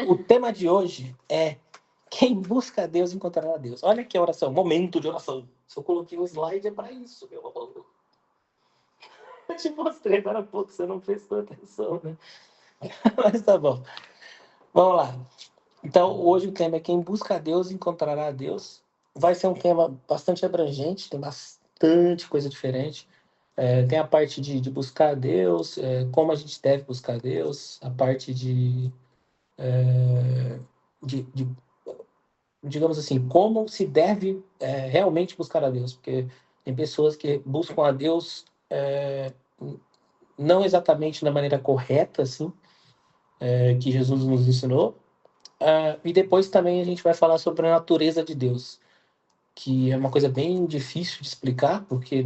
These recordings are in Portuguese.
O tema de hoje é quem busca a Deus encontrará a Deus. Olha que oração, momento de oração. Se eu coloquei um slide é para isso, meu amor. Eu te mostrei agora há pouco, você não prestou atenção, né? Mas tá bom. Vamos lá. Então, hoje o tema é quem busca a Deus encontrará a Deus. Vai ser um tema bastante abrangente, tem bastante coisa diferente. Tem a parte de buscar a Deus, como a gente deve buscar a Deus, a parte de digamos assim, como se deve realmente buscar a Deus, porque tem pessoas que buscam a Deus não exatamente da maneira correta, assim, que Jesus nos ensinou. E depois também a gente vai falar sobre a natureza de Deus, que é uma coisa bem difícil de explicar, porque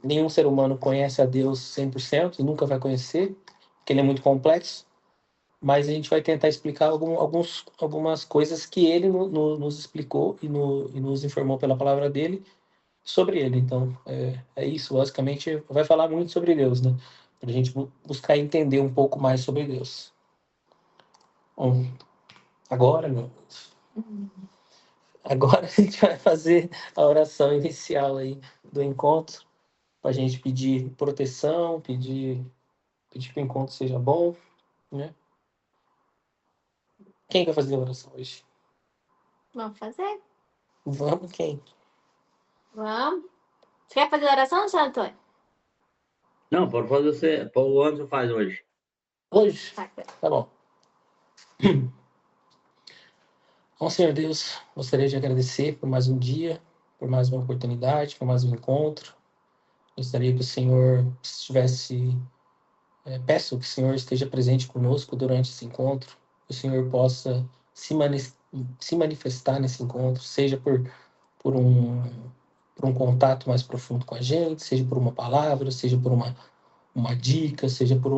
nenhum ser humano conhece a Deus 100% e nunca vai conhecer, porque ele é muito complexo. Mas a gente vai tentar explicar algumas coisas que ele nos explicou e nos informou pela palavra dele sobre ele. Então, é isso. Basicamente, vai falar muito sobre Deus, né? Para a gente buscar entender um pouco mais sobre Deus. Bom, agora, agora a gente vai fazer a oração inicial aí do encontro, para a gente pedir proteção, pedir que o encontro seja bom, né? Quem vai fazer a oração hoje? Vamos fazer? Vamos, quem? Vamos. Você quer fazer a oração, São Antônio? Não, pode fazer você. O Anderson faz hoje. Hoje? Tá. Tá bom. Bom, Senhor Deus, gostaria de agradecer por mais um dia, por mais uma oportunidade, por mais um encontro. Gostaria que o Senhor estivesse... peço que o Senhor esteja presente conosco durante esse encontro, que o Senhor possa se manifestar nesse encontro, seja por um contato mais profundo com a gente, seja por uma palavra, seja por uma dica, seja por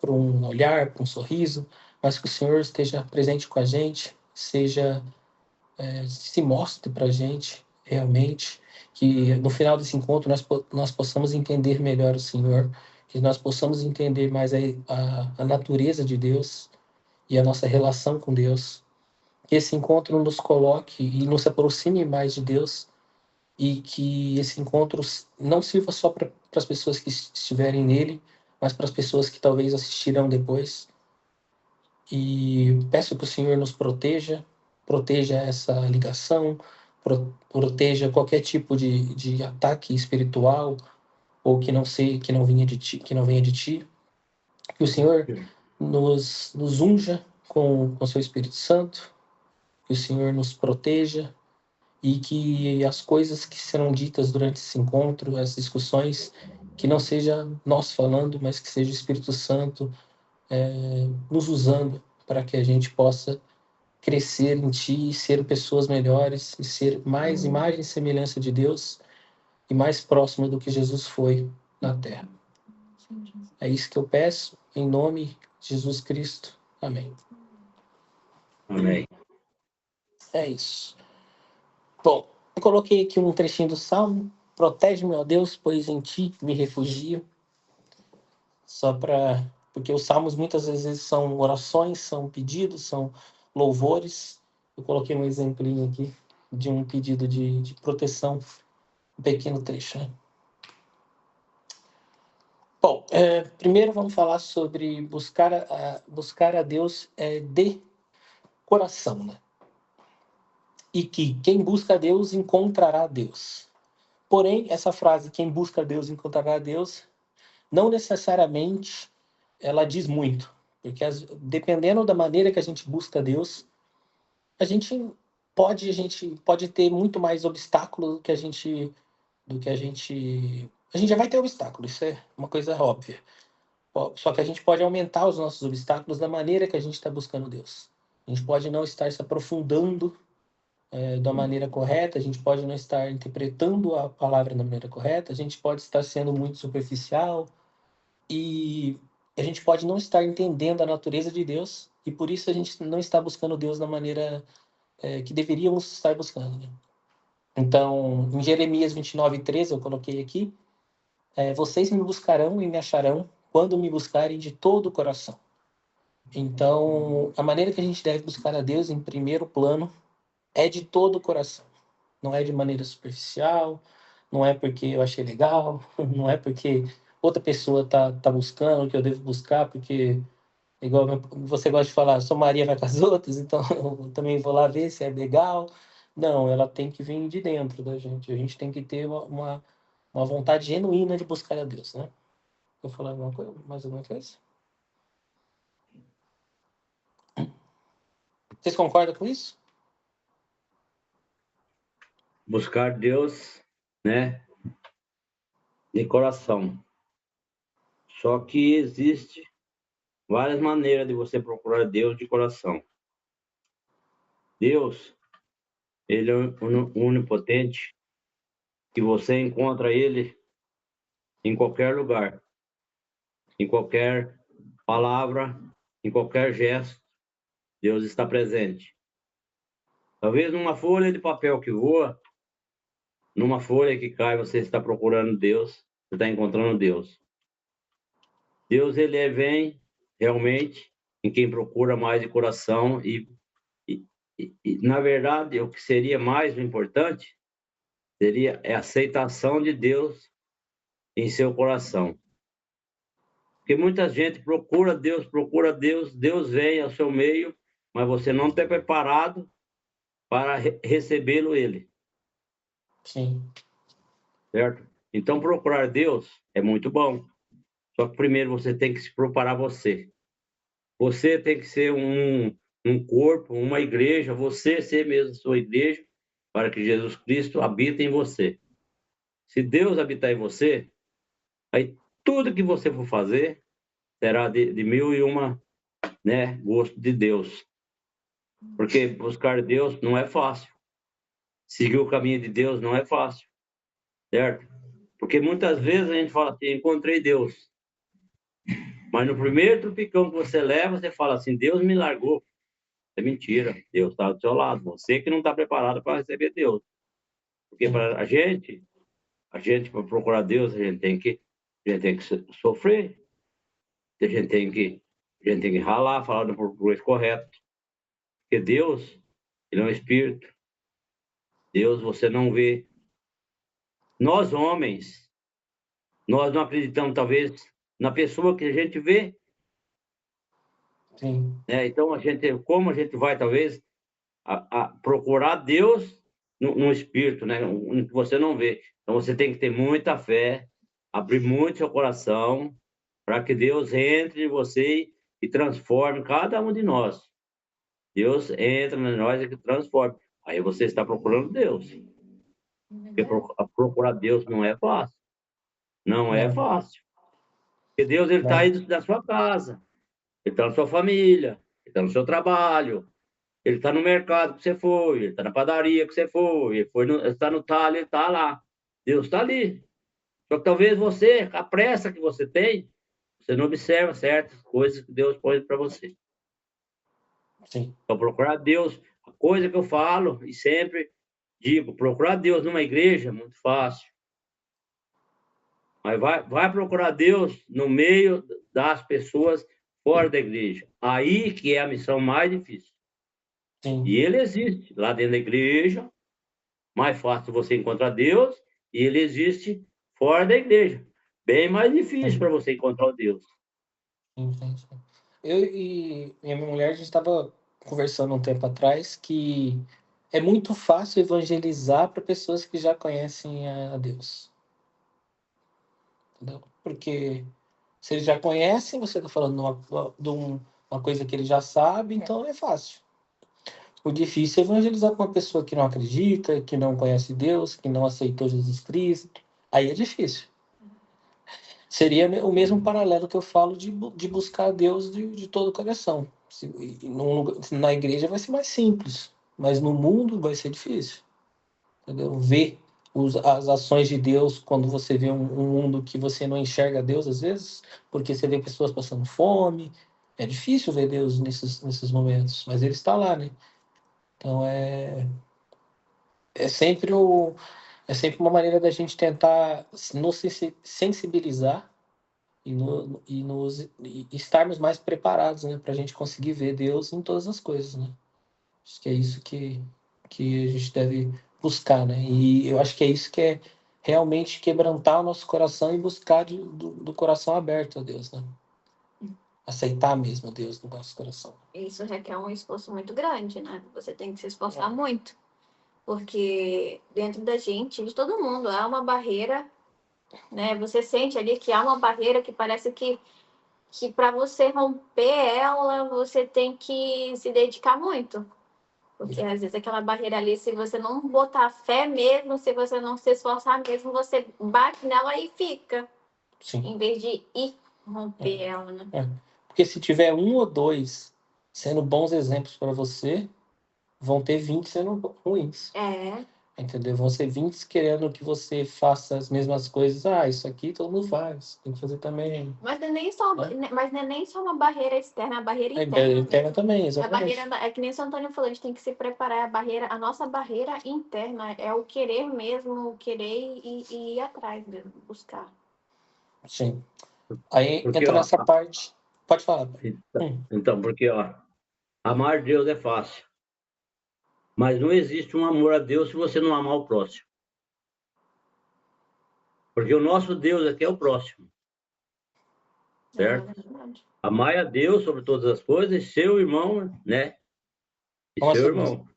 um olhar, por um sorriso, mas que o Senhor esteja presente com a gente, se mostre para a gente realmente, que no final desse encontro nós possamos entender melhor o Senhor, que nós possamos entender mais a natureza de Deus e a nossa relação com Deus, que esse encontro nos coloque e nos aproxime mais de Deus e que esse encontro não sirva só para as pessoas que estiverem nele, mas para as pessoas que talvez assistirão depois. E peço que o Senhor nos proteja essa ligação, proteja qualquer tipo de ataque espiritual ou que não venha de ti, que não venha de ti. Que o Senhor nos unja com seu Espírito Santo, que o Senhor nos proteja e que as coisas que serão ditas durante esse encontro, as discussões, que não seja nós falando, mas que seja o Espírito Santo nos usando para que a gente possa crescer em Ti, ser pessoas melhores e ser mais imagem e semelhança de Deus e mais próximo do que Jesus foi na Terra. É isso que eu peço, em nome de Jesus Cristo. Amém. Amém. É isso. Bom, eu coloquei aqui um trechinho do Salmo. Protege-me, ó Deus, pois em Ti me refugio. Porque os salmos muitas vezes são orações, são pedidos, são louvores. Eu coloquei um exemplinho aqui de um pedido de proteção, um pequeno trecho, né? Bom, primeiro vamos falar sobre buscar a Deus de coração, né? E que quem busca a Deus encontrará a Deus. Porém, essa frase, quem busca a Deus encontrará a Deus, não necessariamente ela diz muito. Porque dependendo da maneira que a gente busca Deus, a gente pode ter muito mais obstáculo do que a gente já vai ter obstáculo, isso é uma coisa óbvia. Só que a gente pode aumentar os nossos obstáculos da maneira que a gente está buscando Deus. A gente pode não estar se aprofundando da maneira correta, a gente pode não estar interpretando a palavra da maneira correta, a gente pode estar sendo muito superficial e a gente pode não estar entendendo a natureza de Deus e por isso a gente não está buscando Deus da maneira que deveríamos estar buscando. Né? Então, em Jeremias 29:13, eu coloquei aqui, vocês me buscarão e me acharão quando me buscarem de todo o coração. Então, a maneira que a gente deve buscar a Deus, em primeiro plano, é de todo o coração. Não é de maneira superficial, não é porque eu achei legal, não é porque outra pessoa tá buscando o que eu devo buscar, porque, igual você gosta de falar, sou Maria vai com as outras, então eu também vou lá ver se é legal. Não, ela tem que vir de dentro da gente. A gente tem que ter uma vontade genuína de buscar a Deus, né? Vou falar alguma coisa, mais alguma coisa? Vocês concordam com isso? Buscar Deus, né, de coração. Só que existe várias maneiras de você procurar Deus de coração. Deus, ele é onipotente, que você encontra ele em qualquer lugar, em qualquer palavra, em qualquer gesto. Deus está presente. Talvez numa folha de papel que voa, numa folha que cai, você está procurando Deus, você está encontrando Deus. Deus, ele vem realmente em quem procura mais de coração e, na verdade, o que seria mais importante seria a aceitação de Deus em seu coração. Porque muita gente procura Deus, Deus vem ao seu meio, mas você não está preparado para recebê-lo ele, Sim. certo? Então, procurar Deus é muito bom. Só que primeiro você tem que se preparar você. Você tem que ser um corpo, uma igreja, você ser mesmo sua igreja, para que Jesus Cristo habite em você. Se Deus habitar em você, aí tudo que você for fazer será de mil e uma, né, gosto de Deus. Porque buscar Deus não é fácil. Seguir o caminho de Deus não é fácil, certo? Porque muitas vezes a gente fala assim, encontrei Deus. Mas no primeiro tropicão que você leva, você fala assim, Deus me largou. É mentira, Deus está do seu lado. Você que não está preparado para receber Deus. Porque para a gente para procurar Deus, a gente tem que sofrer, a gente tem que ralar, falar do português correto. Porque Deus, ele é um espírito. Deus você não vê. Nós homens, nós não acreditamos talvez na pessoa que a gente vê, Sim. né? Então como a gente vai talvez a procurar Deus no espírito, né? Que você não vê. Então você tem que ter muita fé, abrir muito seu coração para que Deus entre em você e transforme cada um de nós. Deus entra em nós e transforma. Aí você está procurando Deus. Porque procurar Deus não é fácil. Não é Não. fácil. Porque Deus ele está Mas, aí da sua casa, ele está na sua família, ele está no seu trabalho, ele está no mercado que você foi, ele está na padaria que você foi, ele está no talho, ele está lá. Deus está ali. Só que talvez você, a pressa que você tem, você não observa certas coisas que Deus põe para você. sim. Então, procurar Deus, a coisa que eu falo e sempre digo, procurar Deus numa igreja é muito fácil. Mas vai procurar Deus no meio das pessoas fora da igreja. Aí que é a missão mais difícil. Sim. E ele existe lá dentro da igreja, mais fácil você encontrar Deus, e ele existe fora da igreja. Bem mais difícil para você encontrar o Deus. Entendi. Eu e minha mulher, a gente estava conversando um tempo atrás que é muito fácil evangelizar para pessoas que já conhecem a Deus. Entendeu? Porque se eles já conhecem, você está falando uma coisa que ele já sabe, então é fácil. O difícil é evangelizar para uma pessoa que não acredita, que não conhece Deus, que não aceitou Jesus Cristo. Aí é difícil. Seria o mesmo paralelo que eu falo de buscar Deus de todo o coração. Na igreja vai ser mais simples, mas no mundo vai ser difícil. Entendeu? Ver as ações de Deus quando você vê um mundo que você não enxerga Deus às vezes, porque você vê pessoas passando fome. É difícil ver Deus nesses momentos, mas ele está lá, né? Então é sempre é sempre uma maneira da gente tentar nos sensibilizar e estarmos mais preparados, né, para a gente conseguir ver Deus em todas as coisas, né? Acho que é isso que a gente deve buscar, né? E eu acho que é isso que é realmente quebrantar o nosso coração e buscar do coração aberto a Deus, né? Aceitar mesmo Deus no nosso coração. Isso requer um esforço muito grande, né? Você tem que se esforçar muito. Porque dentro da gente, de todo mundo, há uma barreira, né? Você sente ali que há uma barreira que parece que para você romper ela, você tem que se dedicar muito. Porque às vezes aquela barreira ali, se você não botar fé mesmo, se você não se esforçar mesmo, você bate nela e fica. Sim. Em vez de ir romper ela, né? Porque se tiver um ou dois sendo bons exemplos para você, vão ter 20 sendo ruins. Entendeu? Vão ser 20 querendo que você faça as mesmas coisas. Isso aqui todo mundo faz, tem que fazer também. Mas não é nem só, mas não é nem só uma barreira externa, é a barreira interna. A interna também, exatamente. A barreira, é que nem o Antônio falou, a gente tem que se preparar. A nossa barreira interna é o querer mesmo, o querer e ir atrás mesmo, buscar. Sim. Aí Porque, entra nessa parte. Pode falar. Então, porque, amar Deus é fácil. Mas não existe um amor a Deus se você não amar o próximo. Porque o nosso Deus aqui é o próximo. Certo? Amar a Deus sobre todas as coisas, e seu irmão, né? E Como seu assim? irmão.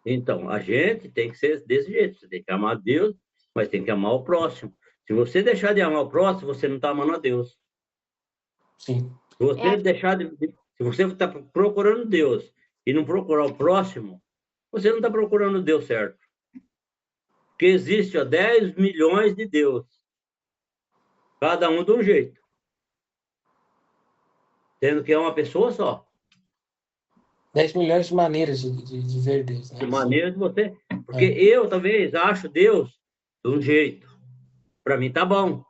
Então, a gente tem que ser desse jeito. Você tem que amar a Deus, mas tem que amar o próximo. Se você deixar de amar o próximo, você não está amando a Deus. Sim. Se você deixar se você está procurando Deus e não procurar o próximo, você não está procurando Deus certo. Porque existe 10 milhões de Deus. Cada um de um jeito. Sendo que é uma pessoa só. 10 milhões de maneiras de ver Deus, né? De maneira de você. Porque eu, talvez, acho Deus de um jeito. Para mim, tá bom.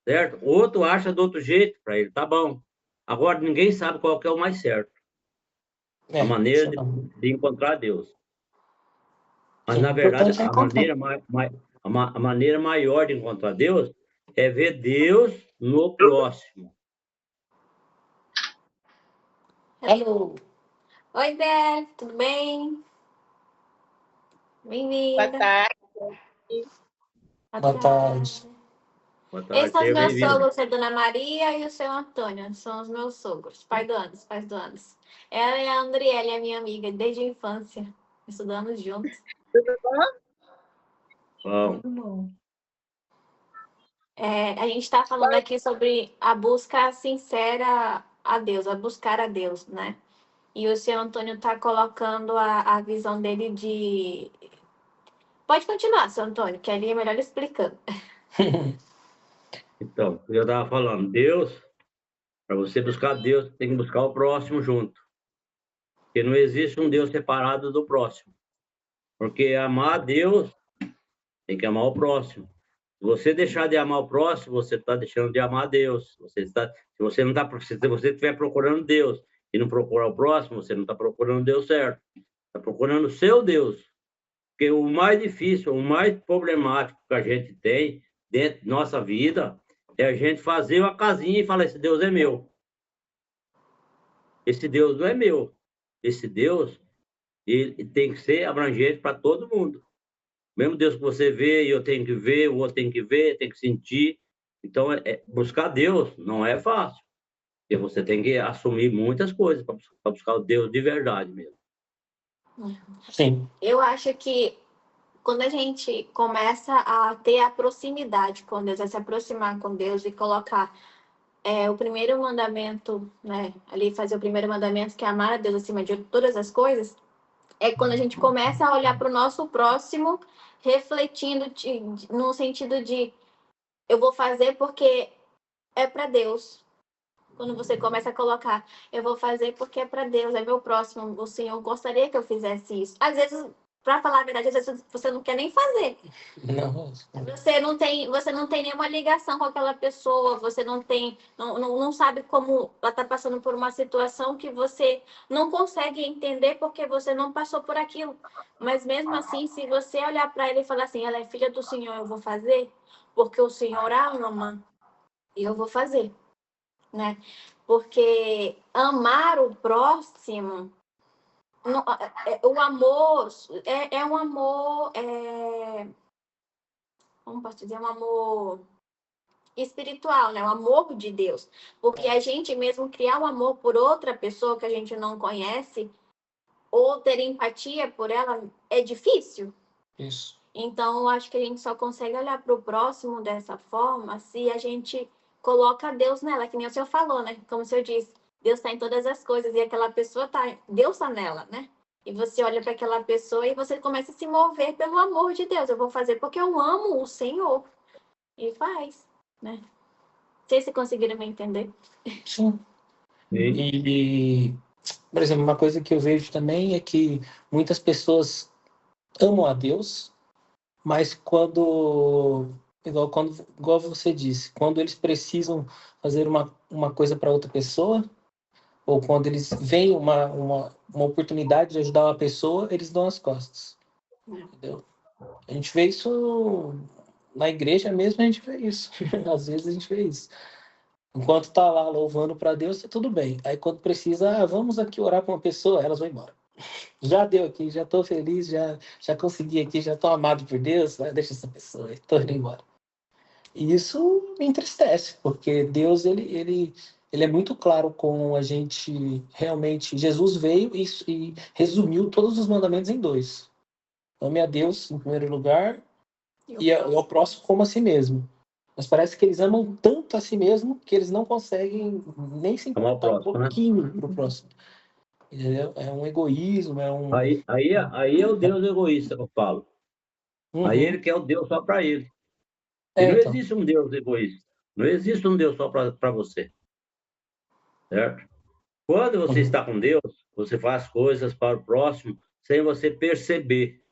Certo? O outro acha de outro jeito, para ele tá bom. Agora, ninguém sabe qual que é o mais certo. A maneira de encontrar Deus. Mas, Sim, na verdade, a maneira maior de encontrar Deus é ver Deus no próximo. Alô! Oi, Beth, tudo bem? Bem-vinda. Boa tarde. Boa tarde. Boa tarde, Esses são os seja meus bem-vindo. sogros, a Dona Maria e o seu Antônio. São os meus sogros, pais do Anderson. Ela e a Andriele é minha amiga desde a infância. Estudamos juntos. Tudo bom? Bom, Tudo bom. A gente está falando aqui sobre a busca sincera a Deus, a buscar a Deus, né? E o seu Antônio está colocando a visão dele de... Pode continuar, seu Antônio, que ali é melhor explicando. então, eu estava falando, Deus, para você buscar Deus, tem que buscar o próximo junto. Porque não existe um Deus separado do próximo. Porque amar a Deus, tem que amar o próximo. Se você deixar de amar o próximo, você está deixando de amar a Deus. Se você não está, se você estiver procurando Deus e não procurar o próximo, você não está procurando Deus certo. Está procurando o seu Deus. Porque o mais difícil, o mais problemático que a gente tem dentro da nossa vida é a gente fazer uma casinha e falar: esse Deus é meu. Esse Deus não é meu. Esse Deus, ele tem que ser abrangente para todo mundo. Mesmo Deus que você vê, eu tenho que ver, o outro tem que ver, tem que sentir. Então, buscar Deus não é fácil. Porque você tem que assumir muitas coisas para buscar o Deus de verdade mesmo. Sim. Eu acho que quando a gente começa a ter a proximidade com Deus, a se aproximar com Deus e colocar o primeiro mandamento, né? Ali fazer o primeiro mandamento, que é amar a Deus acima de todas as coisas, é quando a gente começa a olhar para o nosso próximo, refletindo no sentido de eu vou fazer porque é para Deus. Quando você começa a colocar, eu vou fazer porque é para Deus, é meu próximo, o Senhor gostaria que eu fizesse isso. Às vezes, para falar a verdade, às vezes você não quer nem fazer. Não. Você não tem nenhuma ligação com aquela pessoa, você não sabe como ela está passando por uma situação que você não consegue entender porque você não passou por aquilo. Mas mesmo assim, se você olhar para ela e falar assim, ela é filha do Senhor, eu vou fazer, porque o Senhor a ama, e eu vou fazer, né? Porque amar o próximo, o amor é um amor, como posso dizer, um amor espiritual, né? O amor de Deus. Porque a gente mesmo criar um amor por outra pessoa que a gente não conhece, ou ter empatia por ela, é difícil. Isso. Então, eu acho que a gente só consegue olhar para o próximo dessa forma se a gente coloca Deus nela, que nem o senhor falou, né? Como o senhor disse, Deus está em todas as coisas e aquela pessoa tá, Deus está nela, né? E você olha para aquela pessoa e você começa a se mover pelo amor de Deus. Eu vou fazer porque eu amo o Senhor. E faz, né? Não sei se conseguiram me entender. Sim. Sim. E, por exemplo, uma coisa que eu vejo também é que muitas pessoas amam a Deus, mas igual você disse, quando eles precisam fazer uma coisa para outra pessoa, ou quando eles veem uma oportunidade de ajudar uma pessoa, eles dão as costas. Entendeu? A gente vê isso na igreja mesmo, a gente vê isso. Às vezes a gente vê isso. Enquanto tá lá louvando para Deus, tá tudo bem. Aí quando precisa, vamos aqui orar com uma pessoa, elas vão embora. Já deu aqui, já tô feliz, já consegui aqui, já tô amado por Deus, deixa essa pessoa, tô indo embora. E isso me entristece, porque Deus, ele é muito claro com a gente, realmente, Jesus veio e resumiu todos os mandamentos em 2. Ame a Deus em primeiro lugar e ao próximo como a si mesmo. Mas parece que eles amam tanto a si mesmo que eles não conseguem nem se Amar o importar um próximo, né? pouquinho pro próximo. Entendeu? É um egoísmo, é um... Aí é o Deus egoísta que eu falo. Aí ele quer o Deus só para ele. E não Então. existe um Deus egoísta. Não existe um Deus só para você. Certo? Quando você está com Deus, você faz coisas para o próximo sem você perceber.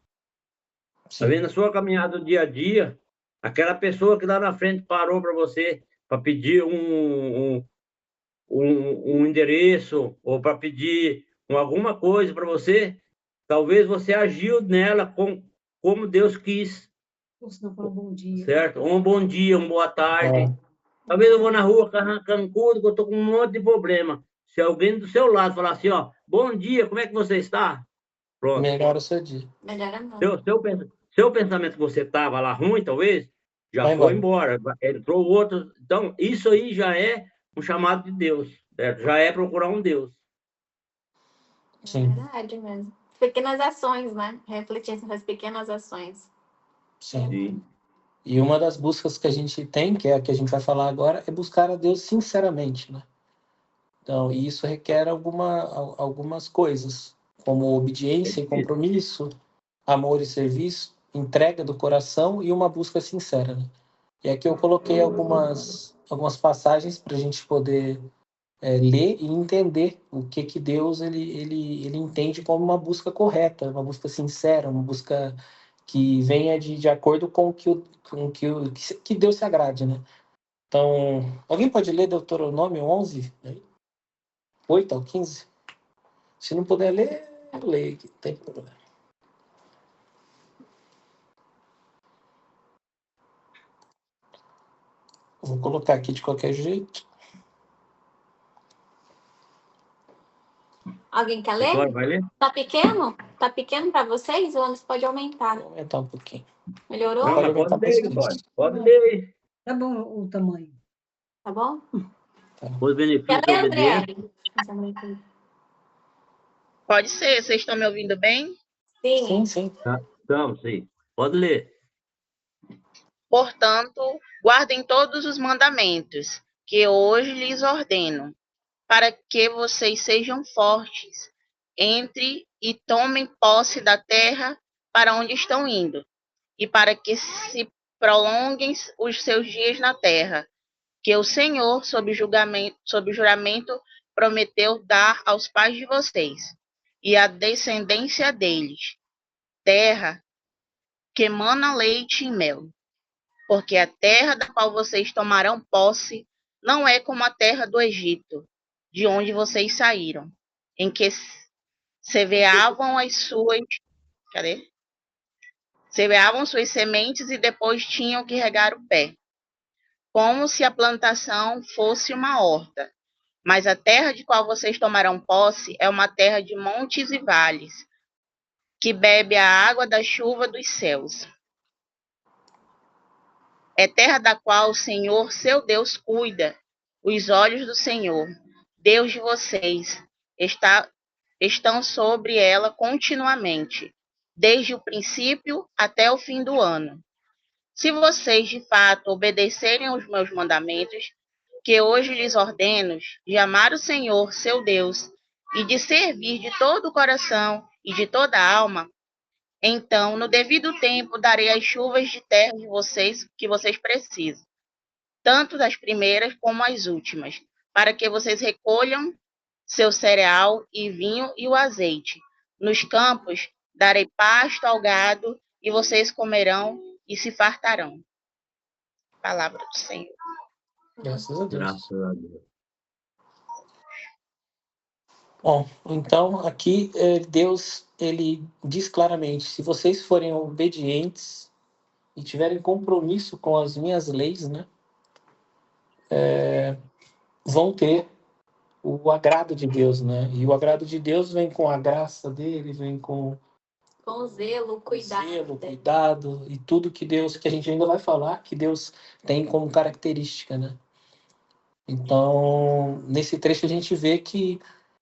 Está vendo? Na sua caminhada do dia a dia, aquela pessoa que lá na frente parou para você para pedir um endereço ou para pedir alguma coisa para você, talvez você agiu nela como Deus quis. Ou se não for um bom dia. Certo? Um bom dia, uma boa tarde. Talvez eu vou na rua carrancudo, que eu estou com um monte de problema. Se alguém do seu lado falar assim, ó, bom dia, como é que você está? Pronto. Melhora o seu dia. Melhora não. Seu pensamento que você estava lá ruim, talvez, já Vai foi embora. embora. Entrou outro. Então, isso aí já é um chamado de Deus. Certo? Já é procurar um Deus. Sim. Verdade mesmo. Pequenas ações, né? Refletir sobre as pequenas ações. Sim. Sim. E uma das buscas que a gente tem, que é a que a gente vai falar agora, é buscar a Deus sinceramente, né? Então, e isso requer algumas coisas, como obediência e compromisso, amor e serviço, entrega do coração e uma busca sincera, né? E aqui eu coloquei algumas passagens para a gente poder ler e entender o que Deus ele entende como uma busca correta, uma busca sincera, uma busca que venha de acordo com que Deus se agrade, né? Então, alguém pode ler Deuteronômio 11, 8 ao 15? Se não puder ler, eu leio aqui, não tem problema. Vou colocar aqui de qualquer jeito. Alguém quer ler? Vitória, vai ler? Tá pequeno? Tá pequeno para vocês? O ônibus pode aumentar. Vou aumentar um pouquinho. Melhorou? Não, Pode mas aumentar pode para ler, vocês. Vitória. Pode ler. Tá bom o tamanho. Tá bom? Os benefícios Quer da ler, obediência. André? Pode ser, vocês estão me ouvindo bem? Sim. Sim. Então, sim. Pode ler. Portanto, guardem todos os mandamentos que hoje lhes ordeno, para que vocês sejam fortes, entre e tomem posse da terra para onde estão indo, e para que se prolonguem os seus dias na terra, que o Senhor, sob juramento, prometeu dar aos pais de vocês e à descendência deles, terra que mana leite e mel. Porque a terra da qual vocês tomarão posse não é como a terra do Egito, de onde vocês saíram, em que semeavam semeavam suas sementes e depois tinham que regar o pé. como se a plantação fosse uma horta. Mas a terra de qual vocês tomarão posse é uma terra de montes e vales, que bebe a água da chuva dos céus. É terra da qual o Senhor, seu Deus, cuida. Os olhos do Senhor, Deus de vocês, estão sobre ela continuamente, desde o princípio até o fim do ano. Se vocês, de fato, obedecerem aos meus mandamentos, que hoje lhes ordeno, de amar o Senhor, seu Deus, e de servir de todo o coração e de toda a alma, então, no devido tempo, darei as chuvas de terra de vocês que vocês precisam, tanto das primeiras como as últimas, para que vocês recolham seu cereal e vinho e o azeite. Nos campos darei pasto ao gado, e vocês comerão e se fartarão. Palavra do Senhor. Graças a Deus. Graças a Deus. Bom, então aqui Deus ele diz claramente: se vocês forem obedientes e tiverem compromisso com as minhas leis, né, vão ter o agrado de Deus, né? E o agrado de Deus vem com a graça dele, vem com zelo, cuidado. zelo, cuidado e tudo que Deus, que a gente ainda vai falar, que Deus tem como característica, né? Então, nesse trecho a gente vê que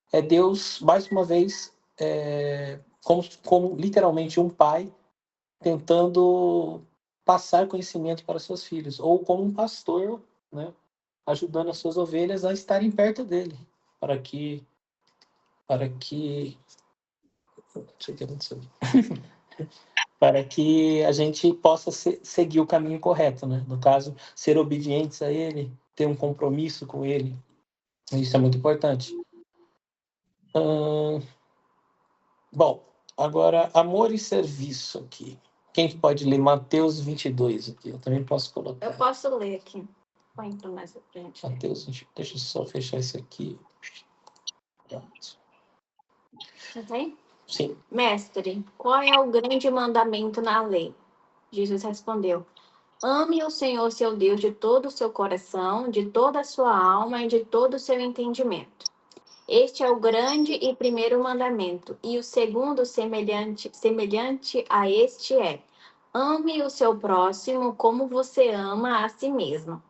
é Deus, mais uma vez, como literalmente um pai tentando passar conhecimento para seus filhos, ou como um pastor, né, ajudando as suas ovelhas a estarem perto dele, para que não sei o que aconteceu. Para que a gente possa seguir o caminho correto, né? No caso, ser obedientes a ele, ter um compromisso com ele. Isso é muito importante. Bom, agora, amor e serviço aqui. Quem pode ler Mateus 22 aqui? Eu também posso colocar. Eu posso ler aqui. Põe para mais à frente. Mateus 20, deixa eu só fechar isso aqui. Pronto. Você tem? Sim. Mestre, qual é o grande mandamento na lei? Jesus respondeu: ame o Senhor seu Deus de todo o seu coração, de toda a sua alma e de todo o seu entendimento. Este é o grande e primeiro mandamento, e o segundo semelhante a este é: ame o seu próximo como você ama a si mesmo.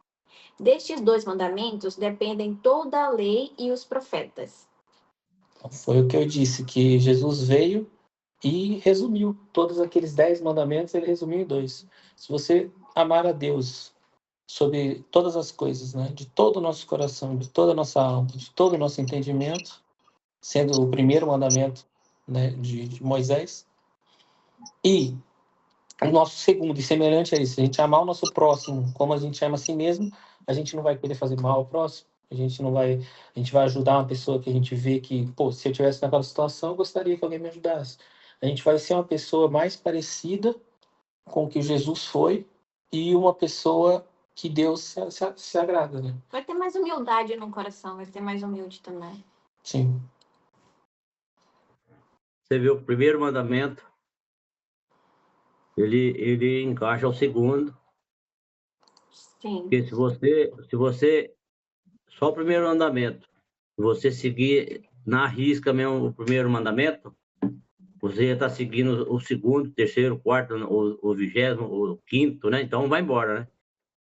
Destes 2 mandamentos dependem toda a lei e os profetas. Foi o que eu disse, que Jesus veio e resumiu todos aqueles 10 mandamentos, ele resumiu em 2. Se você amar a Deus sobre todas as coisas, né, de todo o nosso coração, de toda a nossa alma, de todo o nosso entendimento, sendo o primeiro mandamento, né, de Moisés, e o nosso segundo, e semelhante a isso, a gente amar o nosso próximo como a gente ama a si mesmo, a gente não vai querer fazer mal ao próximo, a gente vai ajudar uma pessoa que a gente vê que, pô, se eu estivesse naquela situação, eu gostaria que alguém me ajudasse. A gente vai ser uma pessoa mais parecida com o que Jesus foi e uma pessoa que Deus se agrada, né? Vai ter mais humildade no coração, vai ser mais humilde também. Sim. Você vê o primeiro mandamento, ele encaixa o segundo. Sim. Porque se você só o primeiro mandamento, se você seguir na risca mesmo o primeiro mandamento, você já está seguindo o segundo, terceiro, quarto, o 20º, o 5º, né? Então vai embora, né?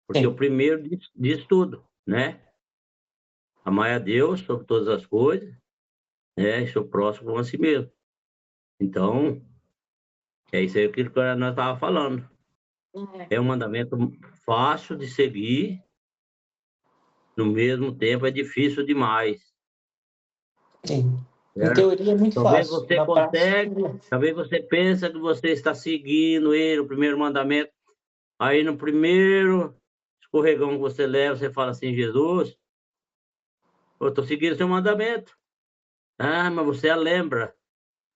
Porque Sim. o primeiro diz tudo, né? Amar a Deus sobre todas as coisas, né? E seu próximo como a si mesmo. Então, é isso aí que nós estávamos falando. É um mandamento fácil de seguir, no mesmo tempo é difícil demais. Sim. Certo? Em teoria é muito Talvez fácil. você Na consegue, prática, talvez você pense que você está seguindo ele, o primeiro mandamento. Aí no primeiro escorregão que você leva, você fala assim: Jesus, eu estou seguindo seu mandamento. Ah, mas você lembra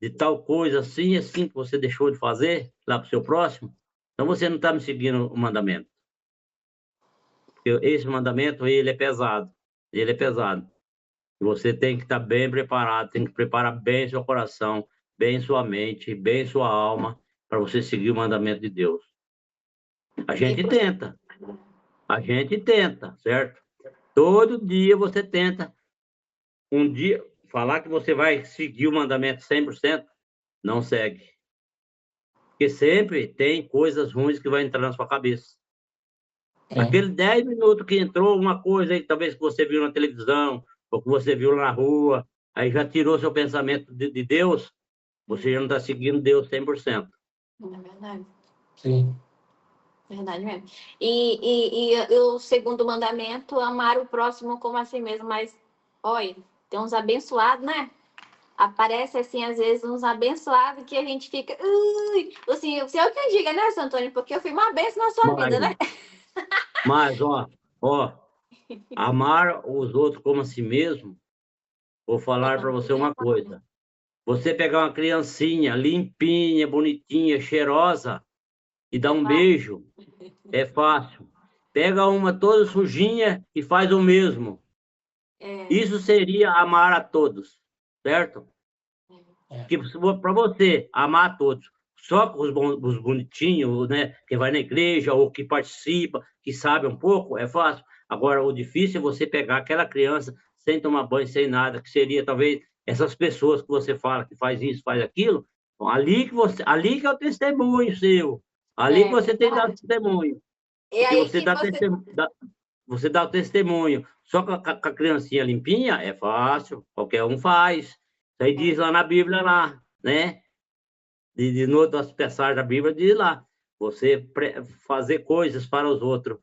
de tal coisa assim que você deixou de fazer lá para o seu próximo? Então você não está me seguindo o mandamento. Porque esse mandamento, ele é pesado. Ele é pesado. Você tem que estar bem preparado, tem que preparar bem seu coração, bem sua mente, bem sua alma, para você seguir o mandamento de Deus. A gente tenta. A gente tenta, certo? Todo dia você tenta. Um dia, falar que você vai seguir o mandamento 100%, não segue. Porque sempre tem coisas ruins que vão entrar na sua cabeça. Aquele 10 minutos que entrou uma coisa aí, talvez que você viu na televisão, ou que você viu na rua, aí já tirou seu pensamento de Deus, você já não está seguindo Deus 100%. É verdade. Sim. Verdade mesmo. E o segundo mandamento, amar o próximo como a si mesmo. Mas, olha, tem uns abençoados, né? Aparece, assim, às vezes, uns abençoados que a gente fica... assim, o senhor que diga, né, Santo Antônio? Porque eu fui uma bênção na sua vida, né? Mas, ó, amar os outros como a si mesmo, vou falar para você uma coisa. Você pegar uma criancinha limpinha, bonitinha, cheirosa, e dar um beijo, é fácil. Pega uma toda sujinha e faz o mesmo. Isso seria amar a todos, certo? Que para você amar a todos, só os bonitinhos, né, que vai na igreja ou que participa, que sabe um pouco, é fácil. Agora, o difícil é você pegar aquela criança sem tomar banho, sem nada, que seria talvez essas pessoas que você fala que faz isso, faz aquilo, ali que é o testemunho seu, ali que você tem que dar o testemunho. E Porque aí você que dá você dá o testemunho. Só com a criancinha limpinha é fácil, qualquer um faz. Isso aí diz lá na Bíblia, lá, né? De outras passagens da Bíblia, diz lá. Você fazer coisas para os outros,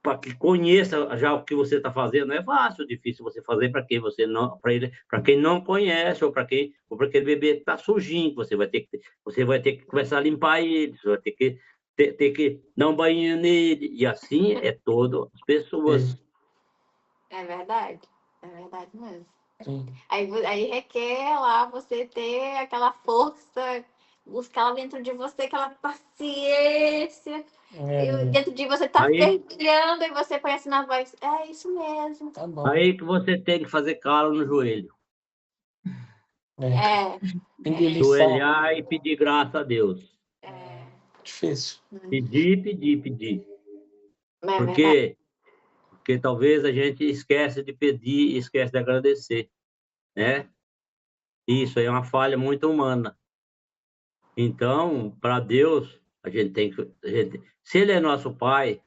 para que conheça já o que você está fazendo, é fácil, difícil você fazer para quem você não, para quem não conhece, ou para aquele bebê que está sujinho, você vai ter que começar a limpar ele, você vai ter que dar um banho nele, e assim é todas as pessoas. É verdade mesmo. Sim. Aí requer lá você ter aquela força, buscar lá dentro de você aquela paciência. E dentro de você tá fervilhando e você conhece na voz. É isso mesmo. Tá bom. Aí que você tem que fazer calo no joelho. Joelhar e pedir graça a Deus. Difícil. Pedir. Porque talvez a gente esquece de pedir e esquece de agradecer, né? Isso aí é uma falha muito humana. Então, para Deus, se Ele é nosso Pai,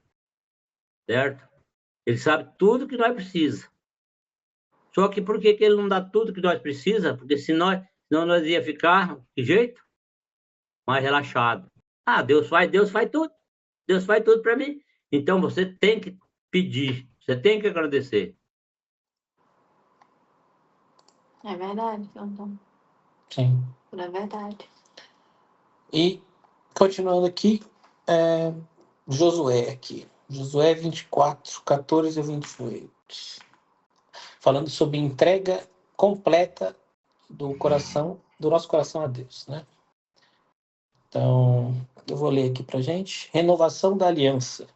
certo? Ele sabe tudo que nós precisamos. Só que por que Ele não dá tudo que nós precisamos? Porque senão nós ia ficar, de jeito? Mais relaxado. Ah, Deus faz tudo. Deus faz tudo para mim. Então, você tem que pedir, você tem que agradecer. É verdade, então. Sim. É verdade. E, continuando aqui, Josué aqui. Josué 24, 14 a 28. Falando sobre entrega completa do nosso coração a Deus, né? Então, eu vou ler aqui pra gente. Renovação da aliança.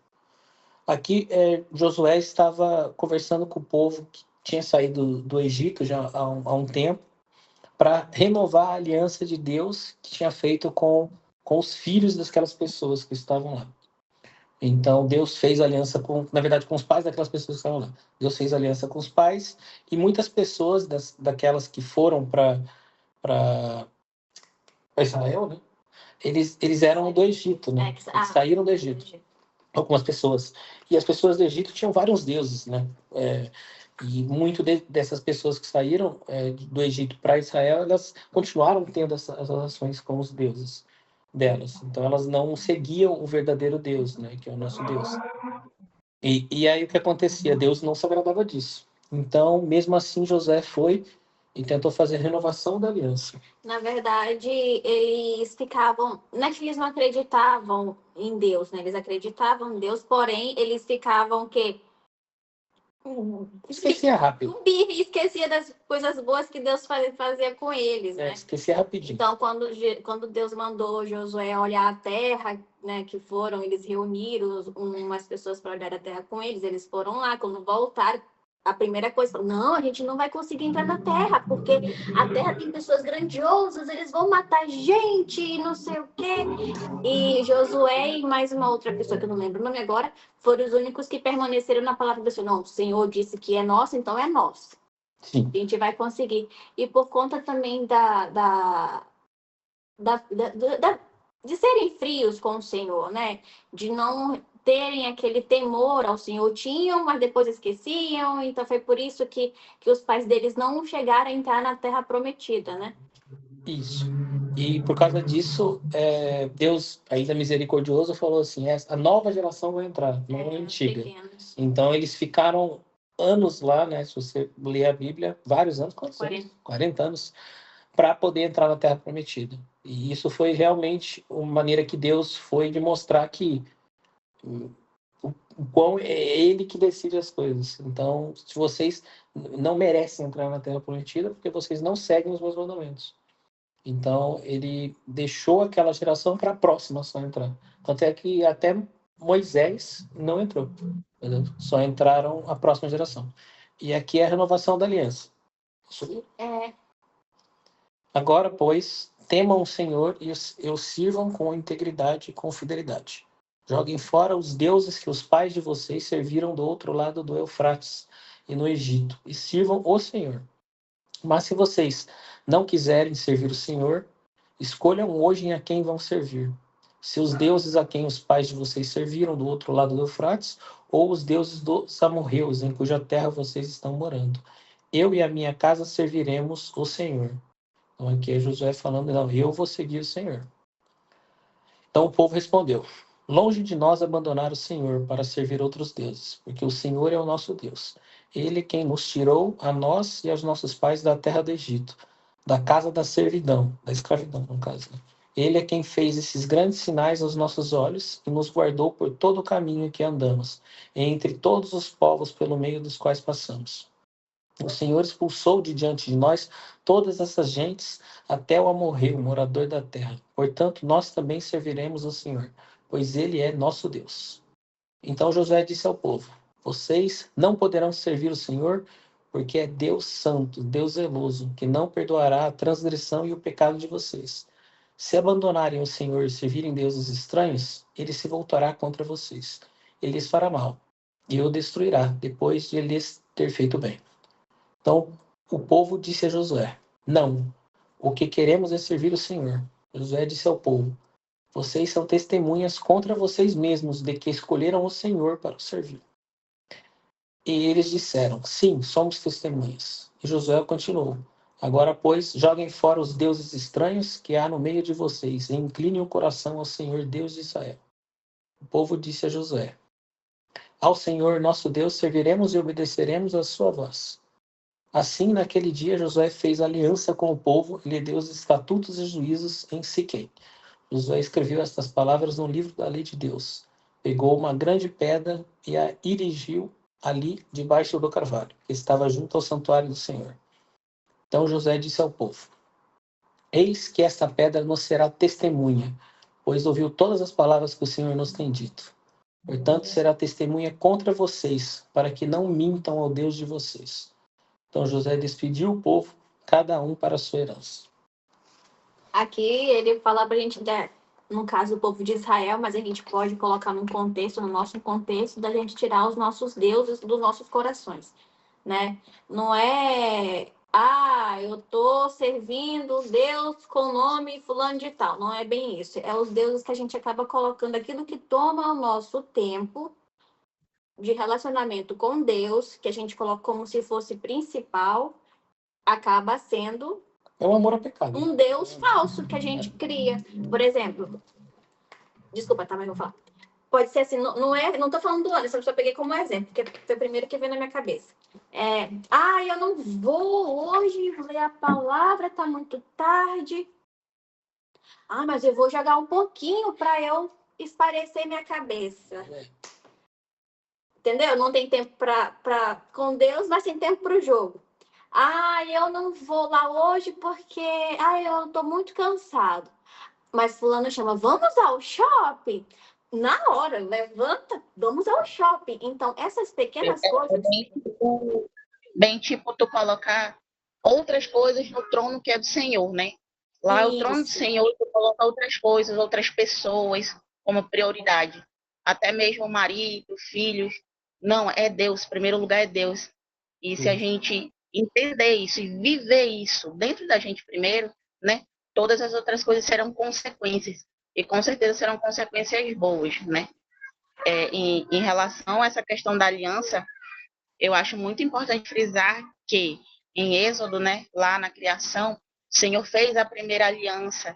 Aqui, Josué estava conversando com o povo que tinha saído do Egito já há um tempo, para renovar a aliança de Deus que tinha feito com os filhos daquelas pessoas que estavam lá. Então, Deus fez aliança na verdade, com os pais daquelas pessoas que estavam lá. Deus fez aliança com os pais, e muitas pessoas daquelas que foram para Israel, né? Eles eram do Egito, né? Eles saíram do Egito. Algumas pessoas. E as pessoas do Egito tinham vários deuses, né? E muito dessas pessoas que saíram do Egito para Israel, elas continuaram tendo essas relações com os deuses delas. Então, elas não seguiam o verdadeiro Deus, né? Que é o nosso Deus. E aí, o que acontecia? Deus não se agradava disso. Então, mesmo assim, José foi e tentou fazer renovação da aliança. Na verdade, eles ficavam... Não é que eles não acreditavam em Deus, né? Eles acreditavam em Deus, porém, eles ficavam o quê? Esquecia rápido. Esquecia das coisas boas que Deus fazia com eles, né? Esquecia rapidinho. Então, quando Deus mandou Josué olhar a terra, né, que eles reuniram umas pessoas para olhar a terra com eles foram lá, quando voltaram, A primeira coisa, não, a gente não vai conseguir entrar na Terra, porque a Terra tem pessoas grandiosas, eles vão matar gente e não sei o quê. E Josué e mais uma outra pessoa, que eu não lembro o nome agora, foram os únicos que permaneceram na palavra do Senhor. Não, o Senhor disse que é nosso, então é nosso. Sim. A gente vai conseguir. E por conta também de serem frios com o Senhor, né? De não terem aquele temor ao Senhor. Tinham, mas depois esqueciam. Então foi por isso que os pais deles não chegaram a entrar na Terra Prometida, né? Isso. E por causa disso, Deus, ainda misericordioso, falou assim: a nova geração vai entrar, não a antiga. Pequenos. Então eles ficaram anos lá, né? Se você ler a Bíblia, vários anos, quantos 40. anos? 40 anos, para poder entrar na Terra Prometida. E isso foi realmente uma maneira que Deus foi de mostrar que o quão é Ele que decide as coisas. Então, se vocês não merecem entrar na Terra Prometida, porque vocês não seguem os meus mandamentos. Então, ele deixou aquela geração para a próxima só entrar. Tanto é que até Moisés não entrou. Entendeu? Só entraram a próxima geração. E aqui é a renovação da aliança. Agora, pois, temam o Senhor e o sirvam com integridade e com fidelidade. Joguem fora os deuses que os pais de vocês serviram do outro lado do Eufrates e no Egito, e sirvam o Senhor. Mas se vocês não quiserem servir o Senhor, escolham hoje a quem vão servir. Se os deuses a quem os pais de vocês serviram do outro lado do Eufrates, ou os deuses dos amorreus em cuja terra vocês estão morando. Eu e a minha casa serviremos o Senhor. Então aqui é Josué falando, não, eu vou seguir o Senhor. Então o povo respondeu: longe de nós abandonar o Senhor para servir outros deuses, porque o Senhor é o nosso Deus. Ele quem nos tirou, a nós e aos nossos pais, da terra do Egito, da casa da servidão, da escravidão, no caso. Né? Ele é quem fez esses grandes sinais aos nossos olhos e nos guardou por todo o caminho que andamos, entre todos os povos pelo meio dos quais passamos. O Senhor expulsou de diante de nós todas essas gentes até o amorreu, morador da terra. Portanto, nós também serviremos o Senhor, pois Ele é nosso Deus. Então Josué disse ao povo: vocês não poderão servir o Senhor, porque é Deus santo, Deus zeloso, que não perdoará a transgressão e o pecado de vocês. Se abandonarem o Senhor e servirem deuses estranhos, ele se voltará contra vocês. Ele lhes fará mal e o destruirá, depois de lhes ter feito bem. Então, o povo disse a Josué: não, o que queremos é servir o Senhor. Josué disse ao povo: vocês são testemunhas contra vocês mesmos de que escolheram o Senhor para o servir. E eles disseram: sim, somos testemunhas. E Josué continuou: agora, pois, joguem fora os deuses estranhos que há no meio de vocês e inclinem o coração ao Senhor Deus de Israel. O povo disse a Josué: ao Senhor nosso Deus serviremos e obedeceremos a sua voz. Assim, naquele dia, Josué fez aliança com o povo e lhe deu os estatutos e juízos em Siquém. Josué escreveu estas palavras no livro da lei de Deus. Pegou uma grande pedra e a erigiu ali debaixo do carvalho, que estava junto ao santuário do Senhor. Então Josué disse ao povo: eis que esta pedra nos será testemunha, pois ouviu todas as palavras que o Senhor nos tem dito. Portanto, será testemunha contra vocês, para que não mintam ao Deus de vocês. Então Josué despediu o povo, cada um para a sua herança. Aqui ele fala pra gente, no caso do povo de Israel, mas a gente pode colocar num contexto, no nosso contexto, da gente tirar os nossos deuses dos nossos corações, né? Não é, eu tô servindo Deus com o nome fulano de tal. Não é bem isso. É os deuses que a gente acaba colocando, aquilo que toma o nosso tempo de relacionamento com Deus, que a gente coloca como se fosse principal, acaba sendo É um amor a pecado. um Deus falso que a gente cria. Por exemplo, desculpa, tá, mas vou falar. Pode ser assim, não tô falando do Anderson, só peguei como exemplo, porque foi o primeiro que veio na minha cabeça. Eu não vou hoje ler a palavra, tá muito tarde. Mas eu vou jogar um pouquinho para eu esparecer minha cabeça. Entendeu? Não tem tempo com Deus, mas tem tempo para o jogo. Eu não vou lá hoje porque eu tô muito cansado. Mas fulano chama, vamos ao shopping? na hora, levanta, vamos ao shopping. Então, essas pequenas coisas... Bem tipo tu colocar outras coisas no trono que é do Senhor, né? Lá é o trono do Isso. Senhor, tu coloca outras coisas, outras pessoas como prioridade. Até mesmo o marido, filhos. Não, é Deus. Em primeiro lugar é Deus. E se a gente entender isso e viver isso dentro da gente primeiro, né? Todas as outras coisas serão consequências. E com certeza serão consequências boas, né? Em relação a essa questão da aliança, eu acho muito importante frisar que em Êxodo, né, lá na criação, o Senhor fez a primeira aliança,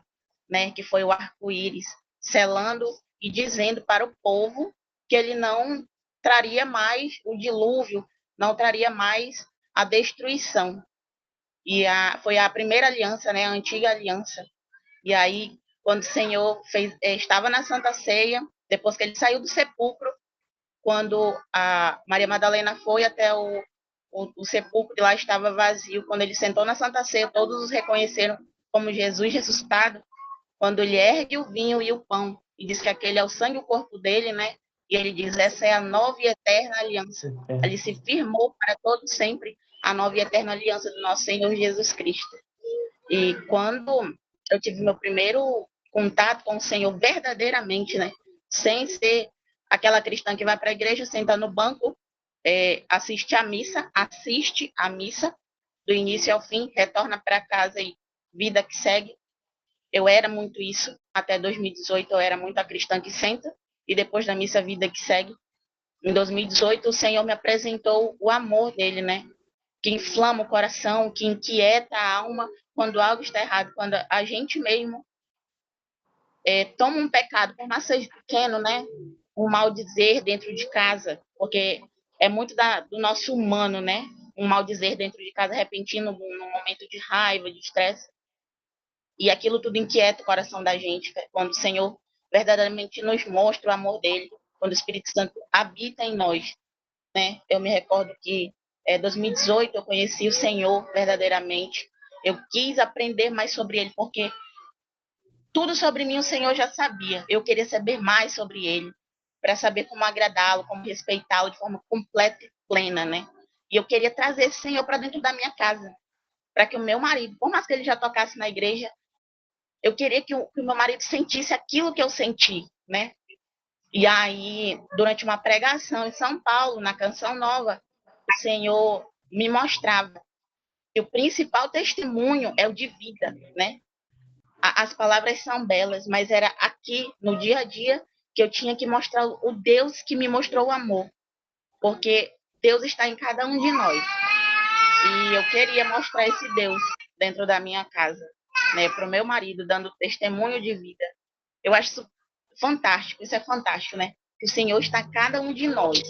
né, que foi o arco-íris, selando e dizendo para o povo que ele não traria mais o dilúvio, não traria mais a destruição. E foi a primeira aliança, né, a antiga aliança. E aí, quando o Senhor estava na Santa Ceia, depois que ele saiu do sepulcro, quando a Maria Madalena foi até o sepulcro, e lá estava vazio. Quando ele sentou na Santa Ceia, todos os reconheceram como Jesus ressuscitado. Quando ele ergue o vinho e o pão e diz que aquele é o sangue e o corpo dele, né? E ele diz, essa é a nova e eterna aliança. Ali se firmou para todo sempre a nova e eterna aliança do nosso Senhor Jesus Cristo. E quando eu tive meu primeiro contato com o Senhor verdadeiramente, né? Sem ser aquela cristã que vai para a igreja, senta no banco, assiste a missa do início ao fim, retorna para casa e vida que segue. Eu era muito isso, até 2018 eu era muito a cristã que senta e depois da missa vida que segue. Em 2018 o Senhor me apresentou o amor dele, né? Que inflama o coração, que inquieta a alma quando algo está errado, quando a gente mesmo toma um pecado, por mais seja pequeno, né? Um mal dizer dentro de casa, porque é muito do nosso humano, né? Um mal dizer dentro de casa repentino, num momento de raiva, de estresse. E aquilo tudo inquieta o coração da gente, quando o Senhor verdadeiramente nos mostra o amor dele, quando o Espírito Santo habita em nós, né? Eu me recordo que em 2018 eu conheci o Senhor verdadeiramente. Eu quis aprender mais sobre ele, porque tudo sobre mim o Senhor já sabia. Eu queria saber mais sobre ele, para saber como agradá-lo, como respeitá-lo de forma completa e plena, né? E eu queria trazer esse Senhor para dentro da minha casa, para que o meu marido, por mais que ele já tocasse na igreja, eu queria que o meu marido sentisse aquilo que eu senti, né? E aí, durante uma pregação em São Paulo, na Canção Nova, o Senhor me mostrava que o principal testemunho é o de vida, né? As palavras são belas, mas era aqui, no dia a dia, que eu tinha que mostrar o Deus que me mostrou o amor. Porque Deus está em cada um de nós. E eu queria mostrar esse Deus dentro da minha casa, né, para o meu marido, dando testemunho de vida. Eu acho isso fantástico, isso é fantástico, né? Que o Senhor está em cada um de nós.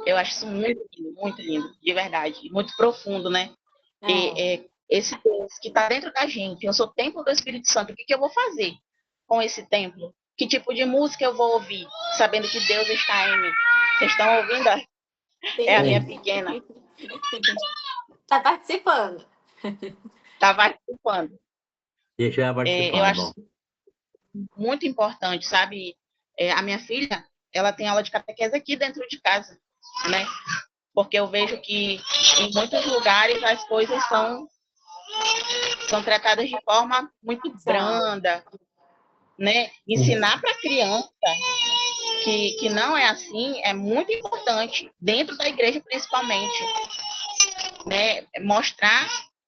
Eu acho isso muito lindo, de verdade. Muito profundo, né? E esse Deus que está dentro da gente, eu sou o templo do Espírito Santo, o que eu vou fazer com esse templo? Que tipo de música eu vou ouvir, sabendo que Deus está em mim? Vocês estão ouvindo? É a minha pequena. Está participando. Está participando. Deixa ela participar, eu acho muito importante, sabe? A minha filha, ela tem aula de catequese aqui dentro de casa, né? Porque eu vejo que em muitos lugares as coisas são tratadas de forma muito branda, né? Ensinar para a criança que não é assim é muito importante, dentro da igreja principalmente, né? Mostrar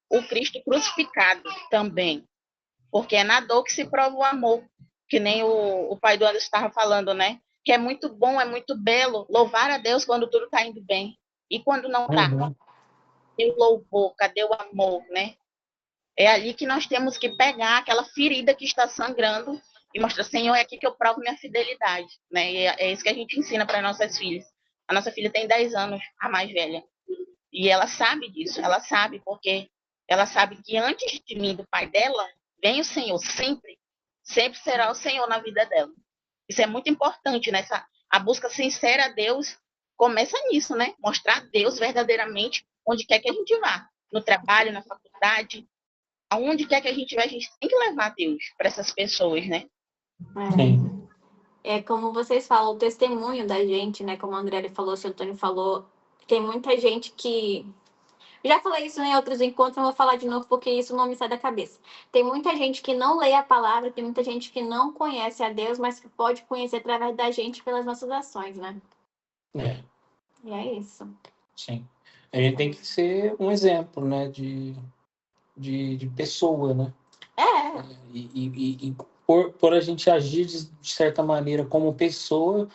o Cristo crucificado também, porque é na dor que se prova o amor, que nem o pai do Anderson estava falando, né? Que é muito bom, é muito belo louvar a Deus quando tudo está indo bem. E quando não está? Cadê o louvor? Cadê o amor, né? É ali que nós temos que pegar aquela ferida que está sangrando e mostrar, Senhor, é aqui que eu provo minha fidelidade, né? E é isso que a gente ensina para nossas filhas. A nossa filha tem 10 anos, a mais velha. E ela sabe disso, ela sabe, porque ela sabe que antes de mim, do pai dela, vem o Senhor, sempre. Sempre será o Senhor na vida dela. Isso é muito importante, né? A busca sincera a Deus começa nisso, né? Mostrar a Deus verdadeiramente onde quer que a gente vá. No trabalho, na faculdade, aonde quer que a gente vá, a gente tem que levar a Deus para essas pessoas, né? Sim. É como vocês falam, o testemunho da gente, né? Como a André falou, o seu Antônio falou, tem muita gente que... Já falei isso em outros encontros, não vou falar de novo porque isso não me sai da cabeça. Tem muita gente que não lê a palavra, tem muita gente que não conhece a Deus, mas que pode conhecer através da gente pelas nossas ações, né? É, E é isso. sim. A gente tem que ser um exemplo, né, de pessoa, né? É, E por a gente agir de certa maneira como pessoa,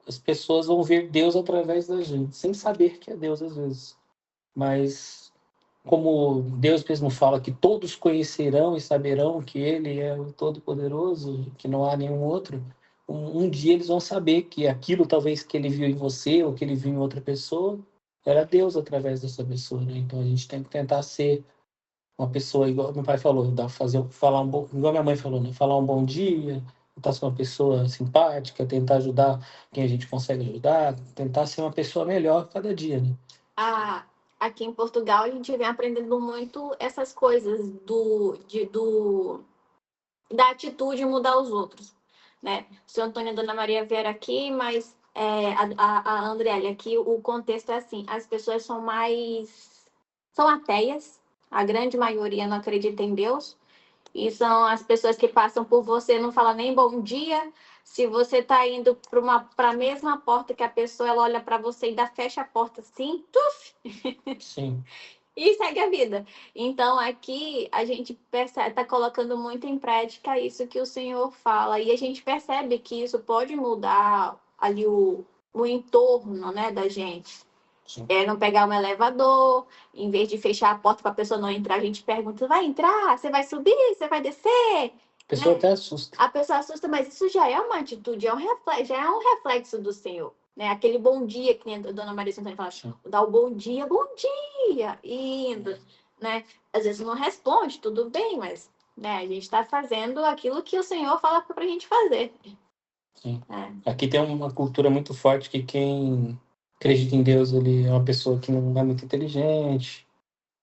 as pessoas vão ver Deus através da gente, sem saber que é Deus às vezes. Mas como Deus mesmo fala que todos conhecerão e saberão que Ele é o Todo-Poderoso, que não há nenhum outro, um dia eles vão saber que aquilo talvez que Ele viu em você ou que Ele viu em outra pessoa, era Deus através dessa pessoa, né? Então a gente tem que tentar ser uma pessoa, igual meu pai falou, falar igual minha mãe falou, né? Falar um bom dia, tentar ser uma pessoa simpática, tentar ajudar quem a gente consegue ajudar, tentar ser uma pessoa melhor cada dia, né? aqui em Portugal a gente vem aprendendo muito essas coisas da atitude mudar os outros, né? O seu Antônio e a Dona Maria vieram aqui, mas a Andrélia aqui, o contexto é assim, as pessoas são ateias, a grande maioria não acredita em Deus, e são as pessoas que passam por você, não falam nem bom dia. Se você está indo para a mesma porta que a pessoa, ela olha para você e ainda fecha a porta assim, Sim, e segue a vida. Então, aqui a gente percebe, está colocando muito em prática isso que o Senhor fala, e a gente percebe que isso pode mudar ali o entorno, né, da gente. sim. Não pegar um elevador, em vez de fechar a porta para a pessoa não entrar, a gente pergunta: vai entrar? Você vai subir? Você vai descer? A pessoa Né? até assusta. A pessoa assusta, mas isso já é uma atitude, já é um reflexo do Senhor. Né? Aquele bom dia que a Dona Maria Santana fala, dá o bom dia, indo. Né? Às vezes não responde, tudo bem, mas né, a gente está fazendo aquilo que o Senhor fala para a gente fazer. Sim. Aqui tem uma cultura muito forte que quem acredita em Deus, ele é uma pessoa que não é muito inteligente,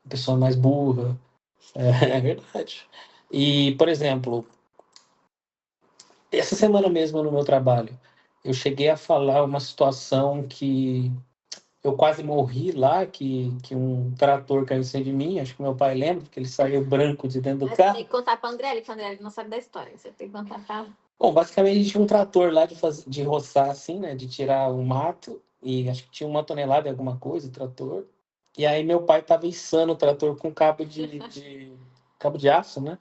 uma pessoa mais burra. É verdade. E, por exemplo, essa semana mesmo no meu trabalho, eu cheguei a falar uma situação que eu quase morri lá, que um trator caiu em cima de mim, acho que meu pai lembra, porque ele saiu branco de dentro do Mas carro. tem que contar para a André, que a André não sabe da história. Você tem que contar para ela. Bom, basicamente a gente tinha um trator lá de roçar, assim, né, de tirar o mato, e acho que tinha 1 tonelada de alguma coisa, o trator. E aí meu pai tava içando o trator com cabo de aço, né?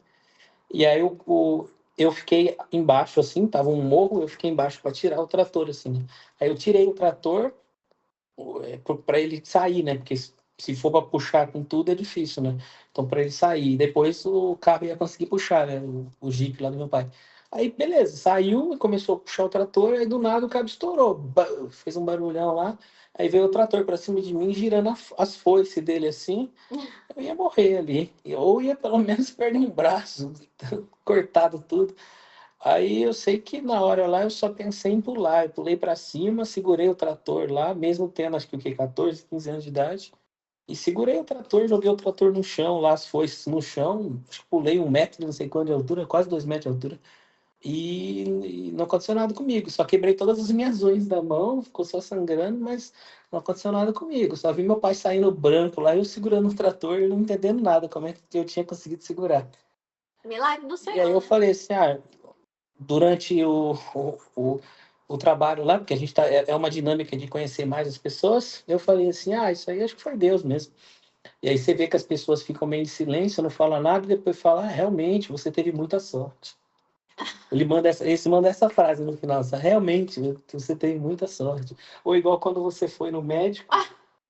E aí eu fiquei embaixo, assim, tava um morro, eu fiquei embaixo para tirar o trator, assim, né? Aí eu tirei o trator para ele sair, né? Porque se for para puxar com tudo é difícil, né? Então para ele sair, depois o carro ia conseguir puxar, né? O Jeep lá do meu pai. Aí beleza, saiu e começou a puxar o trator, aí do nada o cabo estourou, fez um barulhão lá. Aí veio o trator para cima de mim, girando as foices dele assim, eu ia morrer ali. Ou ia pelo menos perder um braço, cortado tudo. Aí eu sei que na hora lá eu só pensei em pular. Eu pulei para cima, segurei o trator lá, mesmo tendo acho que o quê? 14, 15 anos de idade. E segurei o trator, joguei o trator no chão, lá as foices no chão, acho que pulei 1 metro, não sei quanto de altura, quase 2 metros de altura. E não aconteceu nada comigo. Só quebrei todas as minhas unhas da mão, ficou só sangrando, mas não aconteceu nada comigo. Só vi meu pai saindo branco lá, eu segurando o trator e não entendendo nada, como é que eu tinha conseguido segurar. Milagre do Senhor. E aí eu falei assim, durante o trabalho lá, porque a gente é uma dinâmica de conhecer mais as pessoas, eu falei assim, isso aí acho que foi Deus mesmo. E aí você vê que as pessoas ficam meio em silêncio, não falam nada, e depois falam, realmente, você teve muita sorte. Ele manda essa frase no final, realmente, você teve muita sorte. Ou igual quando você foi no médico,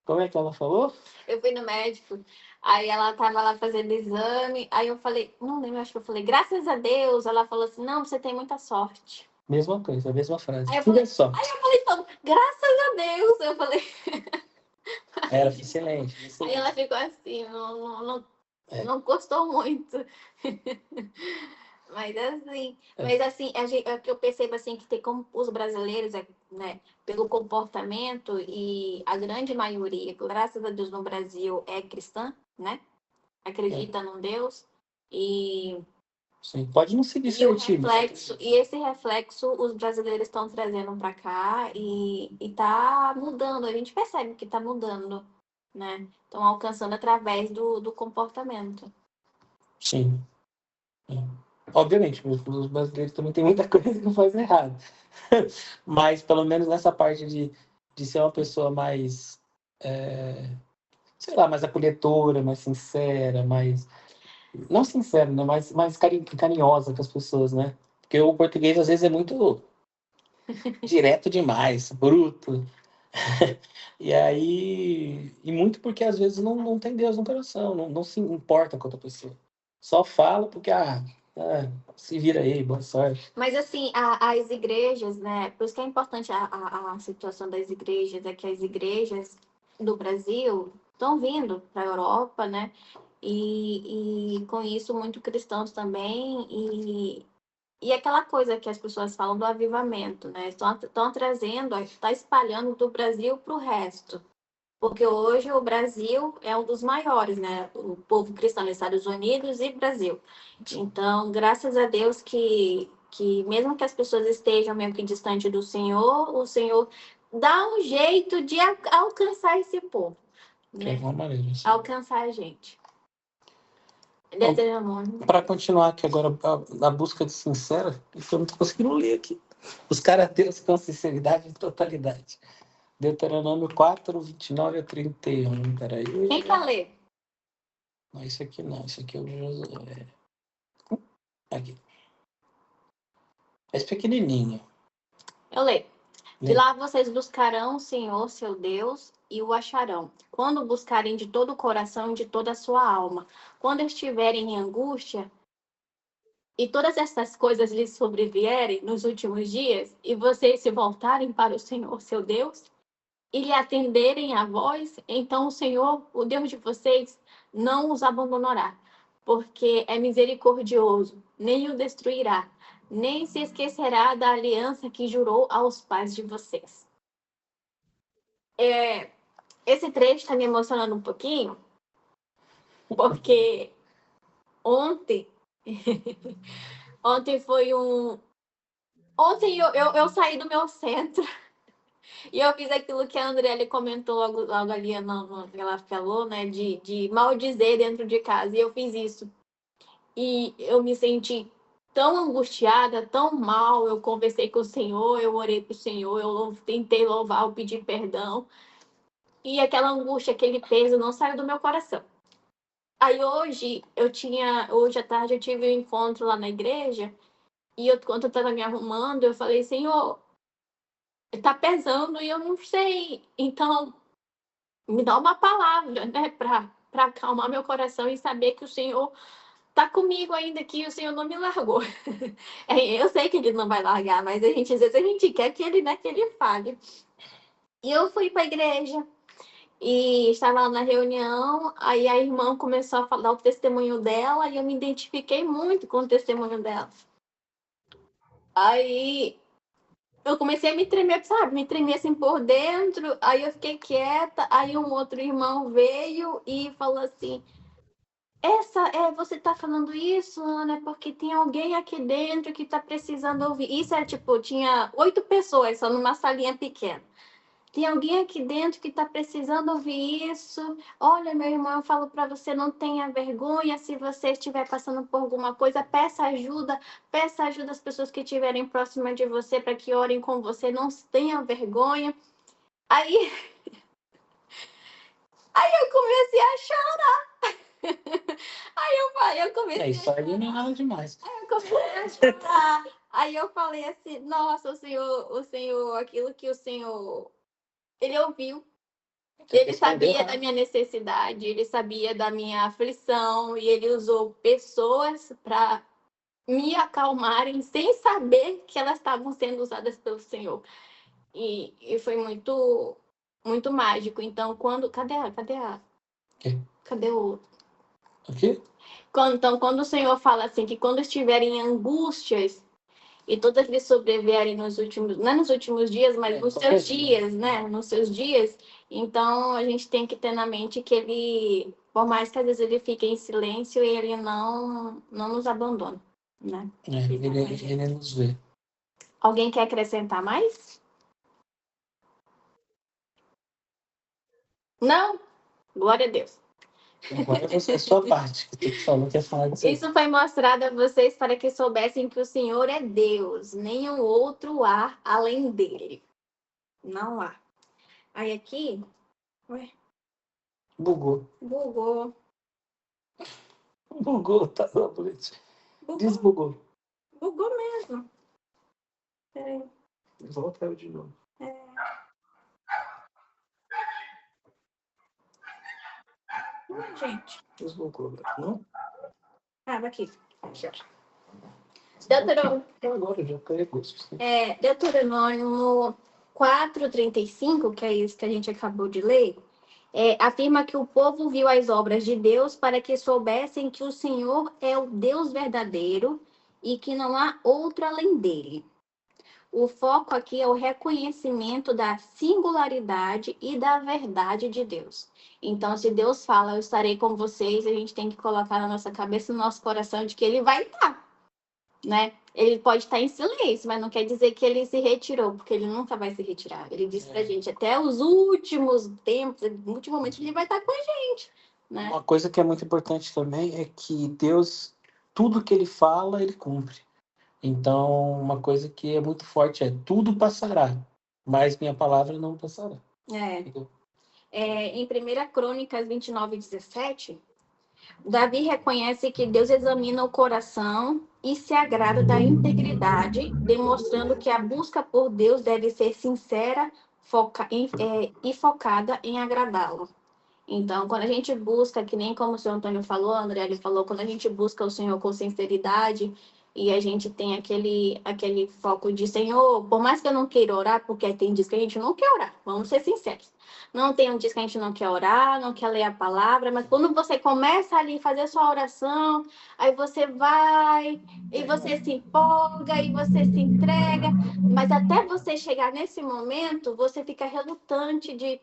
como é que ela falou? Eu fui no médico, aí ela tava lá fazendo exame, aí eu falei, não lembro, acho que eu falei, graças a Deus. Ela falou assim, não, você tem muita sorte. Mesma coisa, a mesma frase. Aí eu Tudo falei, é sorte. então, graças a Deus. Eu falei. Era excelente. Aí ela ficou assim, não gostou muito. Mas assim, é que eu percebo assim que tem como os brasileiros, né, pelo comportamento, e a grande maioria, graças a Deus, no Brasil é cristã, né? Acredita num Deus, e Sim, pode não seguir E o certinho. reflexo, e esse reflexo os brasileiros estão trazendo para cá e tá mudando, a gente percebe que tá mudando, né? Estão alcançando através do comportamento. Sim. Obviamente, os brasileiros também tem muita coisa que fazem errado. Mas, pelo menos nessa parte de ser uma pessoa mais, sei lá, mais acolhedora, mais sincera, mais... Não sincera, né? Mais carinhosa com as pessoas, né? Porque o português, às vezes, é muito direto demais, bruto. E aí... E muito porque, às vezes, não tem Deus no coração, não se importa com outra pessoa. Só fala porque, se vira aí, boa sorte. Mas assim, as igrejas, né? Por isso que é importante a situação das igrejas, é que as igrejas do Brasil estão vindo para a Europa, né? E com isso, muito cristãos também. E aquela coisa que as pessoas falam do avivamento, né? Estão trazendo, está espalhando do Brasil para o resto. Porque hoje o Brasil é um dos maiores, né? O povo cristão nos Estados Unidos e Brasil. Então, graças a Deus que mesmo que as pessoas estejam meio que distante do Senhor, o Senhor dá um jeito de alcançar esse povo, De né? alguma maneira. Assim. Alcançar a gente. Para continuar aqui agora a busca de sincera, isso eu não estou conseguindo ler aqui. Buscar a Deus com sinceridade e totalidade. Deuteronômio 4, 29 a 31. Peraí. Quem quer ler? Não, isso aqui não. Isso aqui é o Josué. Aqui. É pequenininho. Eu leio. Lê. E lá vocês buscarão o Senhor, seu Deus, e o acharão. Quando buscarem de todo o coração e de toda a sua alma. Quando estiverem em angústia, e todas essas coisas lhes sobrevierem nos últimos dias, e vocês se voltarem para o Senhor, seu Deus, e lhe atenderem a voz, então o Senhor, o Deus de vocês, não os abandonará, porque é misericordioso, nem o destruirá, nem se esquecerá da aliança que jurou aos pais de vocês. Esse trecho está me emocionando um pouquinho, porque ontem foi um... Ontem eu saí do meu centro e eu fiz aquilo que a Andrelli comentou logo ali, ela falou, né, de maldizer dentro de casa, e eu fiz isso. E eu me senti tão angustiada, tão mal, eu conversei com o Senhor, eu orei para o Senhor, eu tentei louvar, eu pedi perdão, e aquela angústia, aquele peso não saiu do meu coração. Aí hoje à tarde eu tive um encontro lá na igreja, e quando eu estava me arrumando, eu falei, Senhor, tá pesando e eu não sei. Então, me dá uma palavra, né, para acalmar meu coração e saber que o Senhor tá comigo ainda, que o Senhor não me largou. Eu sei que ele não vai largar, mas às vezes a gente quer que ele, né, que ele fale. E eu fui para a igreja e estava lá na reunião, aí a irmã começou a falar o testemunho dela e eu me identifiquei muito com o testemunho dela. Aí eu comecei a me tremer, sabe? Me tremer assim por dentro. Aí eu fiquei quieta. Aí um outro irmão veio e falou assim: você tá falando isso, Ana, porque tem alguém aqui dentro que tá precisando ouvir. Isso é tipo, tinha 8 pessoas só numa salinha pequena. Tem alguém aqui dentro que está precisando ouvir isso. Olha, meu irmão, eu falo para você, não tenha vergonha. Se você estiver passando por alguma coisa, peça ajuda às pessoas que estiverem próximas de você para que orem com você. Não tenha vergonha. Aí eu comecei a chorar. Eu comecei Isso aí não é nada demais. Aí eu comecei a chorar. Aí eu falei assim, nossa, o Senhor, aquilo que o Senhor, Ele ouviu. Ele sabia da minha necessidade, ele sabia da minha aflição e ele usou pessoas para me acalmarem sem saber que elas estavam sendo usadas pelo Senhor. E foi muito, muito mágico. Então, cadê o... Aqui? Então, quando o Senhor fala assim, que quando estiverem angústias e todas lhe sobrevierem nos últimos, não nos últimos dias, mas nos seus dias, né? Nos seus dias. Então, a gente tem que ter na mente que ele, por mais que às vezes ele fique em silêncio, ele não nos abandona. né? Ele nos vê. Alguém quer acrescentar mais? Não? Glória a Deus. Agora você é a sua parte, que tu falou que ia falar disso aí. Isso foi mostrado a vocês para que soubessem que o Senhor é Deus, nenhum outro há além dele. Não há. Aí aqui, ué, Bugou. bugou. Bugou, tá bom. Desbugou. Bugou mesmo. Peraí. Volta eu de novo. Gente. Desbugou, não? Ah, aqui. Deuteronômio. Agora já carregou. Deuteronômio 4:35, que é isso que a gente acabou de ler, afirma que o povo viu as obras de Deus para que soubessem que o Senhor é o Deus verdadeiro e que não há outro além dele. O foco aqui é o reconhecimento da singularidade e da verdade de Deus. Então, se Deus fala, eu estarei com vocês, a gente tem que colocar na nossa cabeça, no nosso coração, de que ele vai estar, né? Ele pode estar em silêncio, mas não quer dizer que ele se retirou, porque ele nunca vai se retirar. Ele disse pra gente, até os últimos tempos, no último momento, ele vai estar com a gente, né? Uma coisa que é muito importante também é que Deus, tudo que ele fala, ele cumpre. Então, uma coisa que é muito forte é: tudo passará, mas minha palavra não passará. Em 1 Crônicas 29:17, Davi reconhece que Deus examina o coração e se agrada da integridade, demonstrando que a busca por Deus deve ser sincera e focada em agradá-lo. Então, quando a gente busca, que nem como o senhor Antônio falou, André, ele falou, quando a gente busca o Senhor com sinceridade e a gente tem aquele foco de Senhor, por mais que eu não queira orar, porque tem dias que a gente não quer orar, vamos ser sinceros. Não tem um dia que a gente não quer orar, não quer ler a palavra, mas quando você começa ali a fazer sua oração, aí você vai, e você se empolga, e você se entrega, mas até você chegar nesse momento, você fica relutante de...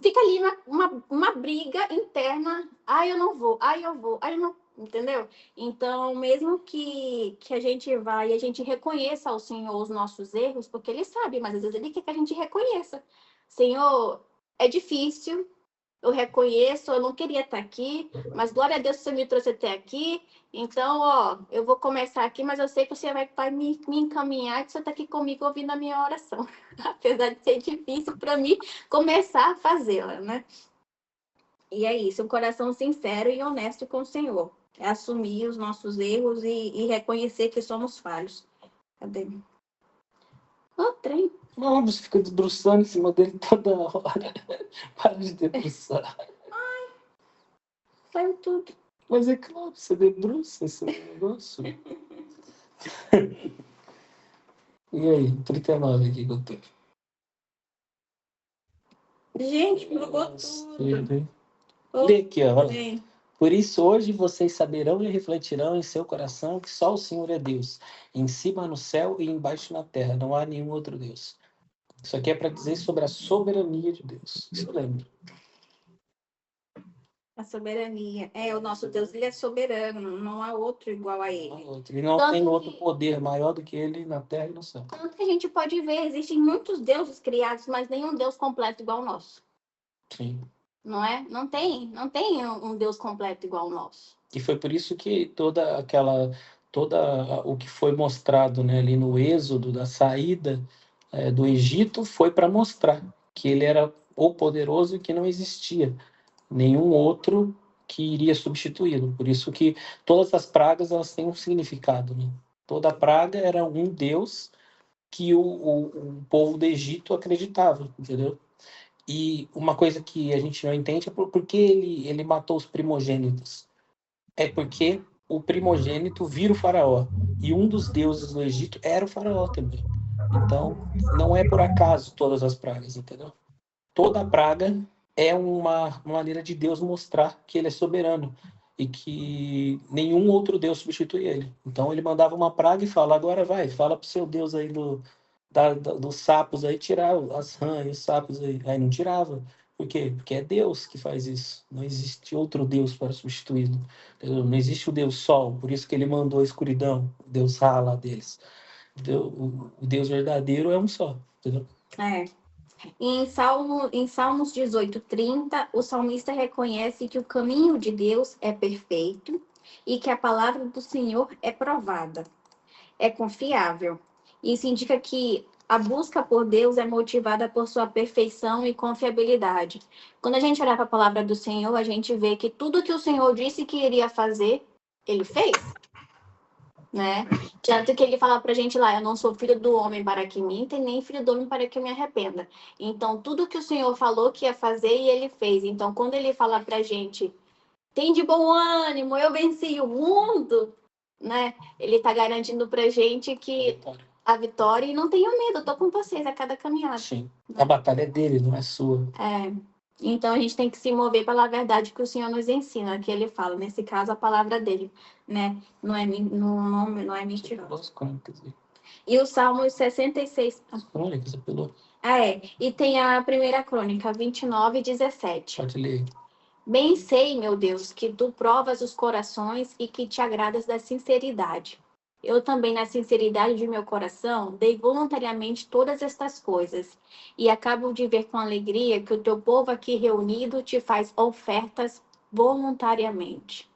Fica ali uma briga interna, eu não vou, eu vou, eu não... Entendeu? Então, mesmo que a gente vá e a gente reconheça ao Senhor os nossos erros, porque Ele sabe, mas às vezes Ele quer que a gente reconheça. Senhor, é difícil, eu reconheço, eu não queria estar aqui, mas glória a Deus que você me trouxe até aqui. Então, eu vou começar aqui, mas eu sei que você vai me encaminhar, que você está aqui comigo ouvindo a minha oração. Apesar de ser difícil para mim começar a fazê-la, né? E é isso, um coração sincero e honesto com o Senhor. É assumir os nossos erros e reconhecer que somos falhos. Cadê? Trem. Não, você fica debruçando em cima dele toda hora. Para de debruçar. Saiu tudo. Mas é claro, você debruça esse negócio. E aí, 39 aqui que eu tô. Gente, bugou tudo. Lê aqui, ó. Bem. Por isso, hoje vocês saberão e refletirão em seu coração que só o Senhor é Deus. Em cima no céu e embaixo na terra. Não há nenhum outro Deus. Isso aqui é para dizer sobre a soberania de Deus. Isso lembra. A soberania. O nosso Deus, ele é soberano. Não há outro igual a ele. Ele não tem outro poder maior do que ele na terra e no céu. Tanto que a gente pode ver, existem muitos deuses criados, mas nenhum Deus completo igual ao nosso. Sim. Não é? Não tem um Deus completo igual ao nosso. E foi por isso que todo o que foi mostrado, né, ali no êxodo, da saída do Egito, foi para mostrar que ele era o poderoso e que não existia nenhum outro que iria substituí-lo. Por isso que todas as pragas, elas têm um significado, né? Toda praga era um Deus que o povo do Egito acreditava, entendeu? E uma coisa que a gente não entende é por que ele matou os primogênitos. É porque o primogênito vira o faraó. E um dos deuses do Egito era o faraó também. Então, não é por acaso todas as pragas, entendeu? Toda praga é uma maneira de Deus mostrar que ele é soberano e que nenhum outro Deus substitui ele. Então, ele mandava uma praga e fala, agora fala pro seu Deus aí dos sapos aí, tirar as rãs e os sapos aí. Aí não tirava. Por quê? Porque é Deus que faz isso. Não existe outro Deus para substituí-lo. Entendeu? Não existe o Deus Sol, por isso que ele mandou a escuridão, o Deus Ra lá deles. O Deus verdadeiro é um só. Entendeu? É. Em Salmos 18:30, o salmista reconhece que o caminho de Deus é perfeito e que a palavra do Senhor é provada, é confiável. Isso indica que a busca por Deus é motivada por sua perfeição e confiabilidade. Quando a gente olhar para a palavra do Senhor, a gente vê que tudo que o Senhor disse que iria fazer, ele fez. Né? Tanto que ele fala pra gente lá, eu não sou filho do homem para que minta, e nem filho do homem para que eu me arrependa. Então, tudo que o Senhor falou que ia fazer, e ele fez. Então, quando ele fala pra gente, tem de bom ânimo, eu venci o mundo, né? Ele tá garantindo pra gente que a vitória, e não tenham medo, eu tô com vocês a cada caminhada. Sim. A batalha é dele, não é sua. Então, a gente tem que se mover pela verdade que o Senhor nos ensina, que ele fala. Nesse caso, a palavra dele, né? Não é mentiroso. E o Salmo 66. Crônicas, apelou. E tem a primeira crônica, 29:17. Pode ler. Bem sei, meu Deus, que tu provas os corações e que te agradas da sinceridade. Eu também, na sinceridade de meu coração, dei voluntariamente todas estas coisas, e acabo de ver com alegria que o teu povo aqui reunido te faz ofertas voluntariamente.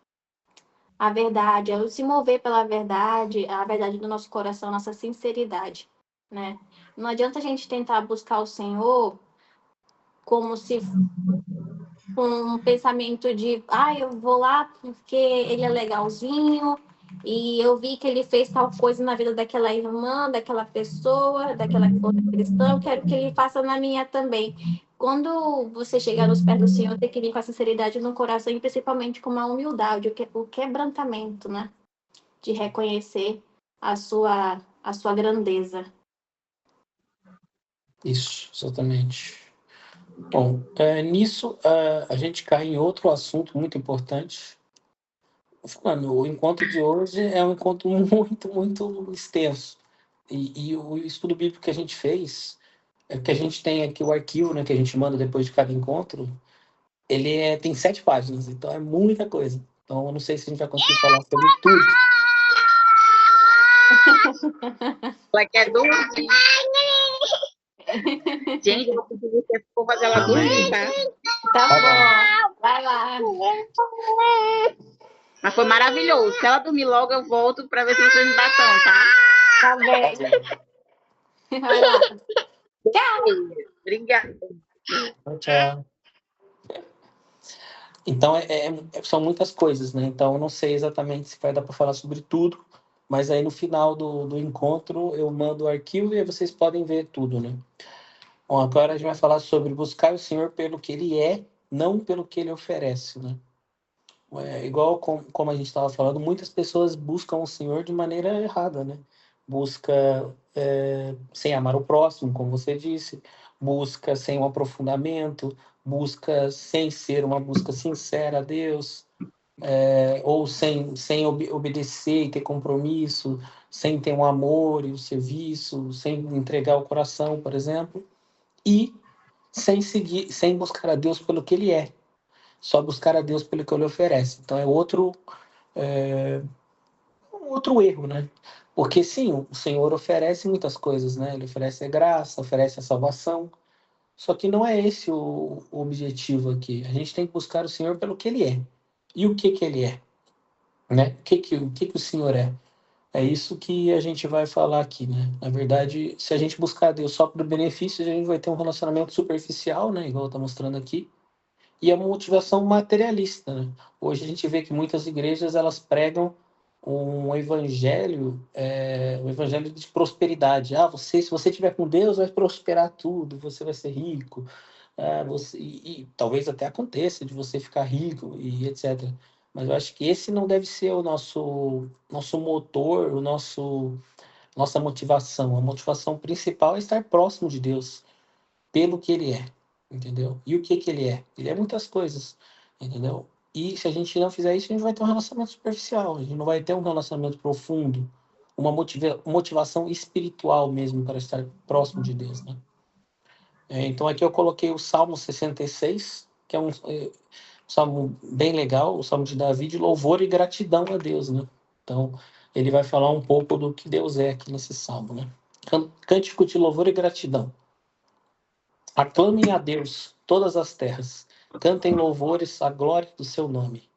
A verdade, é se mover pela verdade, a verdade do nosso coração, nossa sinceridade, né? Não adianta a gente tentar buscar o Senhor como se com um pensamento de, eu vou lá porque ele é legalzinho, e eu vi que ele fez tal coisa na vida daquela irmã, daquela pessoa, daquela outra cristã, eu quero que ele faça na minha também. Quando você chegar nos pés do Senhor, tem que vir com a sinceridade no coração e principalmente com uma humildade, o quebrantamento, né? De reconhecer a sua grandeza. Isso, exatamente. Bom, nisso a gente cai em outro assunto muito importante. Mano, o encontro de hoje é um encontro muito, muito extenso. E o estudo bíblico que a gente fez, que a gente tem aqui o arquivo, né, que a gente manda depois de cada encontro, ele tem 7 páginas, então é muita coisa. Então eu não sei se a gente vai conseguir falar sobre tudo. Ela quer dormir. Gente, eu vou pedir você for fazer ela dormir, tá? Tá bom, vai lá. Mas foi maravilhoso. Se ela dormir logo, eu volto pra ver se vocês me batam, tá? Tá bem. Vai lá. Tchau. Obrigada. Tchau. Então, são muitas coisas, né? Então, eu não sei exatamente se vai dar para falar sobre tudo, mas aí no final do encontro eu mando o arquivo e aí vocês podem ver tudo, né? Bom, agora a gente vai falar sobre buscar o Senhor pelo que Ele é, não pelo que Ele oferece, né? Igual como a gente estava falando, muitas pessoas buscam o Senhor de maneira errada, né? Busca sem amar o próximo, como você disse, busca sem um aprofundamento, busca sem ser uma busca sincera a Deus, ou sem obedecer e ter compromisso, sem ter um amor e o serviço, sem entregar o coração, por exemplo, e sem buscar a Deus pelo que Ele é, só buscar a Deus pelo que Ele oferece. Então é outro erro, né? Porque sim, o Senhor oferece muitas coisas, né? Ele oferece a graça, oferece a salvação, só que não é esse o objetivo aqui. A gente tem que buscar o Senhor pelo que Ele é. E o que Ele é? Né? O que o Senhor é? É isso que a gente vai falar aqui, né? Na verdade, se a gente buscar Deus só por benefícios, a gente vai ter um relacionamento superficial, né? Igual está mostrando aqui. E é uma motivação materialista, né? Hoje a gente vê que muitas igrejas, elas pregam um evangelho de prosperidade. Se você tiver com Deus, vai prosperar tudo, você vai ser rico. E talvez até aconteça de você ficar rico e etc. Mas eu acho que esse não deve ser o nosso motor, nossa motivação. A motivação principal é estar próximo de Deus, pelo que Ele é, entendeu? E o que Ele é? Ele é muitas coisas, entendeu? E se a gente não fizer isso, a gente vai ter um relacionamento superficial, a gente não vai ter um relacionamento profundo, uma motivação espiritual mesmo para estar próximo de Deus, né? Então aqui eu coloquei o Salmo 66, que é um salmo bem legal, o Salmo de Davi, de louvor e gratidão a Deus, né? Então ele vai falar um pouco do que Deus é aqui nesse salmo, né? Cântico de louvor e gratidão. Aclamem a Deus todas as terras, cantem louvores à glória do seu nome.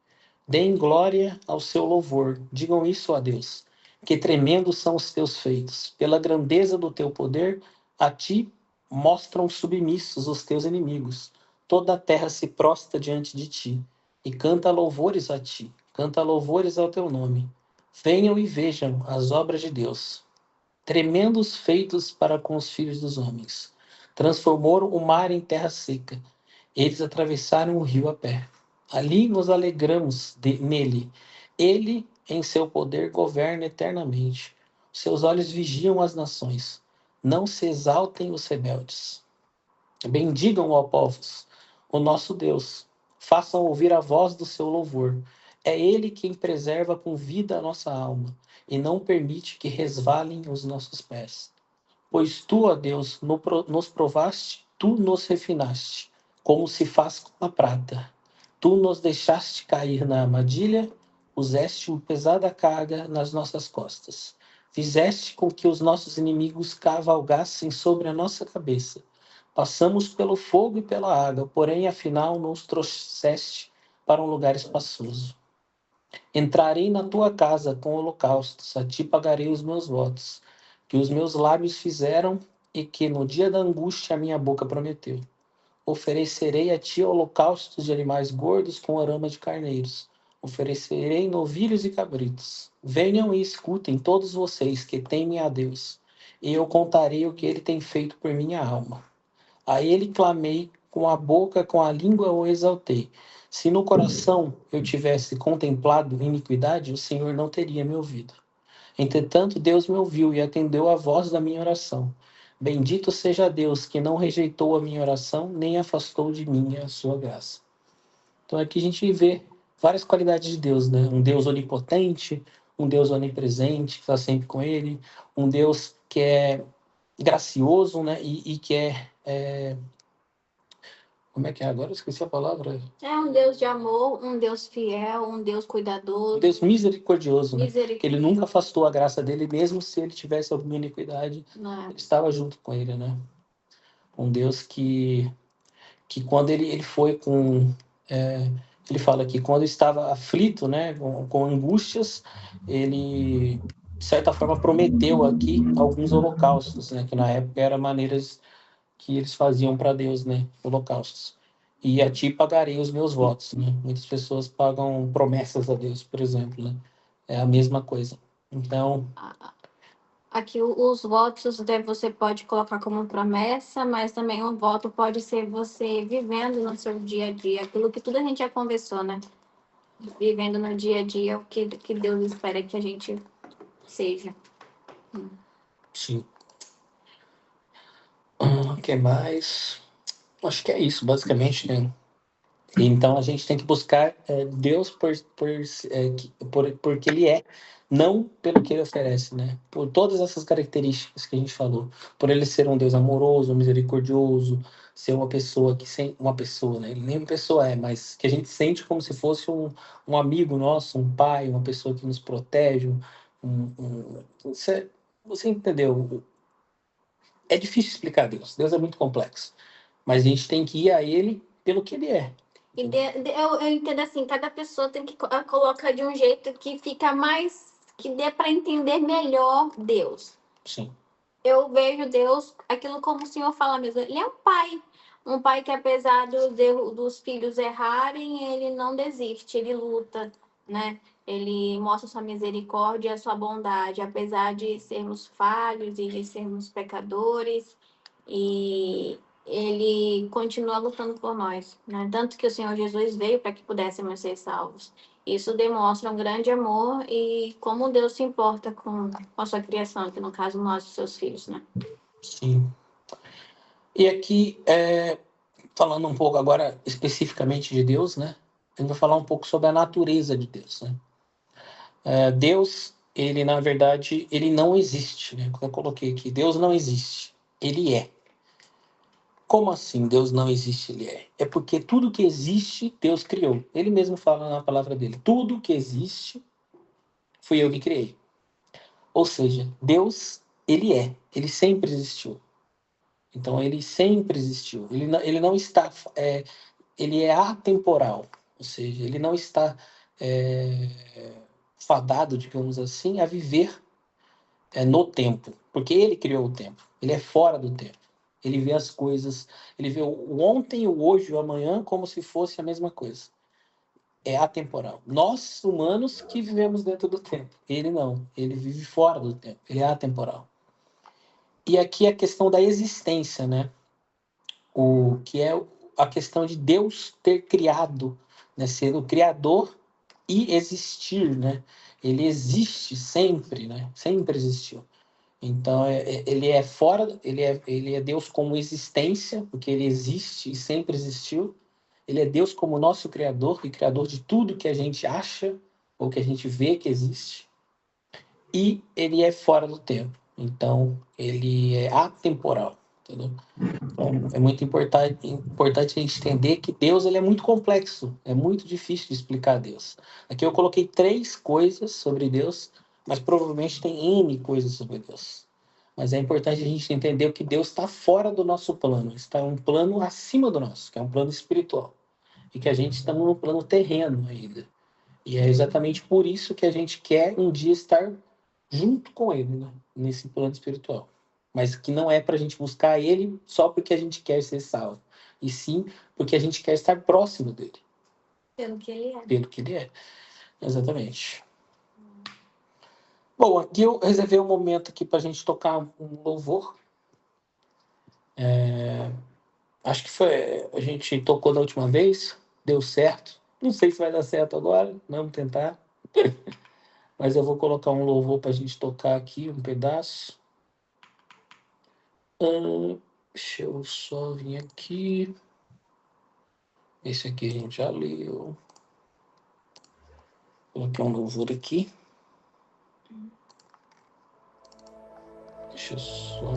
Deem glória ao seu louvor, digam isso a Deus, que tremendos são os teus feitos. Pela grandeza do teu poder, a ti mostram submissos os teus inimigos. Toda a terra se prostra diante de ti e canta louvores a ti, canta louvores ao teu nome. Venham e vejam as obras de Deus, tremendos feitos para com os filhos dos homens. Transformou o mar em terra seca. Eles atravessaram o rio a pé. Ali nos alegramos nele. Ele, em seu poder, governa eternamente. Seus olhos vigiam as nações. Não se exaltem os rebeldes. Bendigam, ó povos, o nosso Deus. Façam ouvir a voz do seu louvor. É ele quem preserva com vida a nossa alma e não permite que resvalem os nossos pés. Pois tu, ó Deus, nos provaste, tu nos refinaste, como se faz com a prata. Tu nos deixaste cair na armadilha, puseste uma pesada carga nas nossas costas. Fizeste com que os nossos inimigos cavalgassem sobre a nossa cabeça. Passamos pelo fogo e pela água, porém, afinal, nos trouxeste para um lugar espaçoso. Entrarei na tua casa com holocaustos, a ti pagarei os meus votos, que os meus lábios fizeram e que no dia da angústia a minha boca prometeu. Oferecerei a ti holocaustos de animais gordos com aroma de carneiros. Oferecerei novilhos e cabritos. Venham e escutem todos vocês que temem a Deus, e eu contarei o que ele tem feito por minha alma. A ele clamei com a boca, com a língua o exaltei. Se no coração eu tivesse contemplado iniquidade, o Senhor não teria me ouvido. Entretanto, Deus me ouviu e atendeu a voz da minha oração. Bendito seja Deus, que não rejeitou a minha oração, nem afastou de mim a sua graça. Então aqui a gente vê várias qualidades de Deus, né? Um Deus onipotente, um Deus onipresente, que está sempre com ele, um Deus que é gracioso, né? E que como é que é agora? Eu esqueci a palavra. É um Deus de amor, um Deus fiel, um Deus Um cuidadoso, Deus misericordioso, né? Que ele misericordioso. nunca afastou a graça dele, mesmo se ele tivesse alguma iniquidade, Né? ele estava junto com ele, né? Um Deus que quando ele foi com... ele fala que quando estava aflito, né, com angústias, ele, de certa forma, prometeu aqui alguns holocaustos, né? Que na época eram maneiras que eles faziam para Deus, né? Holocaustos. E a ti pagarei os meus votos, né? Muitas pessoas pagam promessas a Deus, por exemplo, né? É a mesma coisa. Então, Aqui os votos você pode colocar como promessa, mas também um voto pode ser você vivendo no seu dia a dia, aquilo que tudo a gente já conversou, né? Vivendo no dia a dia o que Deus espera que a gente seja. sim. O que mais? Acho que é isso, basicamente, né? Então a gente tem que buscar Deus porque Ele é, não pelo que Ele oferece, né? Por todas essas características que a gente falou, por Ele ser um Deus amoroso, misericordioso, ser uma pessoa que uma pessoa, né? Ele nem uma pessoa mas que a gente sente como se fosse um amigo nosso, um pai, uma pessoa que nos protege, você entendeu? É difícil explicar Deus. Deus é muito complexo, mas a gente tem que ir a Ele pelo que Ele é. E eu entendo assim, cada pessoa tem que colocar de um jeito que fica mais, que dê para entender melhor Deus. Sim. Eu vejo Deus, aquilo como o Senhor fala mesmo, Ele é um pai que apesar dos filhos errarem, ele não desiste, ele luta, né? Ele mostra sua misericórdia e a sua bondade, apesar de sermos falhos e de sermos pecadores, e ele continua lutando por nós, né? Tanto que o Senhor Jesus veio para que pudéssemos ser salvos. Isso demonstra um grande amor e como Deus se importa com a sua criação, que no caso nós, seus filhos, né? Sim. E aqui, falando um pouco agora especificamente de Deus, né? A gente vai falar um pouco sobre a natureza de Deus, né? Deus, ele na verdade, ele não existe, né? Como eu coloquei aqui, Deus não existe, ele é. Como assim Deus não existe, ele é? É porque tudo que existe, Deus criou. Ele mesmo fala na palavra dele. Tudo que existe, fui eu que criei. Ou seja, Deus, ele é. Ele sempre existiu. Então, ele sempre existiu. Ele não está... ele é atemporal. Ou seja, ele não está fadado, digamos assim, a viver no tempo. Porque ele criou o tempo. Ele é fora do tempo. Ele vê as coisas, ele vê o ontem, o hoje e o amanhã como se fosse a mesma coisa. É atemporal. Nós, humanos, que vivemos dentro do tempo. Ele não. Ele vive fora do tempo. Ele é atemporal. E aqui a questão da existência, né? O que é a questão de Deus ter criado, né? Ser o criador e existir, né? Ele existe sempre, né? Sempre existiu. Então, ele é fora, ele é Deus como existência, porque ele existe e sempre existiu. Ele é Deus como nosso Criador e Criador de tudo que a gente acha ou que a gente vê que existe. E ele é fora do tempo. Então, ele é atemporal. Entendeu? Então, é muito importante a gente entender que Deus ele é muito complexo. É muito difícil de explicar Deus. Aqui eu coloquei 3 coisas sobre Deus, mas provavelmente tem N coisas sobre Deus. Mas é importante a gente entender que Deus está fora do nosso plano. Está um plano acima do nosso, que é um plano espiritual. E que a gente está no plano terreno ainda. E é exatamente por isso que a gente quer um dia estar junto com Ele, né? Nesse plano espiritual. Mas que não é para a gente buscar Ele só porque a gente quer ser salvo. E sim porque a gente quer estar próximo dele. Pelo que ele é. Pelo que ele é. Exatamente. Bom, aqui eu reservei um momento aqui para a gente tocar um louvor. Acho que a gente tocou da última vez, deu certo. Não sei se vai dar certo agora, vamos tentar. Mas eu vou colocar um louvor para a gente tocar aqui, um pedaço. Deixa eu só vir aqui. Esse aqui a gente já leu. Coloquei um louvor aqui. Deixa eu só...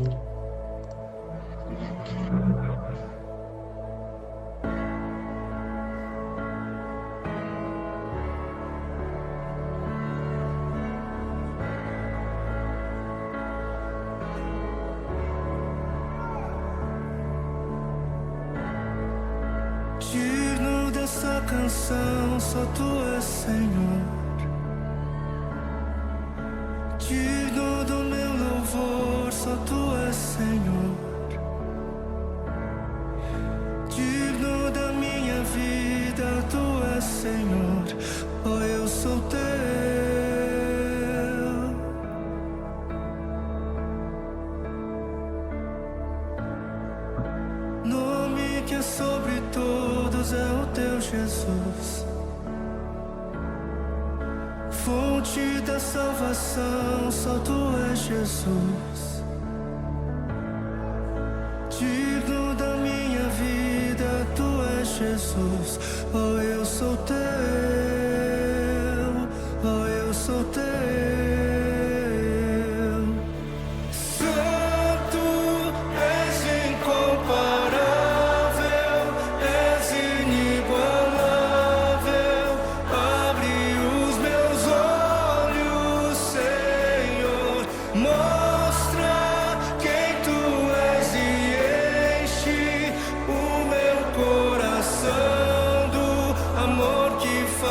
Digno dessa canção, só tu és Senhor. Digno do meu louvor, só tu és Senhor. Digno da minha vida, tu és Senhor. Oh, eu sou teu. Nome que é sobre todos é o teu Jesus. Fonte da salvação, só tu és Jesus. Digno da minha vida, tu és Jesus. Oh, eu sou teu. Oh, eu sou teu. Santo, és incomparável, és inigualável. Abre os meus olhos, Senhor. Mostra quem tu és e enche o meu coração do amor que faz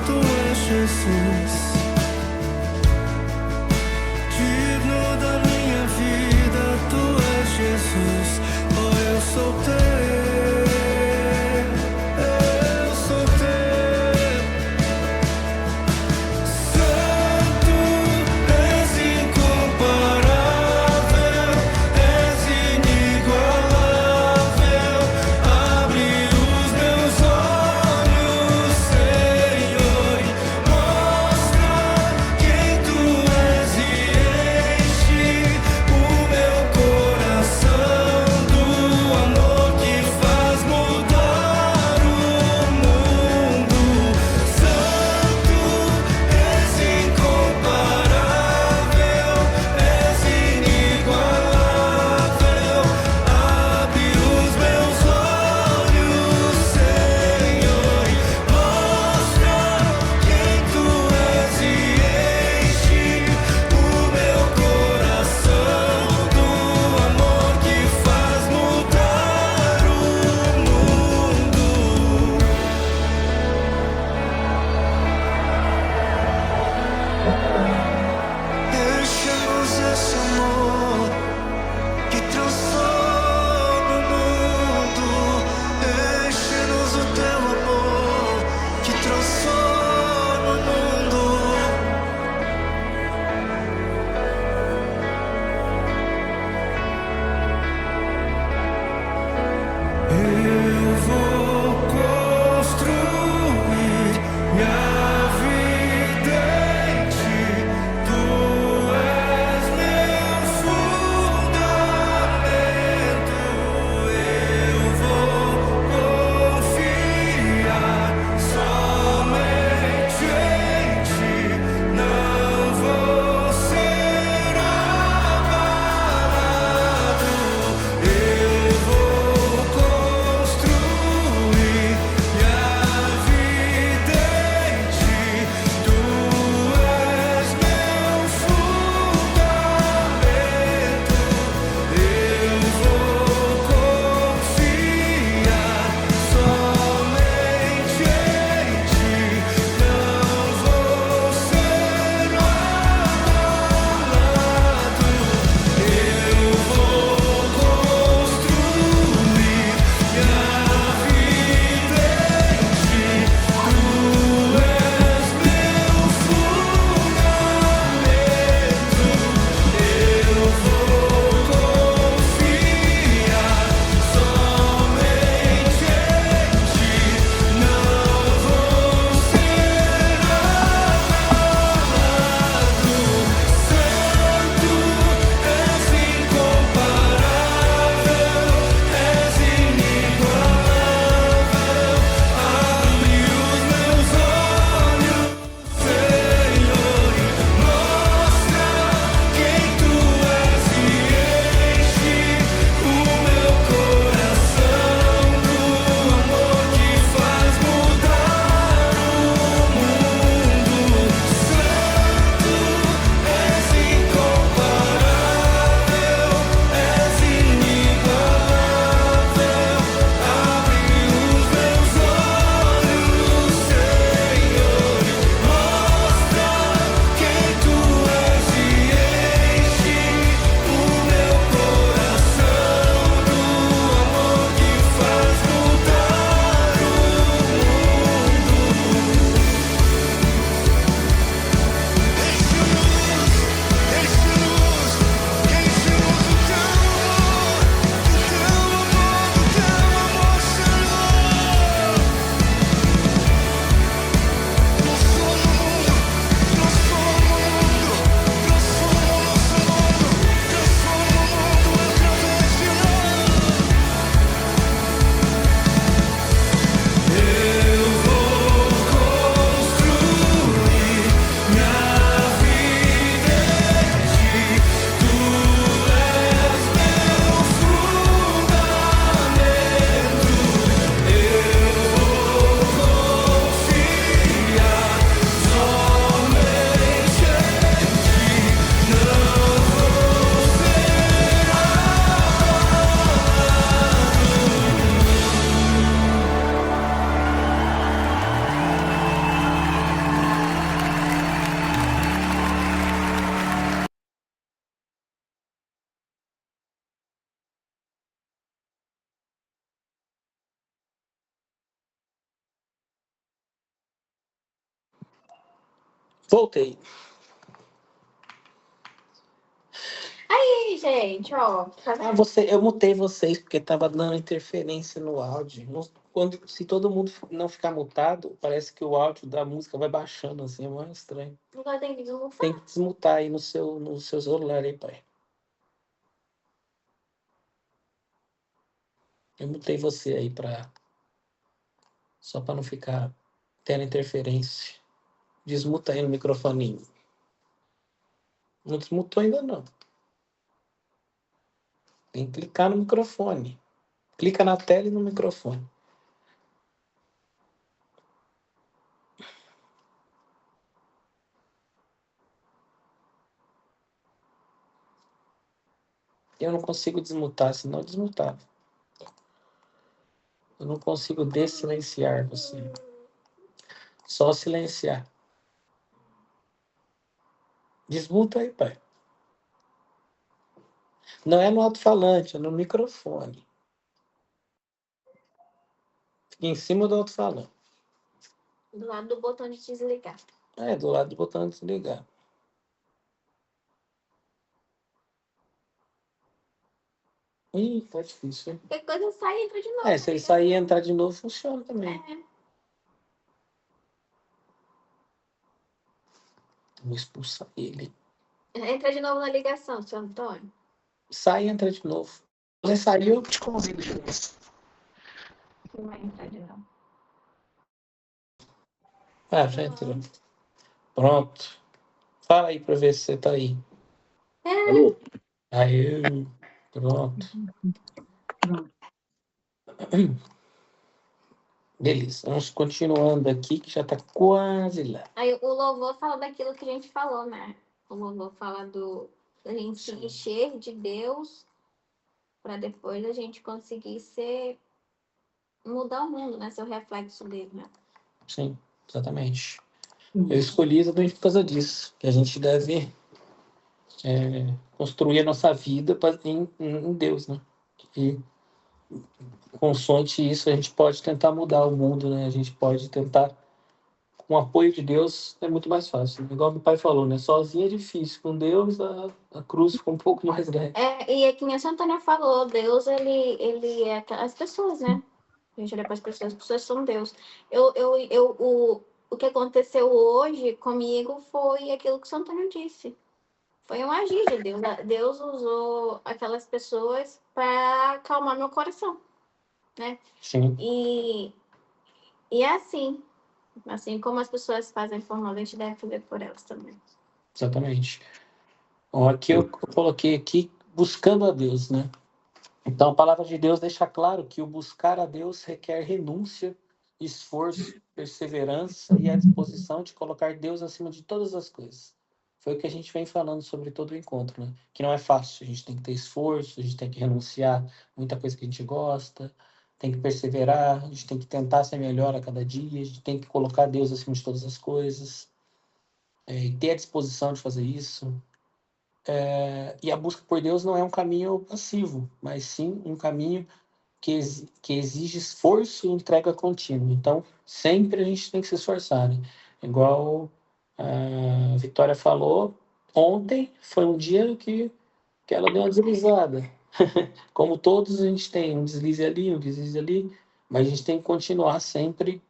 tu és Jesus. Digno da minha vida, tu és Jesus. Oh, eu sou teu, eu sou teu. Santo, és incomparável, és inigualável. Abre os meus olhos, Senhor, e mostra quem tu és e enche o meu coração do amor que Voltei. Aí, gente, ó. Tá Ah, vendo? eu mutei vocês porque tava dando interferência no áudio. Se todo mundo não ficar mutado, parece que o áudio da música vai baixando assim, é muito estranho. Agora tem que Tem desmutar. que desmutar aí no seu celular aí, pai. Eu mutei você aí só para não ficar tendo interferência. Desmuta aí no microfoninho. Não desmutou ainda não. Tem que clicar no microfone. Clica na tela e no microfone. Eu não consigo desmutar, senão eu desmutava. Eu não consigo desilenciar você. Só silenciar. Desmuta aí, pai. Não é no alto-falante, é no microfone. Fica em cima do alto-falante. Do lado do botão de desligar. É, do lado do botão de desligar. Ih, tá difícil, hein? Qualquer coisa sai e entra de novo. É, se ele sair e entrar de novo, funciona também. É. Vou expulsar ele. Entra de novo na ligação, seu Antônio. Sai e entra de novo. Se você sair, eu te convido. Não vai entrar de novo. Ah, já entrou. Pronto. Fala aí pra ver se você tá aí. Alô? Aí, pronto. Beleza, vamos continuando aqui, que já tá quase lá. Aí o louvor fala daquilo que a gente falou, né? O louvor fala da gente se encher de Deus para depois a gente conseguir mudar o mundo, né? Ser o reflexo dele, né? Sim, exatamente. Eu escolhi exatamente por causa disso, que a gente deve construir a nossa vida em Deus, né? E consoante isso, a gente pode tentar mudar o mundo, né? A gente pode tentar, com o apoio de Deus, é muito mais fácil. Igual meu pai falou, né? Sozinho é difícil, com Deus a cruz fica um pouco mais grande. E é que nem a Santana falou, Deus, ele é as pessoas, né? A gente olha para as pessoas são Deus. O que aconteceu hoje comigo foi aquilo que o Santana disse. Foi um agir de Deus. Deus usou aquelas pessoas para acalmar meu coração, né? Sim. E é assim como as pessoas fazem por nós, a gente deve fazer por elas também. Exatamente. Bom, aqui eu coloquei aqui, buscando a Deus, né? Então, a palavra de Deus deixa claro que o buscar a Deus requer renúncia, esforço, perseverança e a disposição de colocar Deus acima de todas as coisas. Foi o que a gente vem falando sobre todo o encontro, né? Que não é fácil, a gente tem que ter esforço, a gente tem que renunciar muita coisa que a gente gosta, tem que perseverar, a gente tem que tentar ser melhor a cada dia, a gente tem que colocar Deus acima de todas as coisas, e ter a disposição de fazer isso. E a busca por Deus não é um caminho passivo, mas sim um caminho que exige esforço e entrega contínua. Então, sempre a gente tem que se esforçar, né? Igual a Vitória falou, ontem foi um dia que ela deu uma deslizada. Como todos, a gente tem um deslize ali, mas a gente tem que continuar sempre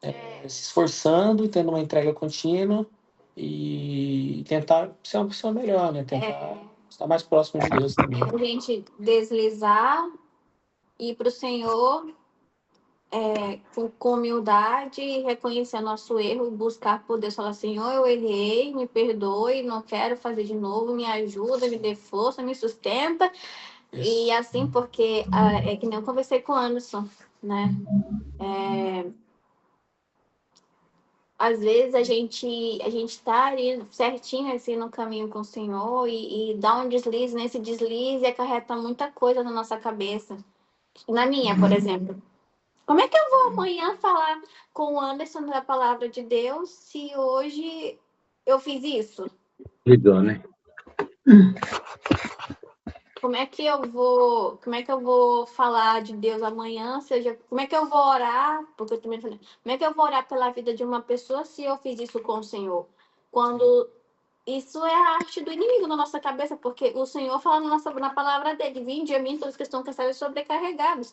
se esforçando, tendo uma entrega contínua e tentar ser uma pessoa melhor, né? Tentar estar mais próximo de Deus também. A gente deslizar, ir para o Senhor com humildade, reconhecer nosso erro, buscar por Deus, falar, Senhor, eu errei, me perdoe, não quero fazer de novo, me ajuda, me dê força, me sustenta. Isso. E assim, porque é que nem eu conversei com o Anderson, né? Às vezes a gente tá ali certinho assim no caminho com o Senhor e dá um deslize, nesse deslize acarreta muita coisa na nossa cabeça. Na minha, por exemplo. Como é que eu vou amanhã falar com o Anderson da palavra de Deus se hoje eu fiz isso? Ligou, né? Como é que eu vou falar de Deus amanhã? Como é que eu vou orar? Porque eu também falei, como é que eu vou orar pela vida de uma pessoa se eu fiz isso com o Senhor? Quando isso é a arte do inimigo na nossa cabeça, porque o Senhor fala na palavra dele: vinde a mim todos que estão cansados e sobrecarregados.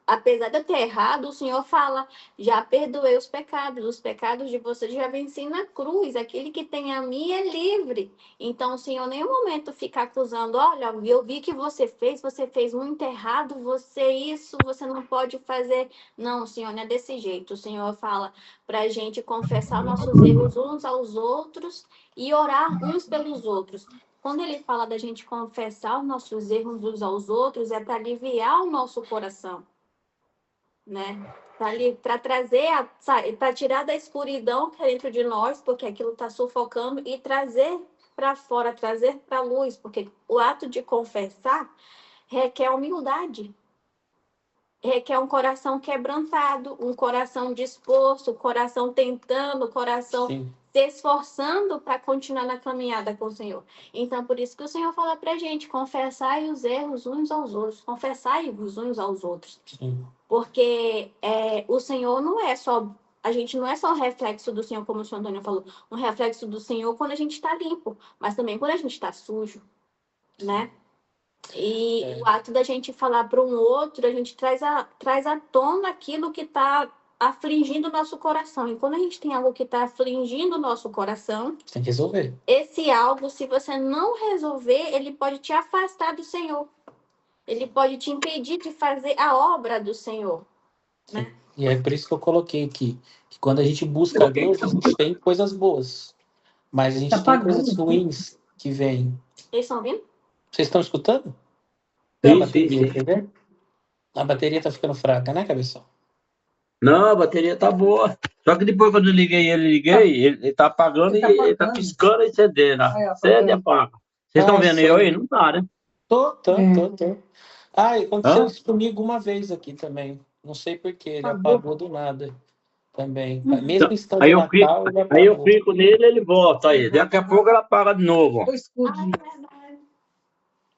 Apesar de eu ter errado, o Senhor fala: já perdoei os pecados de vocês já venci na cruz, aquele que tem a mim é livre. Então o Senhor em nenhum momento fica acusando: olha, eu vi que você fez muito errado, você não pode fazer. Não, o Senhor não é desse jeito. O Senhor fala para a gente confessar nossos erros uns aos outros e orar uns pelos outros. Quando ele fala da gente confessar os nossos erros uns aos outros, é para aliviar o nosso coração, né? Para trazer, para tirar da escuridão que é dentro de nós, porque aquilo está sufocando, e trazer para fora, trazer para a luz, porque o ato de confessar requer humildade, requer um coração quebrantado, um coração disposto, um coração tentando, um coração Sim. se esforçando para continuar na caminhada com o Senhor. Então, por isso que o Senhor fala para a gente: confessai os erros uns aos outros, confessai-vos uns aos outros. Sim. Porque o Senhor não é só... A gente não é só um reflexo do Senhor, como o senhor Antônio falou, um reflexo do Senhor quando a gente está limpo, mas também quando a gente está sujo, né? E o ato da gente falar para um outro, a gente traz à tona aquilo que está afligindo o nosso coração. E quando a gente tem algo que está afligindo o nosso coração, Você tem que resolver. esse algo, se você não resolver, ele pode te afastar do Senhor. Ele pode te impedir de fazer a obra do Senhor, né? E é por isso que eu coloquei aqui, que quando a gente busca a Deus, a gente tem coisas boas, mas a gente tem coisas ruins que vêm. Eles estão ouvindo? Vocês estão escutando? Tem a Sim, bateria, sim. quer ver? A bateria tá ficando fraca, né, cabeção? Não, a bateria tá boa. Só que depois, quando eu liguei, ele tá apagando e ele tá piscando e acendendo. Acende e apaga. Vocês estão vendo eu aí? Não tá, né? Tô. Ah, aconteceu isso comigo uma vez aqui também. Não sei porquê, ele apagou do nada também. Mesmo estando Aí eu Natal, ele apagou. Aí eu clico nele, ele volta aí. Daqui a pouco ela apaga de novo. Ó. Verdade.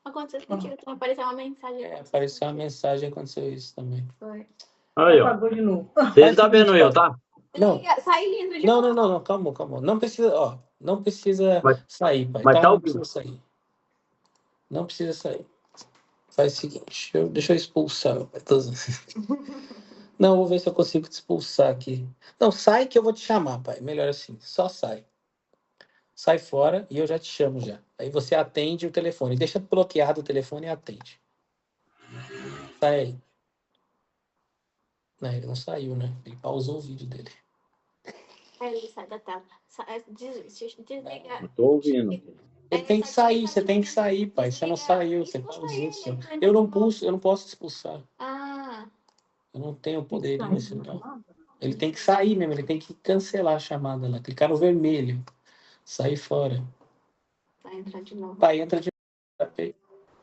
Aconteceu isso contigo também, apareceu uma mensagem. Apareceu uma mensagem, aconteceu isso também. Foi. Aí, ó. Apagou de novo. Vocês estão vendo eu, tá? Não. Sai lindo de Não, calma. Não precisa sair, pai. Mas tá Não ouvindo. precisa sair. Não precisa sair. Faz o seguinte, deixa eu expulsar. Não, vou ver se eu consigo te expulsar aqui. Não, sai que eu vou te chamar, pai. Melhor assim, só sai. Sai fora e eu já te chamo já. Aí você atende o telefone. Deixa bloqueado o telefone e atende. Sai aí. Não, ele não saiu, né? Ele pausou o vídeo dele. Ele sai da tela. Desliga. Não tô ouvindo. Ele tem que sair, você tem que sair, pai. Você não saiu, você pausou. Eu não posso expulsar. Eu não tenho poder nisso, então. Ele tem que sair mesmo, ele tem que cancelar a chamada lá. Clicar no vermelho. Sair fora. Vai entrar de novo. Pai, entra de novo.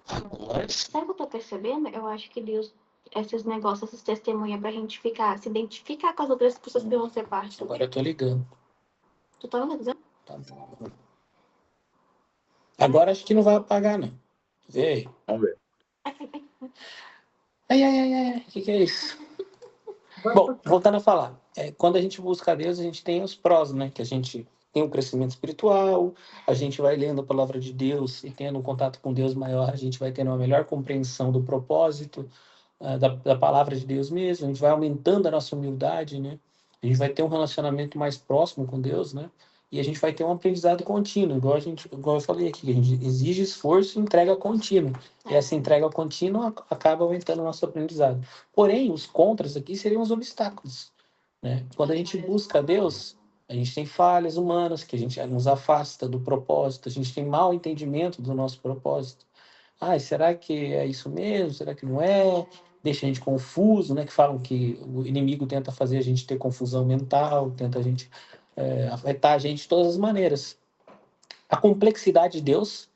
Agora. Sabe o que eu tô percebendo? Eu acho que Deus, esses negócios, essas testemunhas, pra gente se identificar com as outras pessoas que vão ser parte. Agora eu tô ligando. Tu tá ligando? Tá bom. Agora acho que não vai apagar, não. Vê aí. Vamos ver. Ai. O que é isso? Bom, voltando a falar. Quando a gente busca a Deus, a gente tem os prós, né? Que a gente tem um crescimento espiritual, a gente vai lendo a palavra de Deus e tendo um contato com Deus maior, a gente vai tendo uma melhor compreensão do propósito da palavra de Deus mesmo, a gente vai aumentando a nossa humildade, né? A gente vai ter um relacionamento mais próximo com Deus, né? E a gente vai ter um aprendizado contínuo, igual eu falei aqui, a gente exige esforço e entrega contínua. E essa entrega contínua acaba aumentando o nosso aprendizado. Porém, os contras aqui seriam os obstáculos, né? Quando a gente busca a Deus, a gente tem falhas humanas, que a gente nos afasta do propósito, a gente tem mau entendimento do nosso propósito. Será que é isso mesmo? Será que não é? Deixa a gente confuso, né? Que falam que o inimigo tenta fazer a gente ter confusão mental, tenta a gente afetar a gente de todas as maneiras. A complexidade de Deus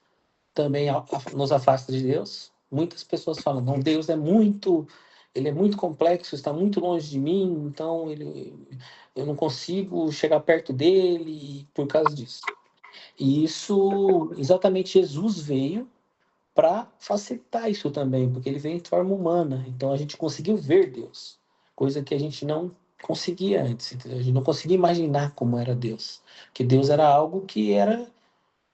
também nos afasta de Deus. Muitas pessoas falam, não, Deus ele é muito complexo, está muito longe de mim, então eu não consigo chegar perto dele por causa disso. E isso, exatamente, Jesus veio para facilitar isso também, porque ele veio em forma humana, então a gente conseguiu ver Deus, coisa que a gente não conseguia antes, entendeu? A gente não conseguia imaginar como era Deus. Que Deus era algo que era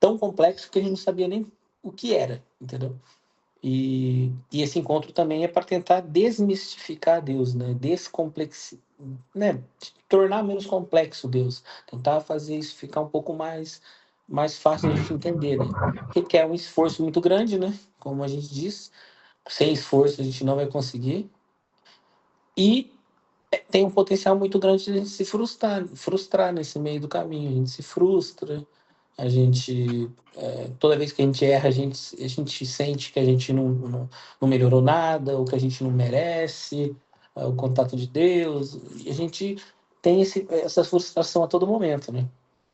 tão complexo que a gente não sabia nem o que era, entendeu? E esse encontro também é para tentar desmistificar Deus, né? Né? Tornar menos complexo Deus. Tentar fazer isso ficar um pouco mais fácil de a gente entender, né? Requer um esforço muito grande, né? Como a gente diz. Sem esforço a gente não vai conseguir. E tem um potencial muito grande de a gente se frustrar nesse meio do caminho. A gente se frustra, a gente, toda vez que a gente erra, a gente sente que a gente não melhorou nada, ou que a gente não merece o contato de Deus, e a gente tem essa frustração a todo momento, né?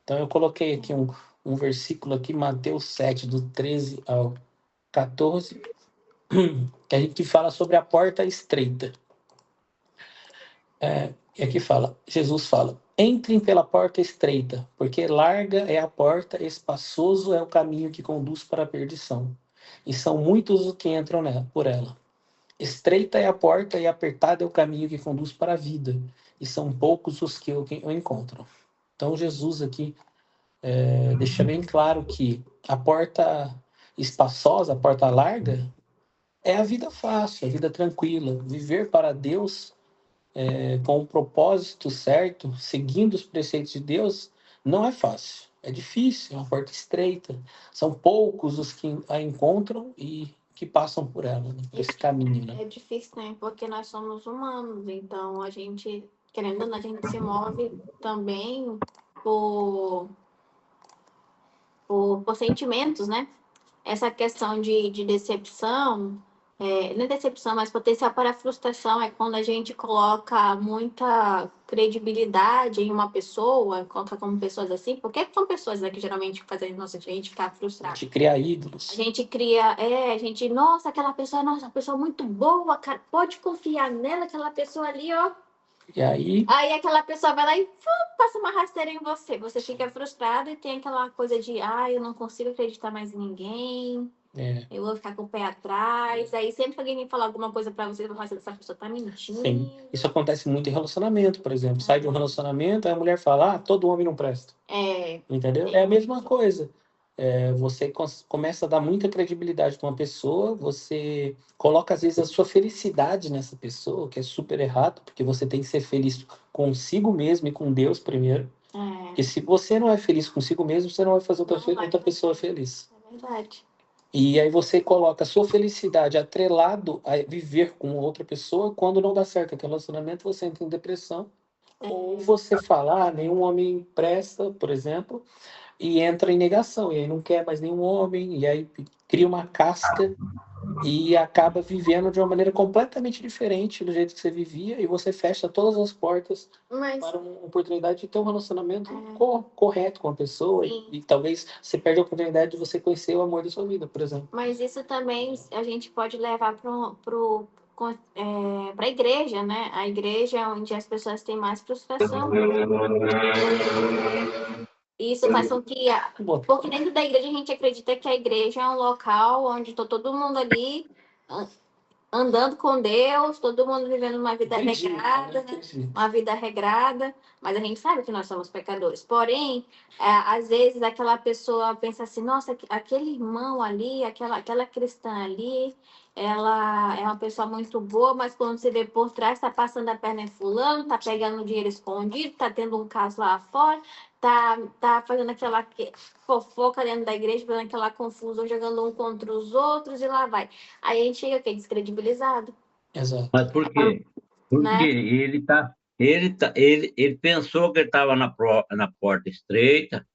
Então eu coloquei aqui um versículo aqui, Mateus 7, do 13 ao 14, que fala sobre a porta estreita. E aqui Jesus fala: entrem pela porta estreita, porque larga é a porta, espaçoso é o caminho que conduz para a perdição, e são muitos os que entram por ela. Estreita é a porta e apertado é o caminho que conduz para a vida, e são poucos os que o encontram. Então Jesus aqui deixa bem claro que a porta espaçosa, a porta larga, é a vida fácil, a vida tranquila. Viver para Deus com o propósito certo, seguindo os preceitos de Deus, não é fácil. É difícil, é uma porta estreita. São poucos os que a encontram e que passam por ela, né? Por esse caminho, né? É difícil, né? Porque nós somos humanos, então a gente, querendo ou não, a gente se move também por sentimentos, né? Essa questão de decepção, não é decepção, mas potencial para frustração é quando a gente coloca muita credibilidade em uma pessoa, coloca como pessoas assim, porque são pessoas, né, que geralmente fazem a gente ficar frustrado. A gente cria ídolos. A gente cria, nossa, aquela pessoa, nossa, uma pessoa muito boa, cara, pode confiar nela, aquela pessoa ali, ó. E aí Aquela pessoa vai lá e passa uma rasteira em você. Você fica frustrado e tem aquela coisa de, eu não consigo acreditar mais em ninguém. Eu vou ficar com o pé atrás. Aí sempre que alguém vem falar alguma coisa pra você, você essa pessoa tá mentindo. Sim, isso acontece muito em relacionamento, por exemplo. Sai de um relacionamento, aí a mulher fala, todo homem não presta. Entendeu? É a mesma coisa. Você começa a dar muita credibilidade para uma pessoa, você coloca, às vezes, a sua felicidade nessa pessoa, que é super errado, porque você tem que ser feliz consigo mesmo e com Deus primeiro. Porque se você não é feliz consigo mesmo, você não vai fazer outra pessoa feliz. É verdade. E aí você coloca a sua felicidade atrelado a viver com outra pessoa. Quando não dá certo aquele relacionamento, você entra em depressão. Ou você fala, nenhum homem presta, por exemplo, e entra em negação. E aí não quer mais nenhum homem, e aí cria uma casca e acaba vivendo de uma maneira completamente diferente do jeito que você vivia, e você fecha todas as portas para uma oportunidade de ter um relacionamento correto com a pessoa, e talvez você perde a oportunidade de você conhecer o amor da sua vida, por exemplo. Mas isso também a gente pode levar para a igreja, né? A igreja é onde as pessoas têm mais frustração. Isso faz com que... Porque dentro da igreja a gente acredita que a igreja é um local onde está todo mundo ali andando com Deus, todo mundo vivendo uma vida regrada, né? Uma vida regrada, mas a gente sabe que nós somos pecadores. Porém, às vezes aquela pessoa pensa assim, nossa, aquele irmão ali, aquela cristã ali, ela é uma pessoa muito boa, mas quando você vê por trás, está passando a perna em fulano, está pegando dinheiro escondido, está tendo um caso lá fora, tá fazendo aquela fofoca dentro da igreja, fazendo aquela confusão, jogando um contra os outros, e lá vai. Aí a gente chega aqui descredibilizado. Exato. Mas por quê? Porque ele pensou que ele estava na porta estreita,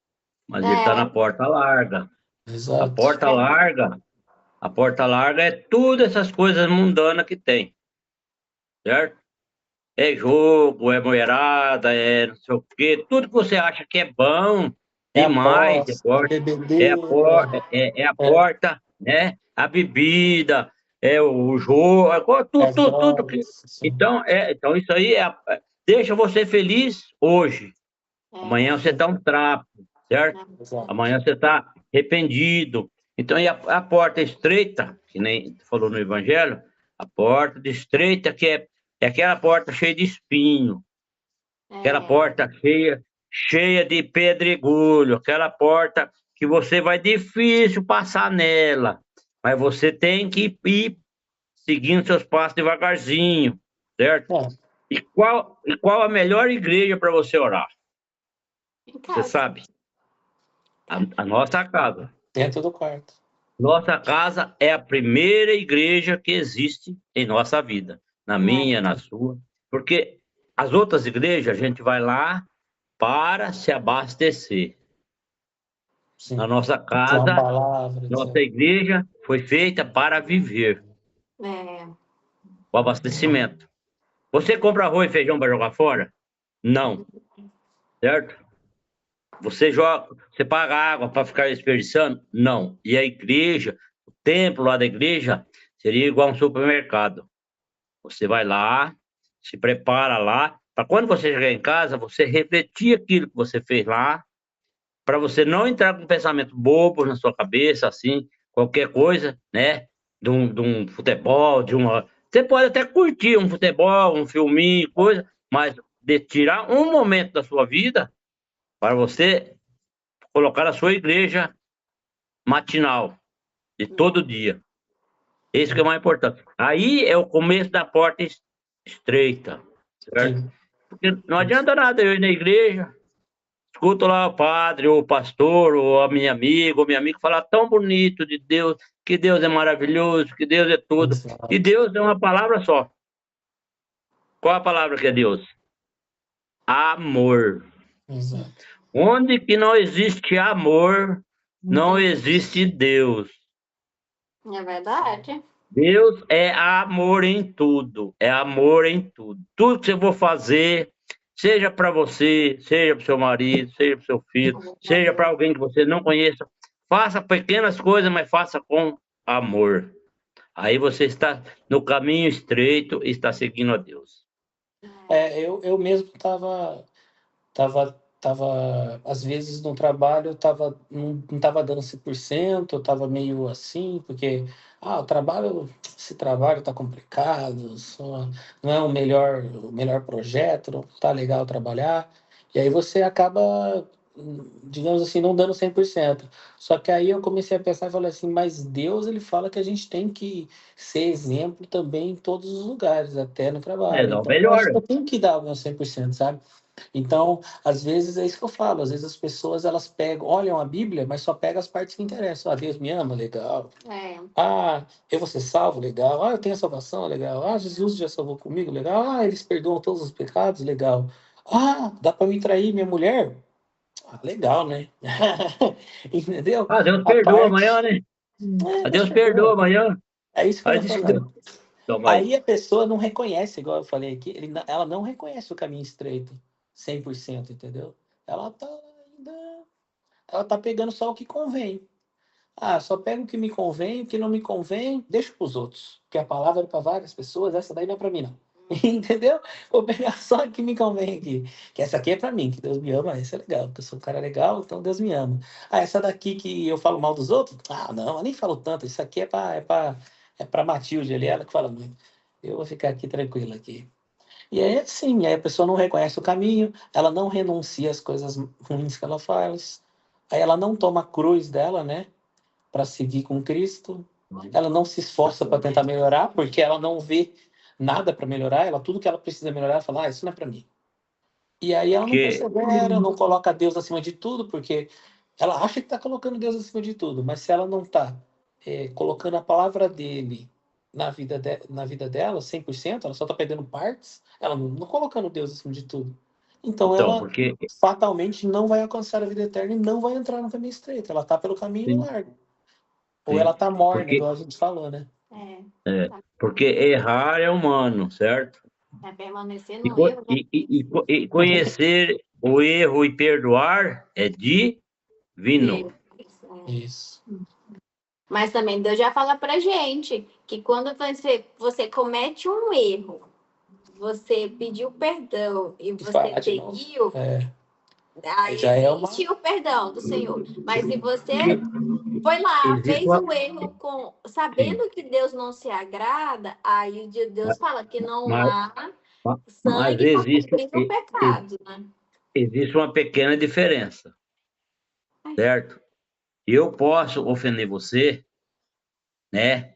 mas ele está na porta larga. Exato. A porta larga é tudo essas coisas mundanas que tem. Certo? É jogo, é mulherada, é não sei o quê. Tudo que você acha que é bom demais. É a porta, né? A bebida, o jogo, tudo. Então, isso aí deixa você feliz hoje. Amanhã você dá um trapo, certo? Amanhã você está arrependido. Então, e a porta estreita, que nem falou no Evangelho, a porta estreita que é aquela porta cheia de espinho. Aquela porta cheia de pedregulho, aquela porta que você vai difícil passar nela, mas você tem que ir seguindo seus passos devagarzinho, certo? É, E qual a melhor igreja para você orar? Em Você casa. sabe? A nossa casa. dentro do quarto. Nossa casa é a primeira igreja que existe em nossa vida, na minha, na sua, porque as outras igrejas a gente vai lá para se abastecer. Sim. Na nossa Tem uma casa, palavra, nossa etc. igreja foi feita para viver, É, o abastecimento. Você compra arroz e feijão para jogar fora? Não, certo? Você paga água para ficar desperdiçando? Não. E a igreja, o templo lá da igreja, seria igual a um supermercado. Você vai lá, se prepara lá, para quando você chegar em casa, você refletir aquilo que você fez lá, para você não entrar com pensamento bobo na sua cabeça, assim, qualquer coisa, né? De um futebol, Você pode até curtir um futebol, um filminho, coisa, mas de tirar um momento da sua vida para você colocar a sua igreja matinal, de todo dia. Isso que é o mais importante. Aí é o começo da porta estreita, certo? Sim. Porque não adianta nada eu ir na igreja, escuto lá o padre, ou o pastor, ou a minha amiga, ou meu amigo falar tão bonito de Deus, que Deus é maravilhoso, que Deus é tudo. Exato. E Deus é uma palavra só. Qual a palavra que é Deus? Amor. Exato. Onde que não existe amor, não existe Deus. é verdade. Deus é amor em tudo, é amor em tudo. Tudo que você for fazer, seja para você, seja para o seu marido, seja para o seu filho, seja para alguém que você não conheça, faça pequenas coisas, mas faça com amor. Aí você está no caminho estreito e está seguindo a Deus. Eu mesmo às vezes no trabalho eu não estava dando 100%, eu estava meio assim, porque esse trabalho está complicado, não é o melhor projeto, não está legal trabalhar, e aí você acaba, digamos assim, não dando 100%. Só que aí eu comecei a pensar e falei assim, mas Deus, ele fala que a gente tem que ser exemplo também em todos os lugares, até no trabalho. Não, Então eu acho melhor. que eu tenho que dar o meu 100%, sabe? Então, às vezes é isso que eu falo, às vezes as pessoas elas olham a Bíblia, mas só pegam as partes que interessam. Ah, Deus me ama, legal. Eu vou ser salvo, legal. Eu tenho a salvação, legal. Jesus já salvou comigo, legal. Eles perdoam todos os pecados, legal. Dá para me trair minha mulher? Legal, né? Entendeu? Deus perdoa amanhã, né? Deus perdoa amanhã. É isso que eu tô falando. Então, aí a pessoa não reconhece, igual eu falei aqui, ela não reconhece o caminho estreito 100%, entendeu? Ela tá pegando só o que convém. Só pego o que me convém, o que não me convém, deixo para os outros. Porque a palavra é para várias pessoas, essa daí não é para mim, não. Entendeu? Vou pegar só o que me convém aqui. Que essa aqui é para mim, que Deus me ama, essa é legal. Porque eu sou um cara legal, então Deus me ama. Essa daqui que eu falo mal dos outros? Não, eu nem falo tanto. Isso aqui é para Matilde ali, ela que fala muito. Eu vou ficar aqui tranquilo aqui. E aí, assim, aí a pessoa não reconhece o caminho, ela não renuncia às coisas ruins que ela faz, aí ela não toma a cruz dela, né, para seguir com Cristo, ela não se esforça para tentar melhorar, porque ela não vê nada para melhorar, tudo que ela precisa melhorar, ela fala, isso não é para mim. E aí ela não persevera, não coloca Deus acima de tudo, porque ela acha que está colocando Deus acima de tudo, mas se ela não está colocando a palavra dele na vida dela, 100%, ela só está perdendo partes, ela não colocando Deus acima de tudo. Então ela fatalmente não vai alcançar a vida eterna e não vai entrar no caminho estreito. Ela está pelo caminho largo. Ou ela está morna, igual a gente falou, né? Porque errar é humano, certo? É permanecer no erro, né? E conhecer o erro e perdoar é divino. Isso. Mas também Deus já fala pra gente que quando você comete um erro, você pediu perdão e você seguiu, aí já existe o perdão do Senhor. Mas se você foi lá, fez o erro sabendo que Deus não se agrada, aí Deus fala que não há Mas Sangue para existe, cobrir o pecado, né? existe uma pequena diferença, certo? Eu posso ofender você, né?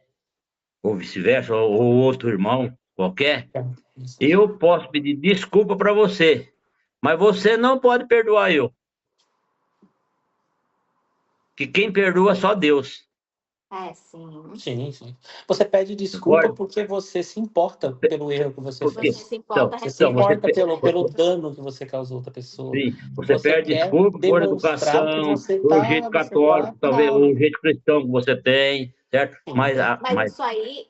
Ou vice-versa, ou outro irmão qualquer. Eu posso pedir desculpa para você, mas você não pode perdoar eu. Que quem perdoa é só Deus. Sim. Sim, sim. Você pede desculpa Concorda? porque você se importa pelo erro que você Porque, fez. Você se importa Você se você, importa pelo dano que você causou a outra pessoa. sim, você Você pede quer desculpa por demonstrar que educação, você por tá, jeito você tá católico, talvez, mal, né? o jeito cristão que você tem, certo? Sim. Mas isso aí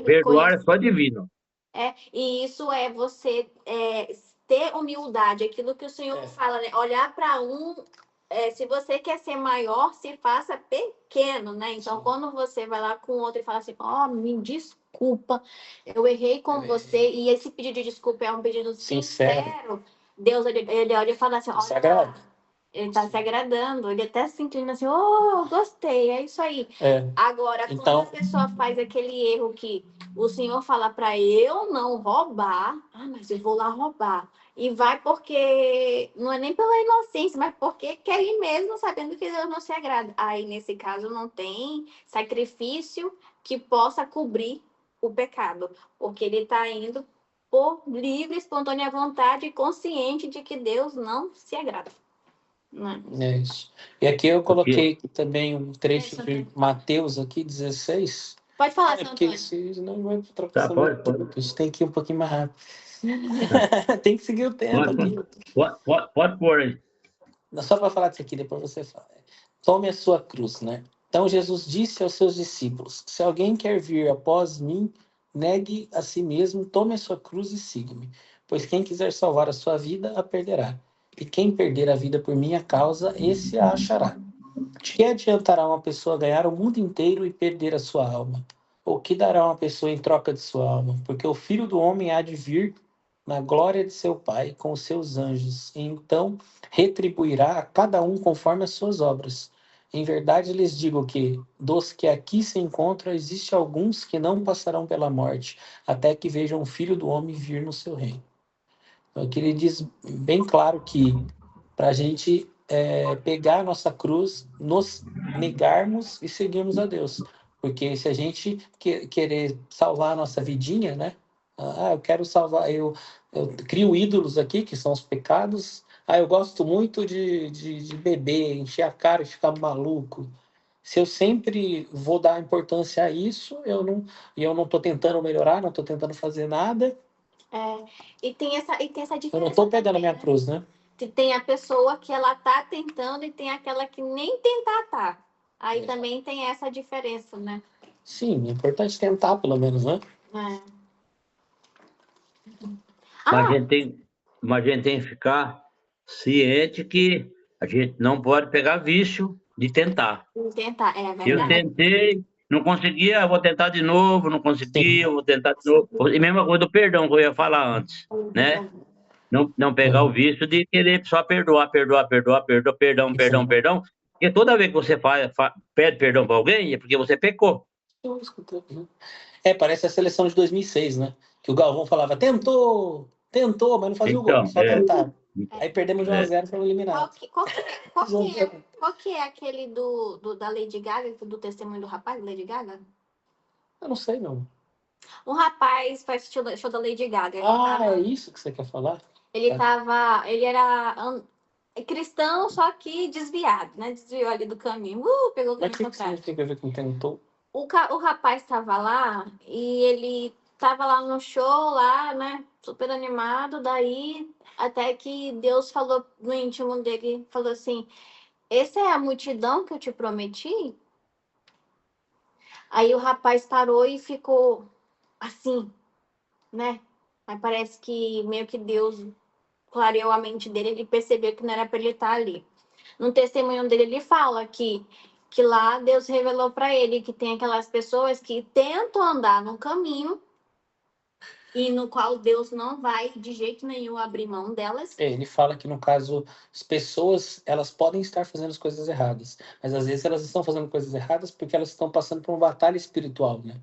Perdoar é reconhecer. só divino. E isso é você ter humildade, aquilo que o Senhor fala, né? Olhar para se você quer ser maior, se faça pequeno, né? Então, Sim. quando você vai lá com o outro e fala assim, me desculpa, eu errei com você, e esse pedido de desculpa é um pedido sincero, Deus, ele olha e fala assim, olha, ele está se agradando, ele até se sentindo assim, gostei, é isso aí. Agora, Então, quando a pessoa faz aquele erro que o Senhor fala para eu não roubar, mas eu vou lá roubar. E vai porque, não é nem pela inocência, mas porque quer ir mesmo, sabendo que Deus não se agrada. Aí, nesse caso, não tem sacrifício que possa cobrir o pecado, porque ele está indo por livre, espontânea vontade e consciente de que Deus não se agrada. É isso. E aqui eu coloquei também um trecho Isso, de Mateus aqui, 16. Pode falar, seu Porque Antônio. senão vai Tá, ultrapassar muito pode. tempo. A gente tem que ir um pouquinho mais rápido. Tem que seguir o tempo aqui. Pode pôr aí. Só para falar disso aqui, depois você fala. Tome a sua cruz, né? Então Jesus disse aos seus discípulos: se alguém quer vir após mim, negue a si mesmo, tome a sua cruz e siga-me. Pois quem quiser salvar a sua vida, a perderá. E quem perder a vida por minha causa, esse a achará. De que adiantará uma pessoa ganhar o mundo inteiro e perder a sua alma? Ou que dará uma pessoa em troca de sua alma? Porque o Filho do Homem há de vir na glória de seu Pai com os seus anjos, e então retribuirá a cada um conforme as suas obras. Em verdade lhes digo que, dos que aqui se encontram, existe alguns que não passarão pela morte, até que vejam o Filho do Homem vir no seu reino. Então, aqui ele diz bem claro que, para a gente pegar a nossa cruz, nos negarmos e seguirmos a Deus. Porque se a gente querer salvar a nossa vidinha, né? Eu quero salvar, eu crio ídolos aqui, que são os pecados. Eu gosto muito de beber, encher a cara e ficar maluco. Se eu sempre vou dar importância a isso, eu não estou tentando melhorar, não estou tentando fazer nada. E tem essa diferença. Eu não estou pegando a minha né? cruz, né? Tem a pessoa que ela tá tentando e tem aquela que nem tentar tá. Aí também tem essa diferença, né? Sim, é importante tentar, pelo menos, né? Mas a gente tem que ficar ciente que a gente não pode pegar vício de tentar. Tentar, é Eu verdade. tentei, não conseguia, eu vou tentar de novo, não consegui, Sim. eu vou tentar de novo. E mesma coisa do perdão que eu ia falar antes, né? Não pegar o vício de querer só perdoar, perdão. Porque toda vez que você pede perdão para alguém, é porque você pecou. Parece a seleção de 2006, né? Que o Galvão falava, tentou, mas não fazia o gol, Então, só tentava. Aí perdemos de 1-0 para o Qual eliminado. que é aquele da Lady Gaga, do testemunho do rapaz, Lady Gaga? Eu não sei, não. Um rapaz faz show da Lady Gaga. É isso que você quer falar? Ele era cristão, só que desviado, né? Desviou ali do caminho. Pegou o Mas caminho o que significa ver com tentou? O rapaz estava lá e ele estava lá no show, lá, né? Super animado. Daí, até que Deus falou no íntimo dele, falou assim, essa é a multidão que eu te prometi? Aí o rapaz parou e ficou assim, né? Mas parece que meio que Deus clareou a mente dele, ele percebeu que não era para ele estar ali. No testemunho dele, ele fala que lá Deus revelou para ele que tem aquelas pessoas que tentam andar no caminho e no qual Deus não vai de jeito nenhum abrir mão delas. Ele fala que, no caso, as pessoas, elas podem estar fazendo as coisas erradas, mas às vezes elas estão fazendo coisas erradas porque elas estão passando por uma batalha espiritual, né?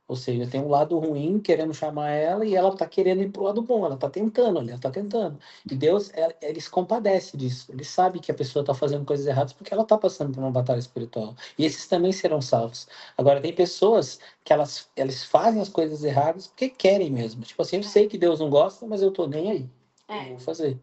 Ou seja, tem um lado ruim querendo chamar ela e ela está querendo ir para o lado bom, ela está tentando ali, ela está tentando. E Deus, ele se compadece disso. Ele sabe que a pessoa está fazendo coisas erradas porque ela está passando por uma batalha espiritual. E esses também serão salvos. Agora, tem pessoas que elas fazem as coisas erradas porque querem mesmo. Tipo assim, eu sei que Deus não gosta, mas eu tô nem aí. Eu vou fazer.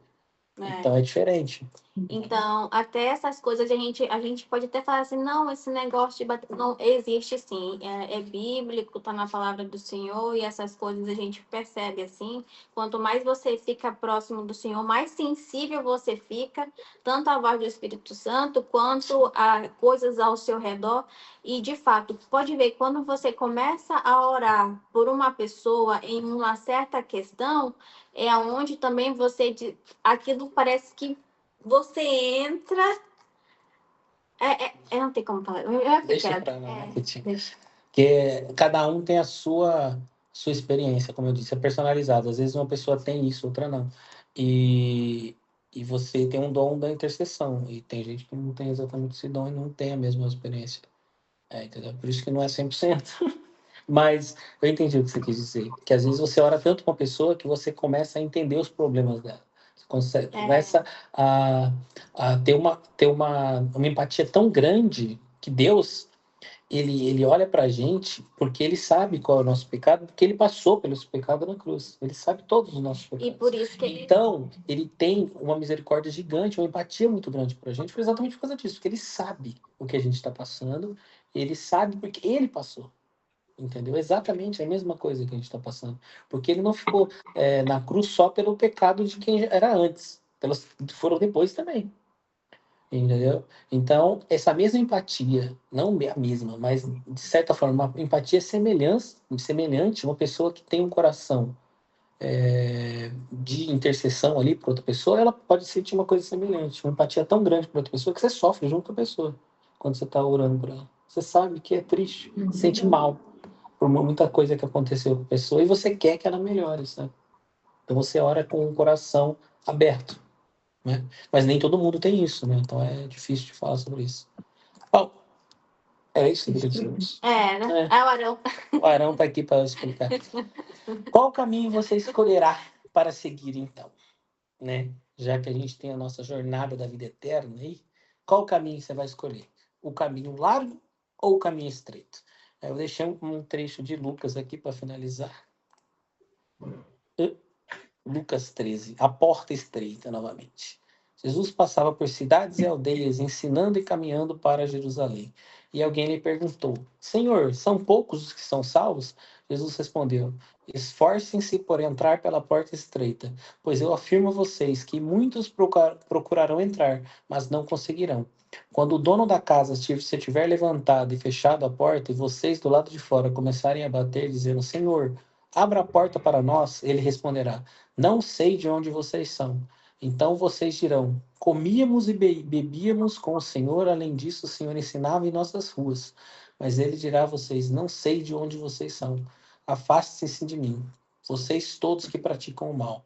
Então é diferente. Então, até essas coisas a gente pode até falar assim, não, esse negócio de bater, não existe sim, é bíblico, tá na palavra do Senhor, e essas coisas a gente percebe assim, quanto mais você fica próximo do Senhor, mais sensível você fica, tanto à voz do Espírito Santo, quanto a coisas ao seu redor, e de fato, pode ver, quando você começa a orar por uma pessoa em uma certa questão, é onde também aquilo parece que você entra. Não tem como falar. Deixa pra lá, né? Porque cada um tem a sua experiência, como eu disse, é personalizado. Às vezes uma pessoa tem isso, outra não. E você tem um dom da intercessão. E tem gente que não tem exatamente esse dom e não tem a mesma experiência. Entendeu? Por isso que não é 100%. Mas eu entendi o que você quis dizer. Que às vezes você ora tanto com uma pessoa que você começa a entender os problemas dela. Você começa a ter uma empatia tão grande que Deus, ele olha pra gente porque ele sabe qual é o nosso pecado, porque ele passou pelos pecados na cruz. Ele sabe todos os nossos pecados. E por isso que Então, ele tem uma misericórdia gigante, uma empatia muito grande pra gente, exatamente por causa disso, porque ele sabe o que a gente está passando, ele sabe porque ele passou. Entendeu? Exatamente a mesma coisa que a gente está passando. Porque ele não ficou na cruz só pelo pecado de quem era antes. Elas foram depois também. Entendeu? Então, essa mesma empatia, não a mesma, mas de certa forma, uma empatia semelhante, uma pessoa que tem um coração de intercessão ali para outra pessoa, ela pode sentir uma coisa semelhante. Uma empatia tão grande para outra pessoa que você sofre junto com a pessoa quando você está orando por ela. Você sabe que é triste, se sente mal por muita coisa que aconteceu com a pessoa e você quer que ela melhore, sabe? Então você ora com o coração aberto, né? Mas nem todo mundo tem isso, né? Então é difícil de falar sobre isso. Bom, é isso que dizemos. né? O Arão. O Arão tá aqui para explicar. Qual caminho você escolherá para seguir, então? Né? Já que a gente tem a nossa jornada da vida eterna aí, qual caminho você vai escolher? O caminho largo ou o caminho estreito? Eu deixei um trecho de Lucas aqui para finalizar. Lucas 13, a porta estreita novamente. Jesus passava por cidades e aldeias, ensinando e caminhando para Jerusalém. E alguém lhe perguntou: Senhor, são poucos os que são salvos? Jesus respondeu: Esforcem-se por entrar pela porta estreita, pois eu afirmo a vocês que muitos procurarão entrar, mas não conseguirão. Quando o dono da casa se tiver levantado e fechado a porta, e vocês do lado de fora começarem a bater, dizendo: Senhor, abra a porta para nós, ele responderá: Não sei de onde vocês são. Então vocês dirão: Comíamos e bebíamos com o Senhor, além disso o Senhor ensinava em nossas ruas. Mas ele dirá a vocês: Não sei de onde vocês são. Afastem-se de mim, vocês todos que praticam o mal.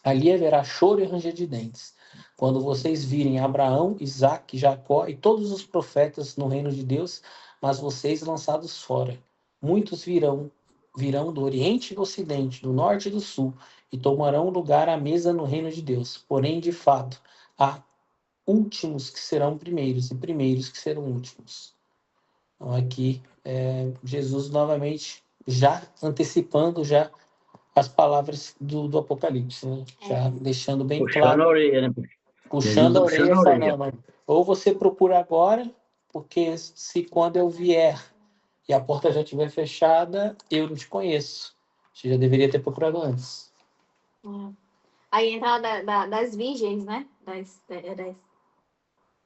Ali haverá choro e ranger de dentes, quando vocês virem Abraão, Isaque, Jacó e todos os profetas no reino de Deus, mas vocês lançados fora. Muitos virão do Oriente e do Ocidente, do Norte e do Sul, e tomarão lugar à mesa no reino de Deus. Porém, de fato, há últimos que serão primeiros e primeiros que serão últimos. Então, aqui, Jesus novamente já antecipando as palavras do Apocalipse, né? Já deixando bem claro. Puxando a orelha, né? Puxando a orelha e falando: não, ou você procura agora, porque se quando eu vier e a porta já estiver fechada, eu não te conheço. Você já deveria ter procurado antes. Aí entra das virgens, né?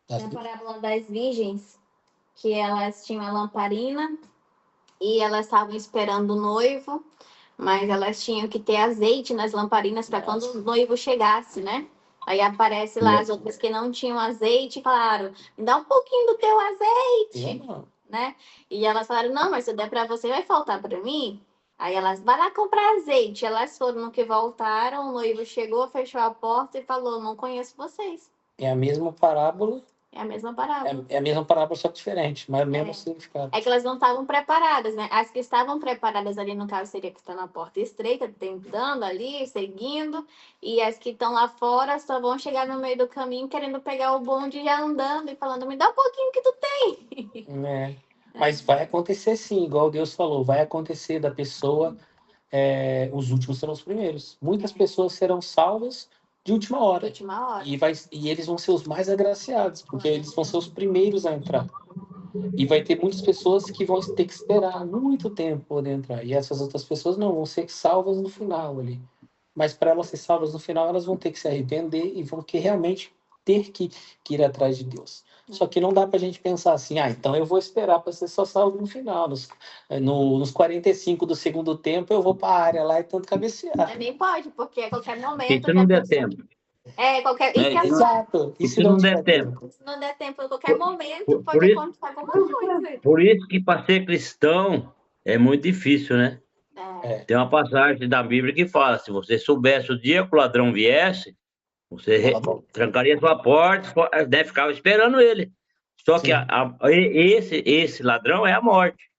A parábola das virgens, que elas tinham a lamparina e elas estavam esperando o noivo, mas elas tinham que ter azeite nas lamparinas para quando o noivo chegasse, né? Aí aparece lá as outras que não tinham azeite, claro, me dá um pouquinho do teu azeite, né? E elas falaram: não, mas se eu der para você, vai faltar para mim? Aí elas: vai lá comprar azeite. Elas foram, no que voltaram, o noivo chegou, fechou a porta e falou: não conheço vocês. É a mesma parábola É a mesma parábola. É a mesma parábola, só que diferente, mas é o mesmo significado. É que elas não estavam preparadas, né? As que estavam preparadas ali, no caso, seria que estão na porta estreita, tentando ali, seguindo. E as que estão lá fora só vão chegar no meio do caminho querendo pegar o bonde já andando e falando, me dá um pouquinho que tu tem. Mas vai acontecer sim, igual Deus falou, vai acontecer da pessoa, os últimos serão os primeiros. Muitas pessoas serão salvas de última hora. E eles vão ser os mais agraciados, porque eles vão ser os primeiros a entrar. E vai ter muitas pessoas que vão ter que esperar muito tempo para poder entrar. E essas outras pessoas não, vão ser salvas no final ali. Mas para elas ser salvas no final, elas vão ter que se arrepender e vão realmente ter que ir atrás de Deus. Só que não dá para a gente pensar assim, então eu vou esperar para ser só salvo no final. Nos 45 do segundo tempo, eu vou para a área lá e tanto cabecear. Nem pode, porque a qualquer momento... E se não der tempo? Exato. E se não der tempo? Se não der tempo, a qualquer momento, pode acontecer alguma coisa. Por isso que para ser cristão é muito difícil, né? Tem uma passagem da Bíblia que fala, se você soubesse o dia que o ladrão viesse, você trancaria sua porta, ficava esperando ele. Só que esse ladrão é a morte.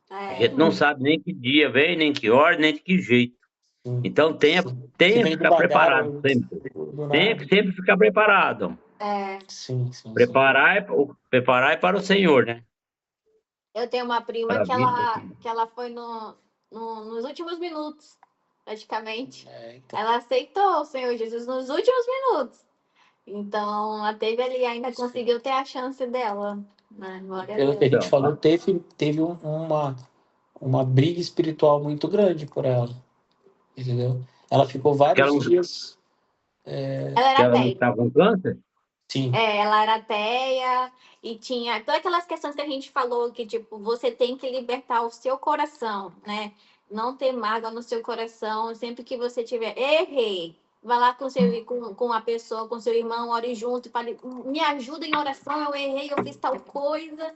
A gente não sabe nem que dia vem, nem que hora, nem de que jeito. Então tenha que ficar preparado sempre. Tem que sempre ficar preparado. Sim. Preparar é para o Senhor, né? Eu tenho uma prima que ela foi nos últimos minutos, praticamente. Então. Ela aceitou o Senhor Jesus nos últimos minutos. Então, ela teve ali, ainda conseguiu ter a chance dela. Né? Pelo que a gente falou, teve uma briga espiritual muito grande por ela. Entendeu? Ela ficou vários dias... Ela era ateia. Estava com câncer? Sim. Ela era ateia e tinha todas aquelas questões que a gente falou, que tipo, você tem que libertar o seu coração, né? Não ter mágoa no seu coração, sempre que você tiver, errei, vai lá com a pessoa, com seu irmão, ore junto, fale, me ajuda em oração, eu errei, eu fiz tal coisa,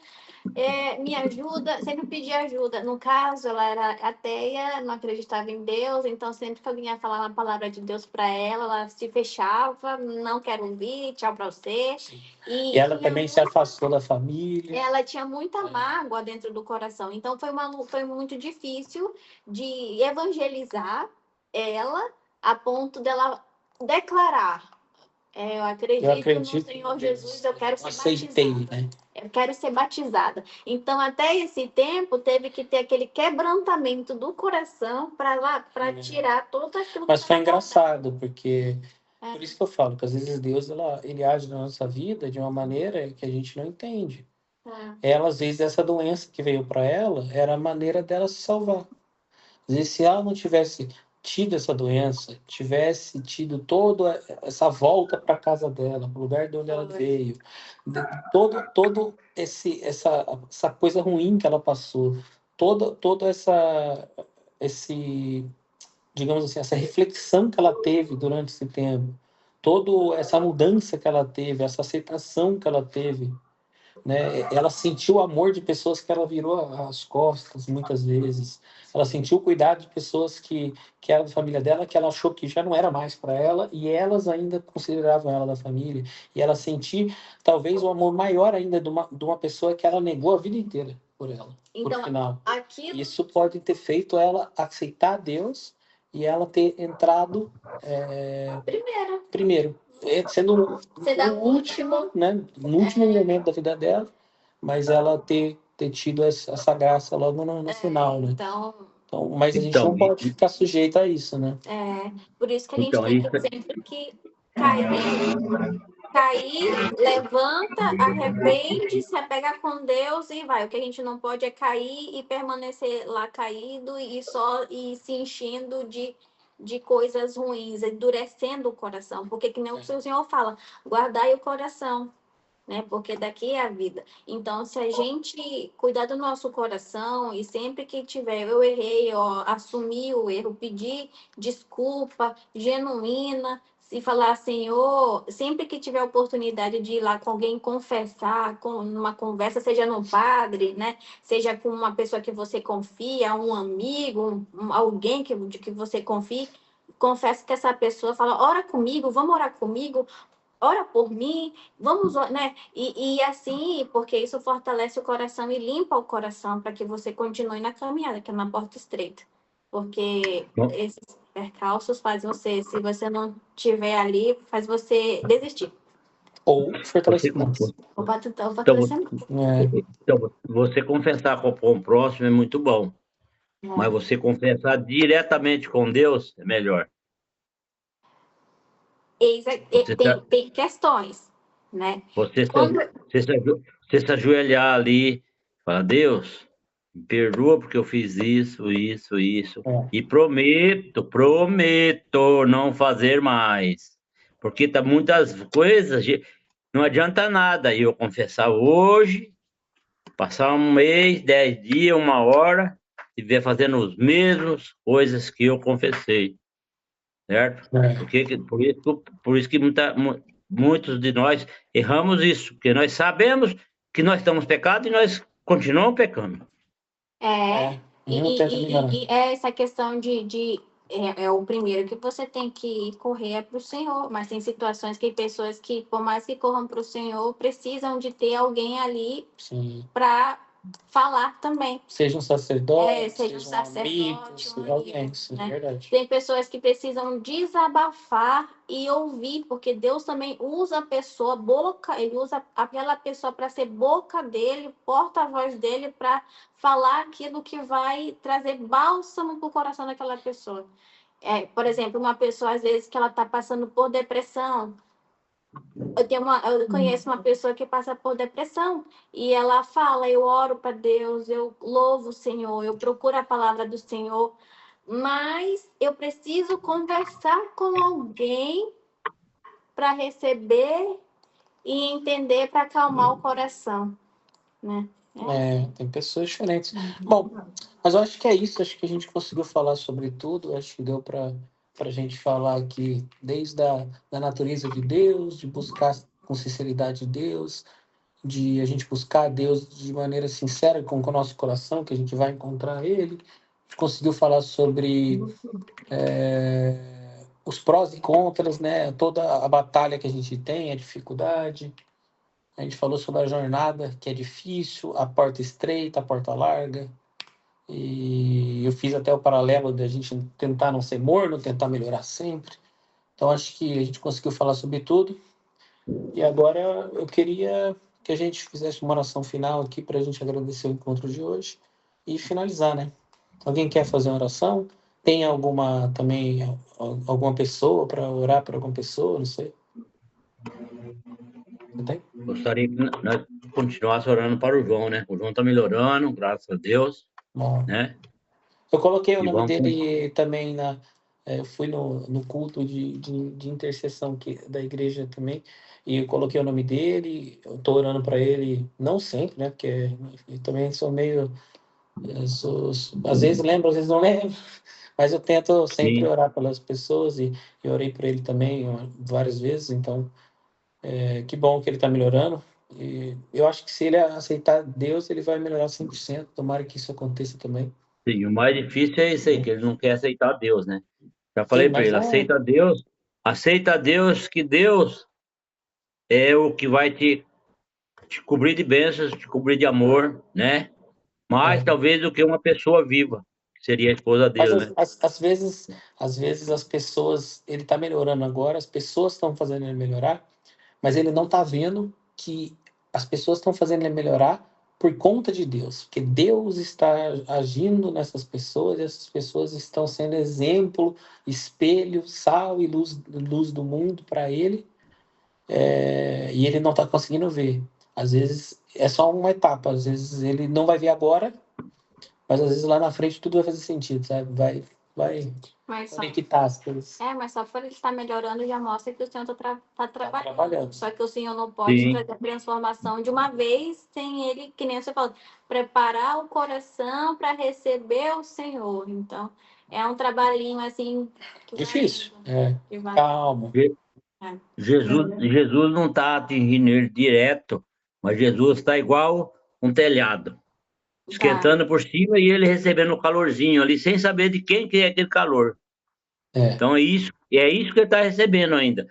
me ajuda, sempre pedir ajuda. No caso, ela era ateia, não acreditava em Deus, então sempre que alguém ia falar uma palavra de Deus para ela se fechava, não quero ouvir, tchau para você. E ela também se afastou da família. Ela tinha muita mágoa dentro do coração, então foi muito difícil de evangelizar ela a ponto dela declarar, eu acredito no Senhor Jesus, eu quero ser batizada. Né? Eu quero ser batizada. Então, até esse tempo, teve que ter aquele quebrantamento do coração para tirar todo aquilo. Mas foi engraçado, porque... Por isso que eu falo, que às vezes Deus ele age na nossa vida de uma maneira que a gente não entende. Ela, às vezes, essa doença que veio para ela, era a maneira dela se salvar. Às vezes, se ela não tivesse tido essa doença, tivesse tido toda essa volta para casa dela, para o lugar de onde ela veio, todo essa coisa ruim que ela passou, toda digamos assim, essa reflexão que ela teve durante esse tempo, toda essa mudança que ela teve, essa aceitação que ela teve, né? Ela sentiu o amor de pessoas que ela virou as costas muitas vezes. Ela sentiu o cuidado de pessoas que eram da família dela, que ela achou que já não era mais para ela, e elas ainda consideravam ela da família. E ela sentiu talvez um amor maior ainda de uma pessoa que ela negou a vida inteira por ela, então, por final. Isso pode ter feito ela aceitar Deus e ela ter entrado primeiro. Sendo o último, né? No último momento da vida dela, mas ela ter tido essa graça logo no final, né? Então, mas a gente não pode ficar sujeito a isso, né? Por isso que a gente tem que sempre que cair, levanta, arrepende, se apega com Deus e vai. O que a gente não pode é cair e permanecer lá caído e se enchendo de coisas ruins, endurecendo o coração, porque que nem o Senhor fala, guardai o coração, né? Porque daqui é a vida. Então, se a gente cuidar do nosso coração e sempre que tiver, eu errei, assumir o erro, pedir desculpa genuína, e falar, Senhor, sempre que tiver oportunidade de ir lá com alguém confessar, numa conversa, seja no padre, né? Seja com uma pessoa que você confia, um amigo, alguém de que você confie, confessa que essa pessoa fala, ora comigo, vamos orar comigo, ora por mim, vamos, né? E assim, porque isso fortalece o coração e limpa o coração para que você continue na caminhada, que é na porta estreita. Porque Bom, esses percalços fazem você, se você não estiver ali, faz você desistir. Ou você, fortalecimento. O então, fortalecimento. É, então, você confessar com o próximo é muito bom, mas É. você confessar diretamente com Deus é melhor. Você, Tem questões, né? você, Quando, você se ajoelhar ali, falar, Deus, me perdoa porque eu fiz isso, é, e prometo não fazer mais. Porque tá muitas coisas, não adianta nada eu confessar hoje, passar um mês, 10 dias, 1 hora, e ver fazendo as mesmas coisas que eu confessei, certo? é. Por isso que muitos de nós erramos isso, porque nós sabemos que nós estamos pecando e nós continuamos pecando. É, E não tenta melhorar. e é essa questão é o primeiro que você tem que correr é para o Senhor, mas tem situações que pessoas que, por mais que corram para o Senhor, precisam de ter alguém ali Sim. para falar também. Seja um sacerdote, Seja um seja um sacerdote, amigo, seja alguém, isso é né? verdade. Tem pessoas que precisam desabafar e ouvir, porque Deus também usa a pessoa, ele usa aquela pessoa para ser boca dele, porta-voz dele, para falar aquilo que vai trazer bálsamo para o coração daquela pessoa. Por exemplo, uma pessoa, às vezes, que ela está passando por depressão. Eu conheço uma pessoa que passa por depressão e ela fala, eu oro para Deus, eu louvo o Senhor, eu procuro a palavra do Senhor, mas eu preciso conversar com alguém para receber e entender, para acalmar o coração, né? Tem pessoas diferentes. Bom, mas eu acho que é isso. Acho que a gente conseguiu falar sobre tudo. Acho que deu para a gente falar aqui desde da natureza de Deus, de buscar com sinceridade Deus, de a gente buscar Deus de maneira sincera com o nosso coração, que a gente vai encontrar Ele. A gente conseguiu falar sobre os prós e contras, né? Toda a batalha que a gente tem, a dificuldade. A gente falou sobre a jornada, que é difícil, a porta estreita, a porta larga. E eu fiz até o paralelo da gente tentar não ser morno, tentar melhorar sempre. Então, acho que a gente conseguiu falar sobre tudo. E agora eu queria que a gente fizesse uma oração final aqui para a gente agradecer o encontro de hoje e finalizar, né? Alguém quer fazer uma oração? Tem alguma pessoa para orar por alguma pessoa? Não sei. Você tem? Gostaria que nós continuássemos orando para o João, né? O João está melhorando, graças a Deus, Bom. né? Eu coloquei o E nome vamos dele também eu fui no culto de intercessão da igreja também, e eu coloquei o nome dele, eu estou orando para ele, não sempre, né? Porque eu também sou meio. Às vezes lembro, às vezes não lembro, mas eu tento sempre Sim. orar pelas pessoas e orei por ele também várias vezes, então que bom que ele está melhorando. E eu acho que se ele aceitar Deus, ele vai melhorar 100%. Tomara que isso aconteça também. Sim, o mais difícil é isso aí, que ele não quer aceitar Deus, né? Já falei Sim, para mas ele, aceita Deus, que Deus é o que vai te cobrir de bênçãos, te cobrir de amor, né? Mais talvez do que uma pessoa viva, que seria a esposa dele, né? Às vezes as pessoas, ele está melhorando agora, as pessoas estão fazendo ele melhorar, mas ele não está vendo que as pessoas estão fazendo ele melhorar por conta de Deus, porque Deus está agindo nessas pessoas e essas pessoas estão sendo exemplo, espelho, sal e luz do mundo para ele, e ele não está conseguindo ver. Às vezes é só uma etapa, às vezes ele não vai ver agora, mas às vezes lá na frente tudo vai fazer sentido, sabe? Vai conectar as coisas. Mas só por ele estar melhorando já mostra que o Senhor está trabalhando. Só que o Senhor não pode trazer a transformação de uma vez sem ele, que nem você falou, preparar o coração para receber o Senhor. Então, é um trabalhinho assim... Difícil. Calma. Jesus não está atingindo ele direto, mas Jesus está igual um telhado, esquentando por cima e ele recebendo o calorzinho ali, sem saber de quem que é aquele calor. Então é isso que ele está recebendo ainda.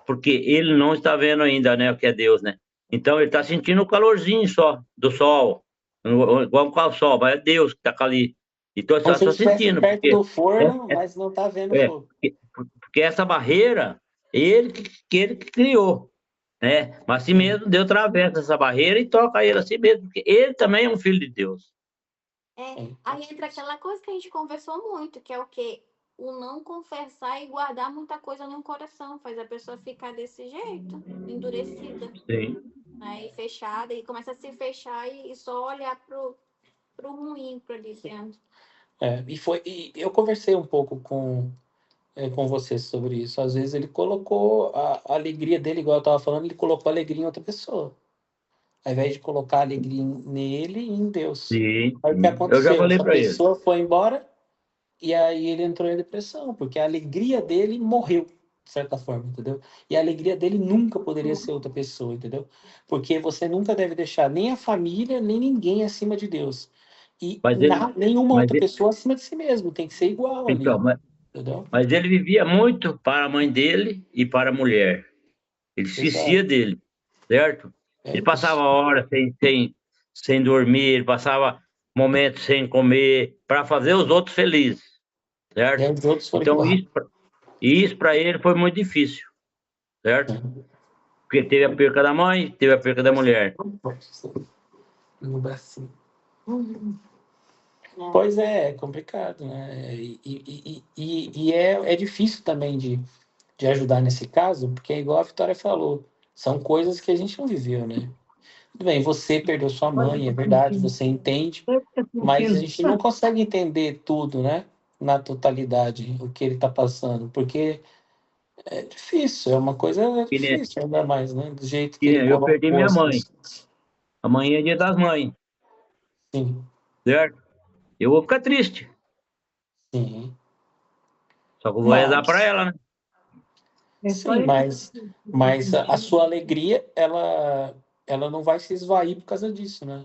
Porque ele não está vendo ainda, né, o que é Deus, né? Então ele está sentindo o calorzinho só do sol, igual com o sol, mas é Deus que está ali. Então ele Como só se ele está estivesse sentindo, perto porque do forno, mas não tá vendo o fogo. porque essa barreira, ele que criou, né? Mas assim mesmo, Deus atravessa essa barreira e toca ele assim mesmo, porque ele também é um filho de Deus. Aí entra aquela coisa que a gente conversou muito, que é o quê? O não confessar e guardar muita coisa no coração, faz a pessoa ficar desse jeito, endurecida, Sim. né? E fechada, e começa a se fechar e só olhar pro ruim, pro ali dentro. E eu conversei um pouco com você sobre isso. Às vezes ele colocou a alegria dele, igual eu estava falando, ele colocou a alegria em outra pessoa, ao invés de colocar a alegria nele e em Deus. Sim, Aí o que eu já aconteceu? falei A para ele. pessoa foi embora e aí ele entrou em depressão, porque a alegria dele morreu, de certa forma, entendeu? E a alegria dele nunca poderia ser outra pessoa, entendeu? Porque você nunca deve deixar nem a família, nem ninguém acima de Deus. E nenhuma outra pessoa acima de si mesmo, tem que ser igual ali. Então, Entendeu? mas ele vivia muito para a mãe dele e para a mulher. Ele esquecia dele, certo? Ele passava horas sem dormir, ele passava momentos sem comer, para fazer os outros felizes, certo? Os outros foram então, embora. isso para ele foi muito difícil, certo? Porque teve a perca da mãe, teve a perca da mulher. No bracinho. Pois é complicado, né? E é difícil também de ajudar nesse caso, porque é igual a Vitória falou, são coisas que a gente não viveu, né? Tudo bem, você perdeu sua mãe, é verdade, você entende, mas a gente não consegue entender tudo, né? Na totalidade, o que ele está passando, porque é difícil, é uma coisa difícil, ainda mais, né? Do jeito que ele Eu perdi colocou minha as mãe. coisas. Amanhã é dia das mães. Sim. Certo? Eu vou ficar triste. Sim. Só que eu vou rezar para ela, né? Sim, mas a sua alegria, ela não vai se esvair por causa disso, né?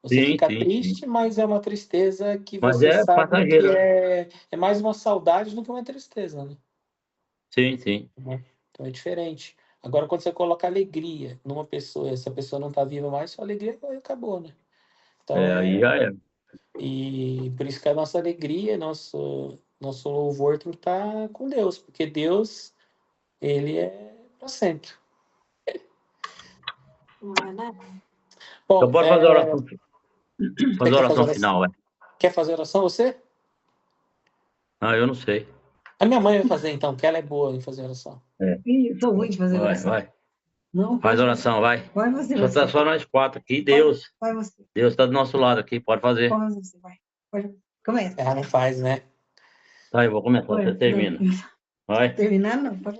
Você fica triste, mas é uma tristeza que Mas você é sabe que passageiro. é mais uma saudade do que uma tristeza, né? Sim. Então é diferente. Agora, quando você coloca alegria numa pessoa, essa pessoa não está viva mais, sua alegria acabou, né? Então aí já é. E por isso que a nossa alegria, nosso louvor tem que estar com Deus, porque Deus, ele é para sempre. Não é, né? Bom, Então pode fazer a oração. Fazer a oração final, vai. Quer fazer oração você? Eu não sei. A minha mãe vai fazer então, que ela é boa em fazer oração. Eu sou ruim de fazer oração. Vai. Não, faz oração, vai. Vai você. Só tá só nós quatro aqui, Deus. Vai você. Deus está do nosso lado aqui, pode fazer. Pode você, vai. Começa. Ela não faz, né? Tá, eu vou começar, você termina. Vai. Terminar não, pode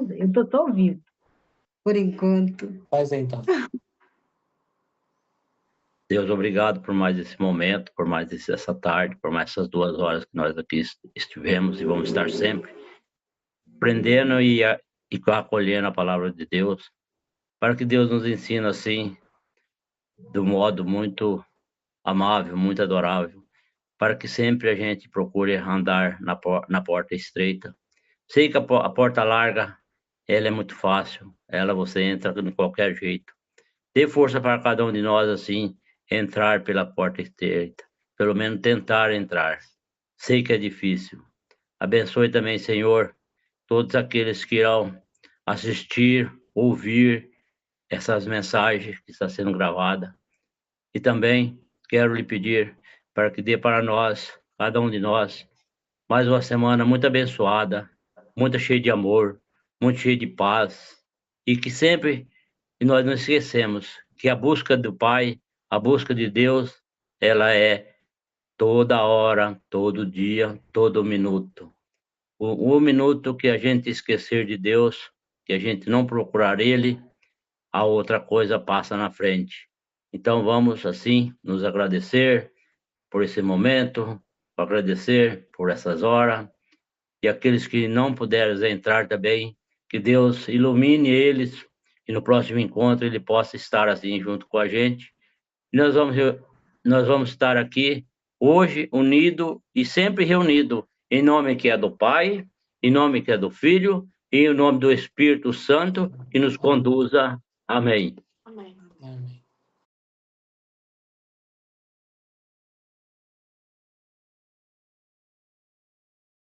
fazer. Eu tô ouvindo. Por enquanto. Faz aí então. Deus, obrigado por mais esse momento, por mais essa tarde, por mais essas 2 horas que nós aqui estivemos e vamos estar sempre aprendendo e acolhendo a palavra de Deus, para que Deus nos ensine assim, de um modo muito amável, muito adorável, para que sempre a gente procure andar na porta estreita. Sei que a porta larga, ela é muito fácil, ela você entra de qualquer jeito. Dê força para cada um de nós, assim, entrar pela porta estreita, pelo menos tentar entrar. Sei que é difícil. Abençoe também, Senhor, todos aqueles que irão assistir, ouvir essas mensagens que estão sendo gravadas. E também quero lhe pedir para que dê para nós, cada um de nós, mais uma semana muito abençoada, muito cheia de amor, muito cheia de paz, e que sempre nós não esquecemos que a busca do Pai, a busca de Deus, ela é toda hora, todo dia, todo minuto. O minuto que a gente esquecer de Deus, que a gente não procurar Ele, a outra coisa passa na frente. Então vamos, assim, nos agradecer por esse momento, agradecer por essas horas, e aqueles que não puderam entrar também, que Deus ilumine eles, e no próximo encontro ele possa estar assim junto com a gente. E nós vamos estar aqui hoje unido e sempre reunido, em nome que é do Pai, em nome que é do Filho, e o nome do Espírito Santo que nos conduza. Amém.